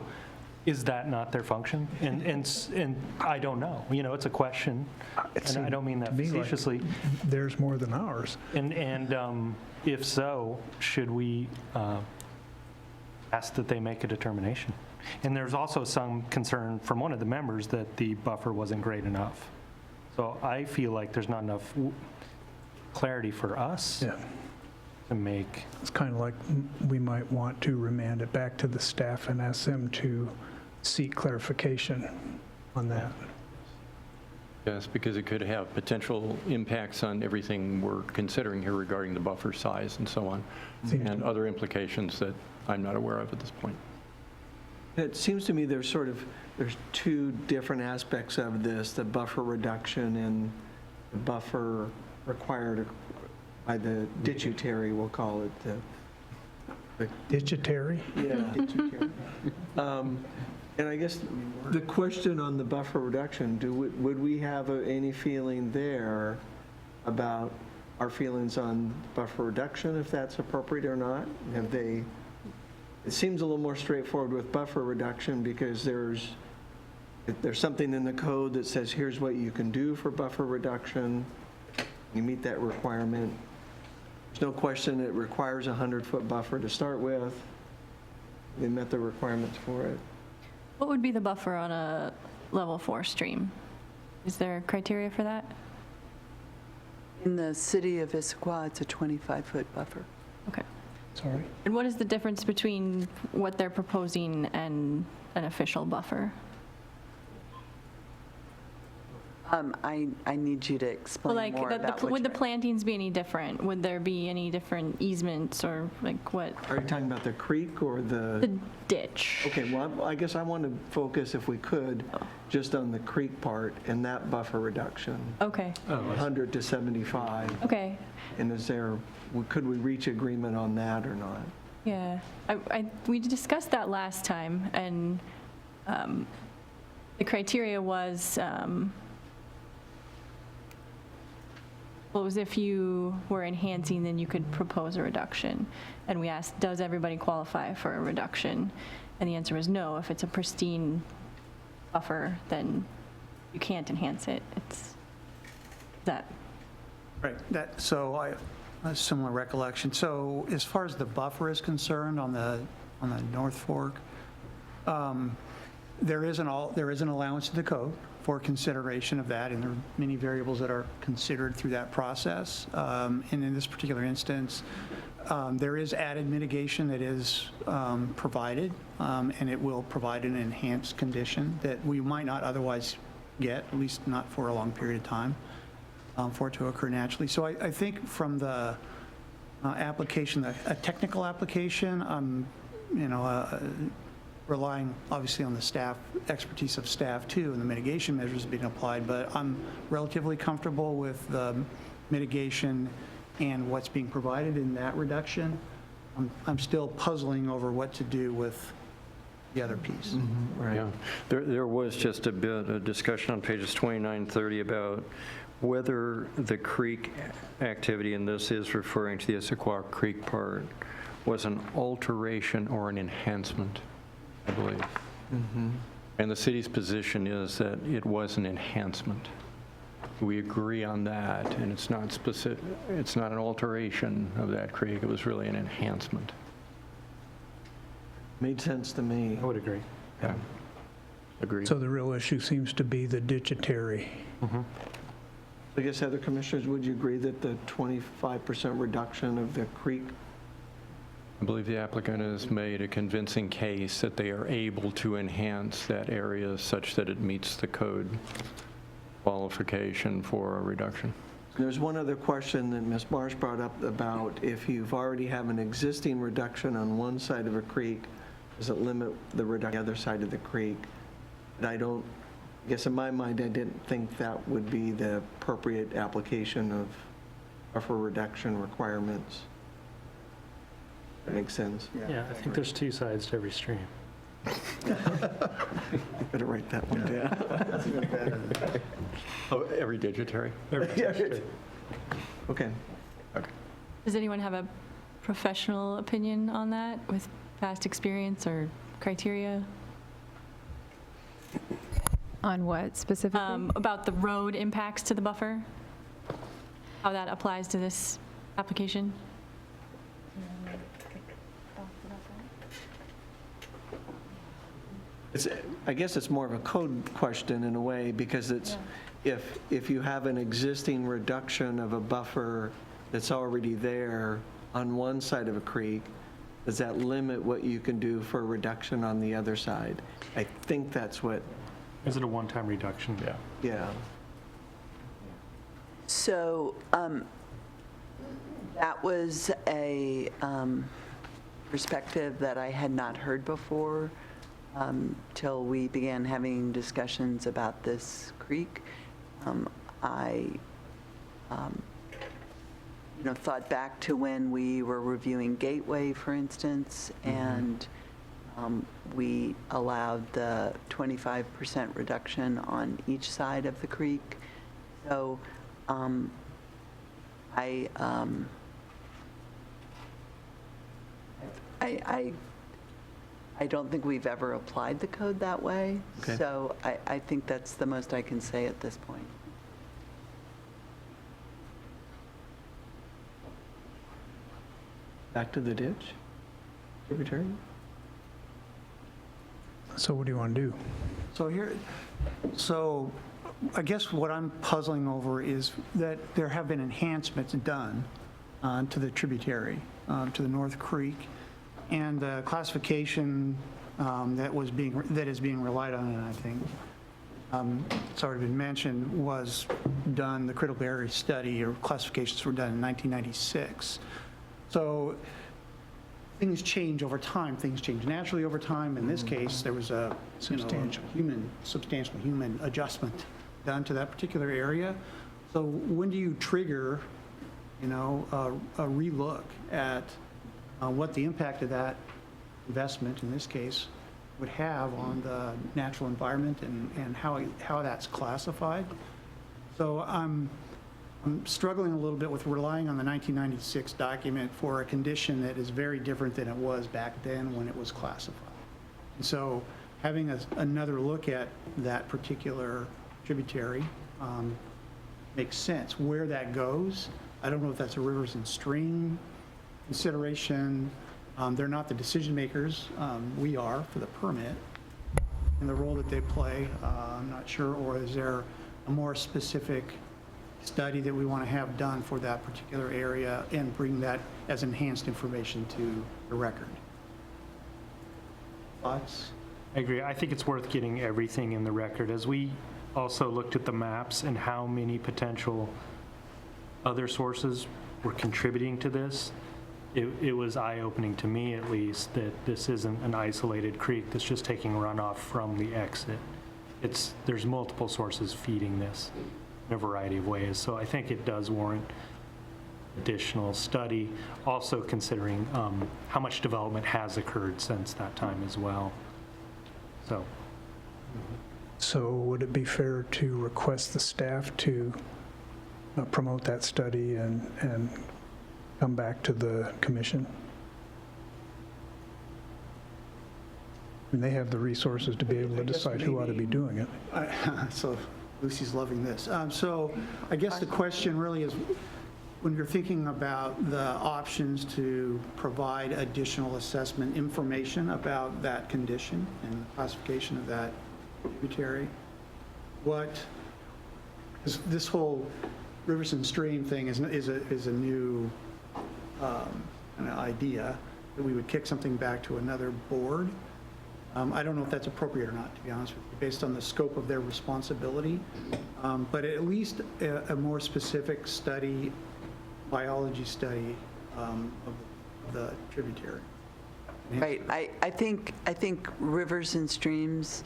R: is that not their function? And I don't know. You know, it's a question, and I don't mean that facetiously.
A: Like there's more than ours.
R: And if so, should we ask that they make a determination? And there's also some concern from one of the members that the buffer wasn't great enough. So I feel like there's not enough clarity for us to make.
A: It's kind of like we might want to remand it back to the staff and ask them to seek clarification on that.
O: Yes, because it could have potential impacts on everything we're considering here regarding the buffer size and so on, and other implications that I'm not aware of at this point.
P: It seems to me there's two different aspects of this, the buffer reduction and the buffer required by the ditchutary, we'll call it. The
A: Ditchutary?
P: Yeah, ditchutary. And I guess the question on the buffer reduction, would we have any feeling there about our feelings on buffer reduction, if that's appropriate or not? It seems a little more straightforward with buffer reduction because there's something in the code that says here's what you can do for buffer reduction. You meet that requirement. There's no question it requires a 100-foot buffer to start with. They met the requirements for it.
C: What would be the buffer on a level 4 stream? Is there criteria for that?
B: In the city of Issaquah, it's a 25-foot buffer.
C: Okay.
A: Sorry.
C: And what is the difference between what they're proposing and an official buffer?
B: I need you to explain more about
C: would the plantings be any different? Would there be any different easements or like what?
P: Are you talking about the creek or
C: The ditch.
P: Okay, well, I guess I want to focus, if we could, just on the creek part and that buffer reduction.
C: Okay.
P: 100 to 75.
C: Okay.
P: And could we reach agreement on that or not?
C: Yeah, we discussed that last time, and the criteria was, well, it was if you were enhancing, then you could propose a reduction. And we asked, does everybody qualify for a reduction? And the answer was no. If it's a pristine buffer, then you can't enhance it. It's that.
N: Right, so I a similar recollection. So as far as the buffer is concerned on the North Fork, there is an allowance to the code for consideration of that, and there are many variables that are considered through that process. And in this particular instance, there is added mitigation that is provided, and it will provide an enhanced condition that we might not otherwise get, at least not for a long period of time, for it to occur naturally. So I think from the application, a technical application, relying obviously on the staff, expertise of staff too, and the mitigation measures being applied, but I'm relatively comfortable with the mitigation and what's being provided in that reduction. I'm still puzzling over what to do with the other piece.
P: Right.
O: Yeah. There was just a bit of discussion on pages 29, 30 about whether the creek activity, and this is referring to the Issaquah Creek part, was an alteration or an enhancement, I believe. And the city's position is that it was an enhancement. We agree on that, and it's not specific, it's not an alteration of that creek, it was really an enhancement.
P: Made sense to me.
R: I would agree.
O: Yeah. Agreed.
A: So the real issue seems to be the ditchutary.
P: I guess, other commissioners, would you agree that the 25% reduction of the creek?
O: I believe the applicant has made a convincing case that they are able to enhance that area such that it meets the code qualification for a reduction.
P: There's one other question that Ms. Marsh brought up about if you've already have an existing reduction on one side of a creek, does it limit the reduction on the other side of the creek? And I guess in my mind, I didn't think that would be the appropriate application of buffer reduction requirements. That makes sense.
R: Yeah, I think there's two sides to every stream.
P: Better write that one down. That's even better.
O: Oh, every digitary?
P: Okay.
C: Does anyone have a professional opinion on that with past experience or criteria?
D: On what specifically?
C: About the road impacts to the buffer? How that applies to this application?
P: I guess it's more of a code question in a way, because it's, if you have an existing reduction of a buffer that's already there on one side of a creek, does that limit what you can do for a reduction on the other side? I think that's what.
R: Is it a one-time reduction? Yeah.
P: Yeah.
B: So that was a perspective that I had not heard before till we began having discussions about this creek. I thought back to when we were reviewing Gateway, for instance, and we allowed the 25% reduction on each side of the creek. So I don't think we've ever applied the code that way.
P: Okay.
B: So I think that's the most I can say at this point.
P: Back to the ditch? Tributary?
A: So what do you want to do?
N: So I guess what I'm puzzling over is that there have been enhancements done to the tributary, to the North Creek, and the classification that is being relied on, and I think it's already been mentioned, was done, the critical area study or classifications were done in 1996. So things change over time. Things change naturally over time. In this case, there was a substantial human adjustment done to that particular area. So when do you trigger, a relook at what the impact of that investment, in this case, would have on the natural environment and how that's classified? So I'm struggling a little bit with relying on the 1996 document for a condition that is very different than it was back then when it was classified. And so having another look at that particular tributary makes sense. Where that goes, I don't know if that's a rivers and stream consideration. They're not the decision makers. We are for the permit and the role that they play. I'm not sure, or is there a more specific study that we want to have done for that particular area and bring that as enhanced information to the record? Thoughts?
R: I agree. I think it's worth getting everything in the record. As we also looked at the maps and how many potential other sources were contributing to this, it was eye-opening to me, at least, that this isn't an isolated creek that's just taking runoff from the exit. There's multiple sources feeding this in a variety of ways. So I think it does warrant additional study, also considering how much development has occurred since that time as well.
A: So would it be fair to request the staff to promote that study and come back to the commission? And they have the resources to be able to decide who ought to be doing it.
N: So Lucy's loving this. So I guess the question really is, when you're thinking about the options to provide additional assessment information about that condition and the classification of that tributary, this whole rivers and stream thing is a new kind of idea that we would kick something back to another board. I don't know if that's appropriate or not, to be honest with you, based on the scope of their responsibility. But at least a more specific study, biology study of the tributary.
B: Right. I think rivers and streams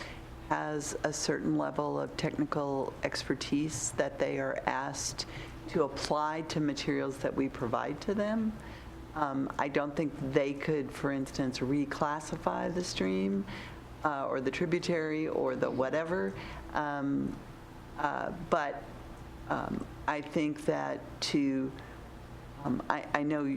B: has a certain level of technical expertise that they are asked to apply to materials that we provide to them. I don't think they could, for instance, reclassify the stream or the tributary or the whatever. But I think that I know,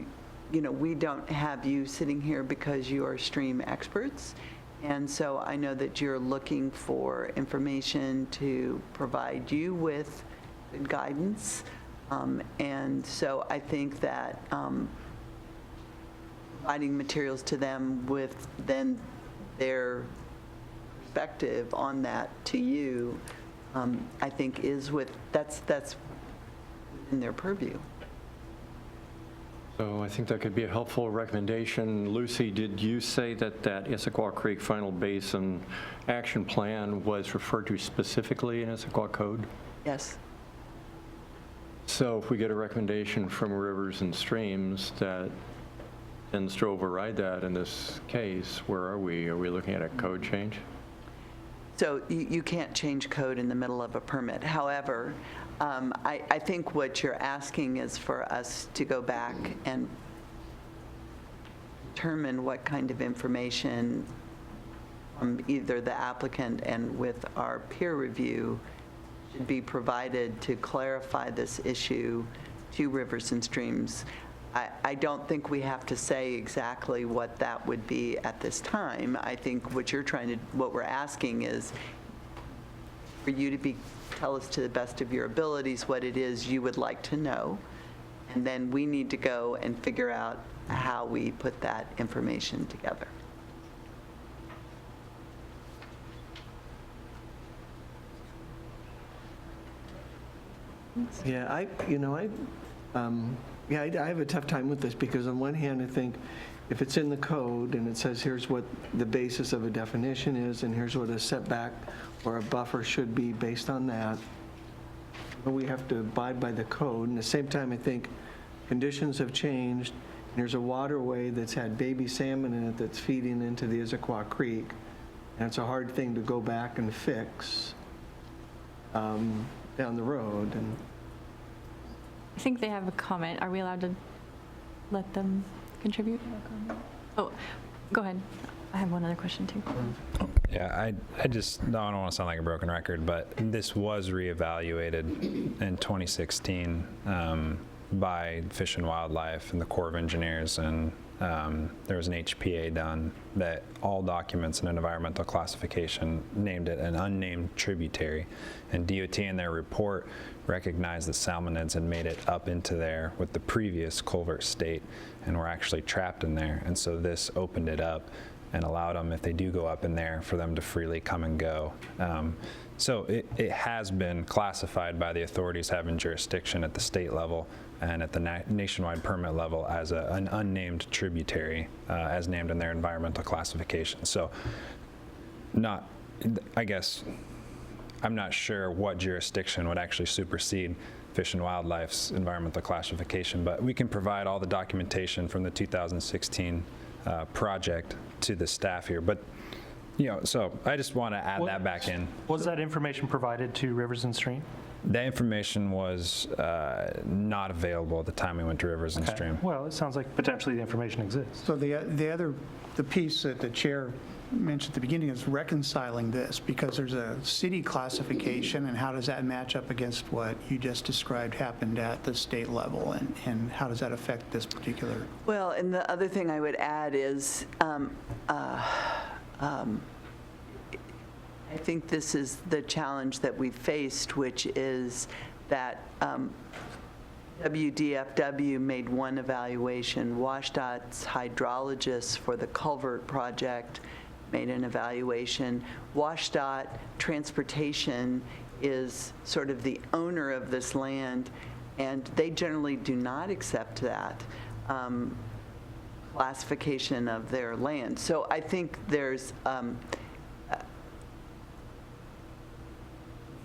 B: we don't have you sitting here because you are stream experts. And so I know that you're looking for information to provide you with good guidance. And so I think that providing materials to them with then their perspective on that to you, I think that's within their purview.
O: So I think that could be a helpful recommendation. Lucy, did you say that Issaquah Creek Final Basin Action Plan was referred to specifically in Issaquah Code?
B: Yes.
O: So if we get a recommendation from Rivers and Streams that tends to override that in this case, where are we? Are we looking at a code change?
B: So you can't change code in the middle of a permit. However, I think what you're asking is for us to go back and determine what kind of information from either the applicant and with our peer review should be provided to clarify this issue to Rivers and Streams. I don't think we have to say exactly what that would be at this time. I think what we're asking is for you to tell us to the best of your abilities what it is you would like to know, and then we need to go and figure out how we put that information together.
P: Yeah, I have a tough time with this because on one hand, I think if it's in the code and it says here's what the basis of a definition is and here's what a setback or a buffer should be based on that, but we have to abide by the code. And at the same time, I think conditions have changed. And there's a waterway that's had baby salmon in it that's feeding into the Issaquah Creek, and it's a hard thing to go back and fix down the road. And
C: I think they have a comment. Are we allowed to let them contribute? Oh, go ahead. I have one other question too.
L: Yeah, I just don't want to sound like a broken record, but this was reevaluated in 2016 by Fish and Wildlife and the Corps of Engineers, and there was an HPA done that all documents in an environmental classification named it an unnamed tributary, and DOT in their report recognized the salmonids and made it up into there with the previous culvert state, and were actually trapped in there. And so this opened it up and allowed them, if they do go up in there, for them to freely come and go. So it has been classified by the authorities having jurisdiction at the state level and at the nationwide permit level as an unnamed tributary, as named in their environmental classification. So I guess, I'm not sure what jurisdiction would actually supersede Fish and Wildlife's environmental classification, but we can provide all the documentation from the 2016 project to the staff here. But so I just want to add that back in.
R: Was that information provided to Rivers and Stream?
L: That information was not available at the time we went to Rivers and Stream.
R: Well, it sounds like potentially the information exists.
N: So the piece that the chair mentioned at the beginning is reconciling this, because there's a city classification, and how does that match up against what you just described happened at the state level, and how does that affect this particular?
B: Well, and the other thing I would add is I think this is the challenge that we faced, which is that WDFW made one evaluation. WashDOT's hydrologists for the culvert project made an evaluation. WashDOT Transportation is sort of the owner of this land, and they generally do not accept that classification of their land. So I think there's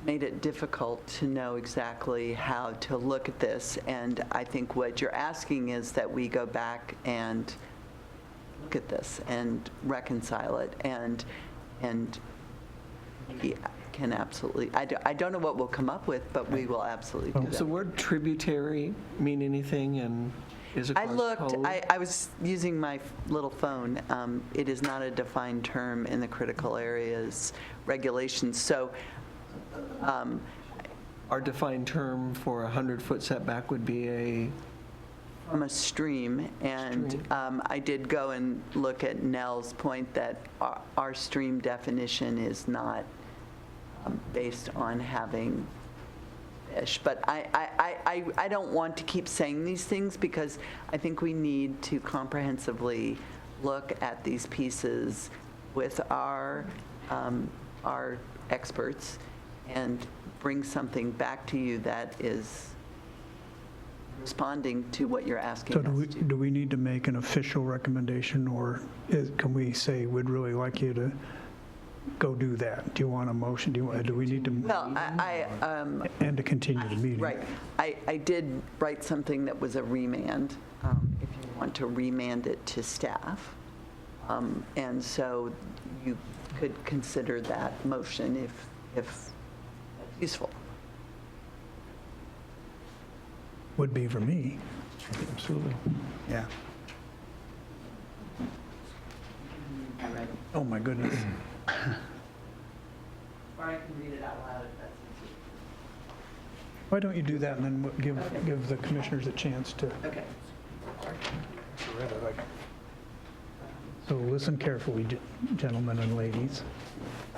B: made it difficult to know exactly how to look at this, and I think what you're asking is that we go back and look at this and reconcile it, and we can absolutely, I don't know what we'll come up with, but we will absolutely do that.
P: Does the word tributary mean anything in Issaquah's
B: I looked,
P: code?
B: I was using my little phone. It is not a defined term in the critical areas regulations. So
P: our defined term for a 100-foot setback would be
B: from a stream, and I did go and look at Nell's point that our stream definition is not based on having fish. But I don't want to keep saying these things, because I think we need to comprehensively look at these pieces with our experts and bring something back to you that is responding to what you're asking
A: So
B: us to.
A: do we need to make an official recommendation, or can we say we'd really like you to go do that? Do you want a motion? Do we need to?
B: Well,
A: And to continue the meeting?
B: right. I did write something that was a remand, if you want to remand it to staff. And so you could consider that motion if useful.
A: Would be for me.
N: Absolutely. Yeah.
A: Oh, my goodness.
B: Or I can read it out loud if that's easier.
A: Why don't you do that and then give the commissioners a chance to.
B: Okay.
A: So listen carefully, gentlemen and ladies.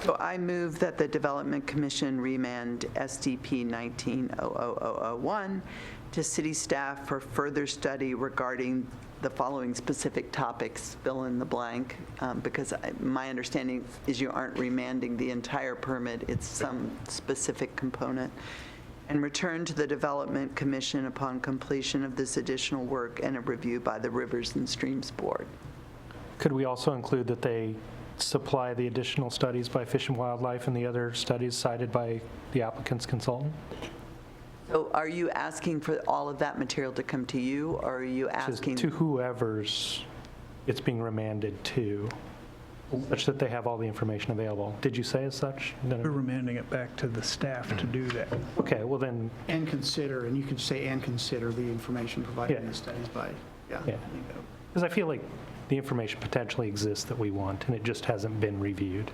B: So I move that the Development Commission remand SDP 19-00001 to city staff for further study regarding the following specific topics, fill in the blank, because my understanding is you aren't remanding the entire permit, it's some specific component, and return to the Development Commission upon completion of this additional work and a review by the Rivers and Streams Board.
R: Could we also include that they supply the additional studies by Fish and Wildlife and the other studies cited by the applicant's consultant?
B: So are you asking for all of that material to come to you, or are you asking?
R: To whoever's it's being remanded to, such that they have all the information available. Did you say as such?
A: We're remanding it back to the staff to do that.
R: Okay, well then.
N: And consider, and you could say, and consider the information provided in the studies by,
R: Yeah. Because I feel like the information potentially exists that we want, and it just hasn't been reviewed.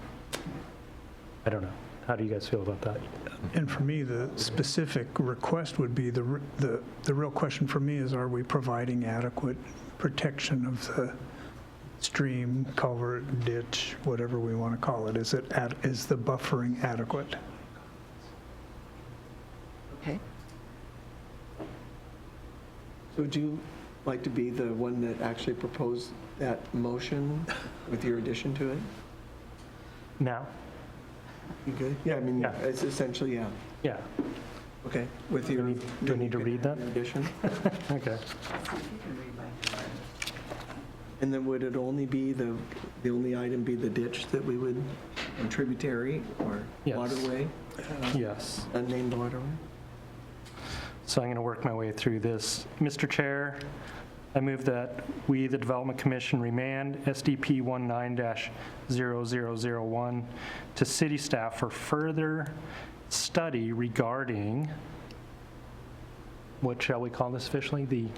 R: I don't know. How do you guys feel about that?
A: And for me, the specific request would be, the real question for me is, are we providing adequate protection of the stream, culvert, ditch, whatever we want to call it? Is the buffering adequate?
B: Okay.
P: So would you like to be the one that actually proposed that motion with your addition to it?
R: Now?
P: You good? Yeah, I mean, it's essentially, yeah.
R: Yeah.
P: Okay, with your.
R: Do I need to read that?
P: Addition?
R: Okay.
P: And then would it only be the only item be the ditch that we would, and tributary or
R: Yes.
P: waterway?
R: Yes.
P: Unnamed waterway?
R: So I'm going to work my way through this. Mr. Chair, I move that we, the Development Commission, remand SDP 19-0001 to city staff for further study regarding, what shall we call this officially? The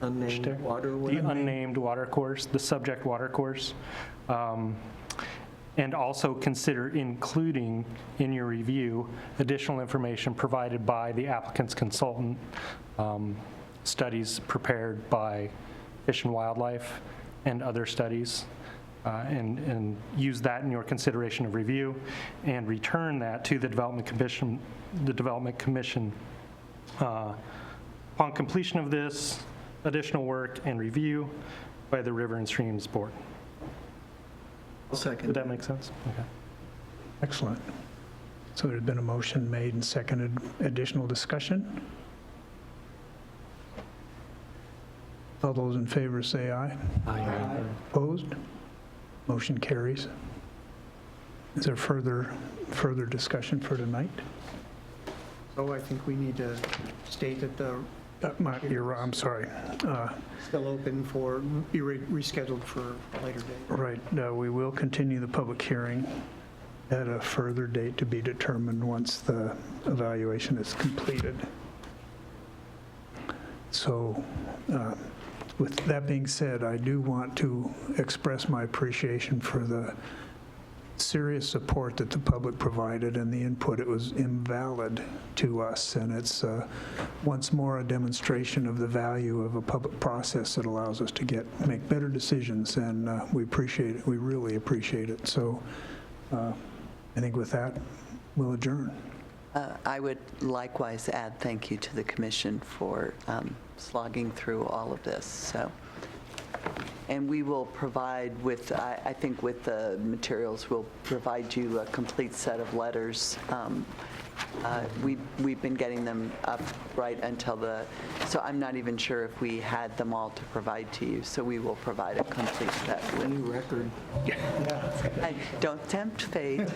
P: unnamed waterway?
R: The unnamed water course, the subject water course. And also consider including in your review additional information provided by the applicant's consultant, studies prepared by Fish and Wildlife and other studies, and use that in your consideration of review, and return that to the Development Commission. Upon completion of this additional work and review by the River and Streams Board.
P: I'll second.
R: Did that make sense? Okay.
A: Excellent. So there's been a motion made and seconded. Additional discussion? All those in favor say aye.
P: Aye.
A: Opposed? Motion carries. Is there further discussion for tonight?
N: So I think we need to state that the
A: You're right, I'm sorry.
N: still open for, be rescheduled for a later date.
A: Right, we will continue the public hearing at a further date to be determined once the evaluation is completed. So with that being said, I do want to express my appreciation for the serious support that the public provided and the input. It was invaluable to us, and it's once more a demonstration of the value of a public process that allows us to make better decisions, and we appreciate it. We really appreciate it. So I think with that, we'll adjourn.
B: I would likewise add thank you to the commission for slogging through all of this. So, and we will provide with, I think with the materials, we'll provide you a complete set of letters We've been getting them up right until so I'm not even sure if we had them all to provide to you, so we will provide a complete set.
P: New record.
B: Don't tempt fate.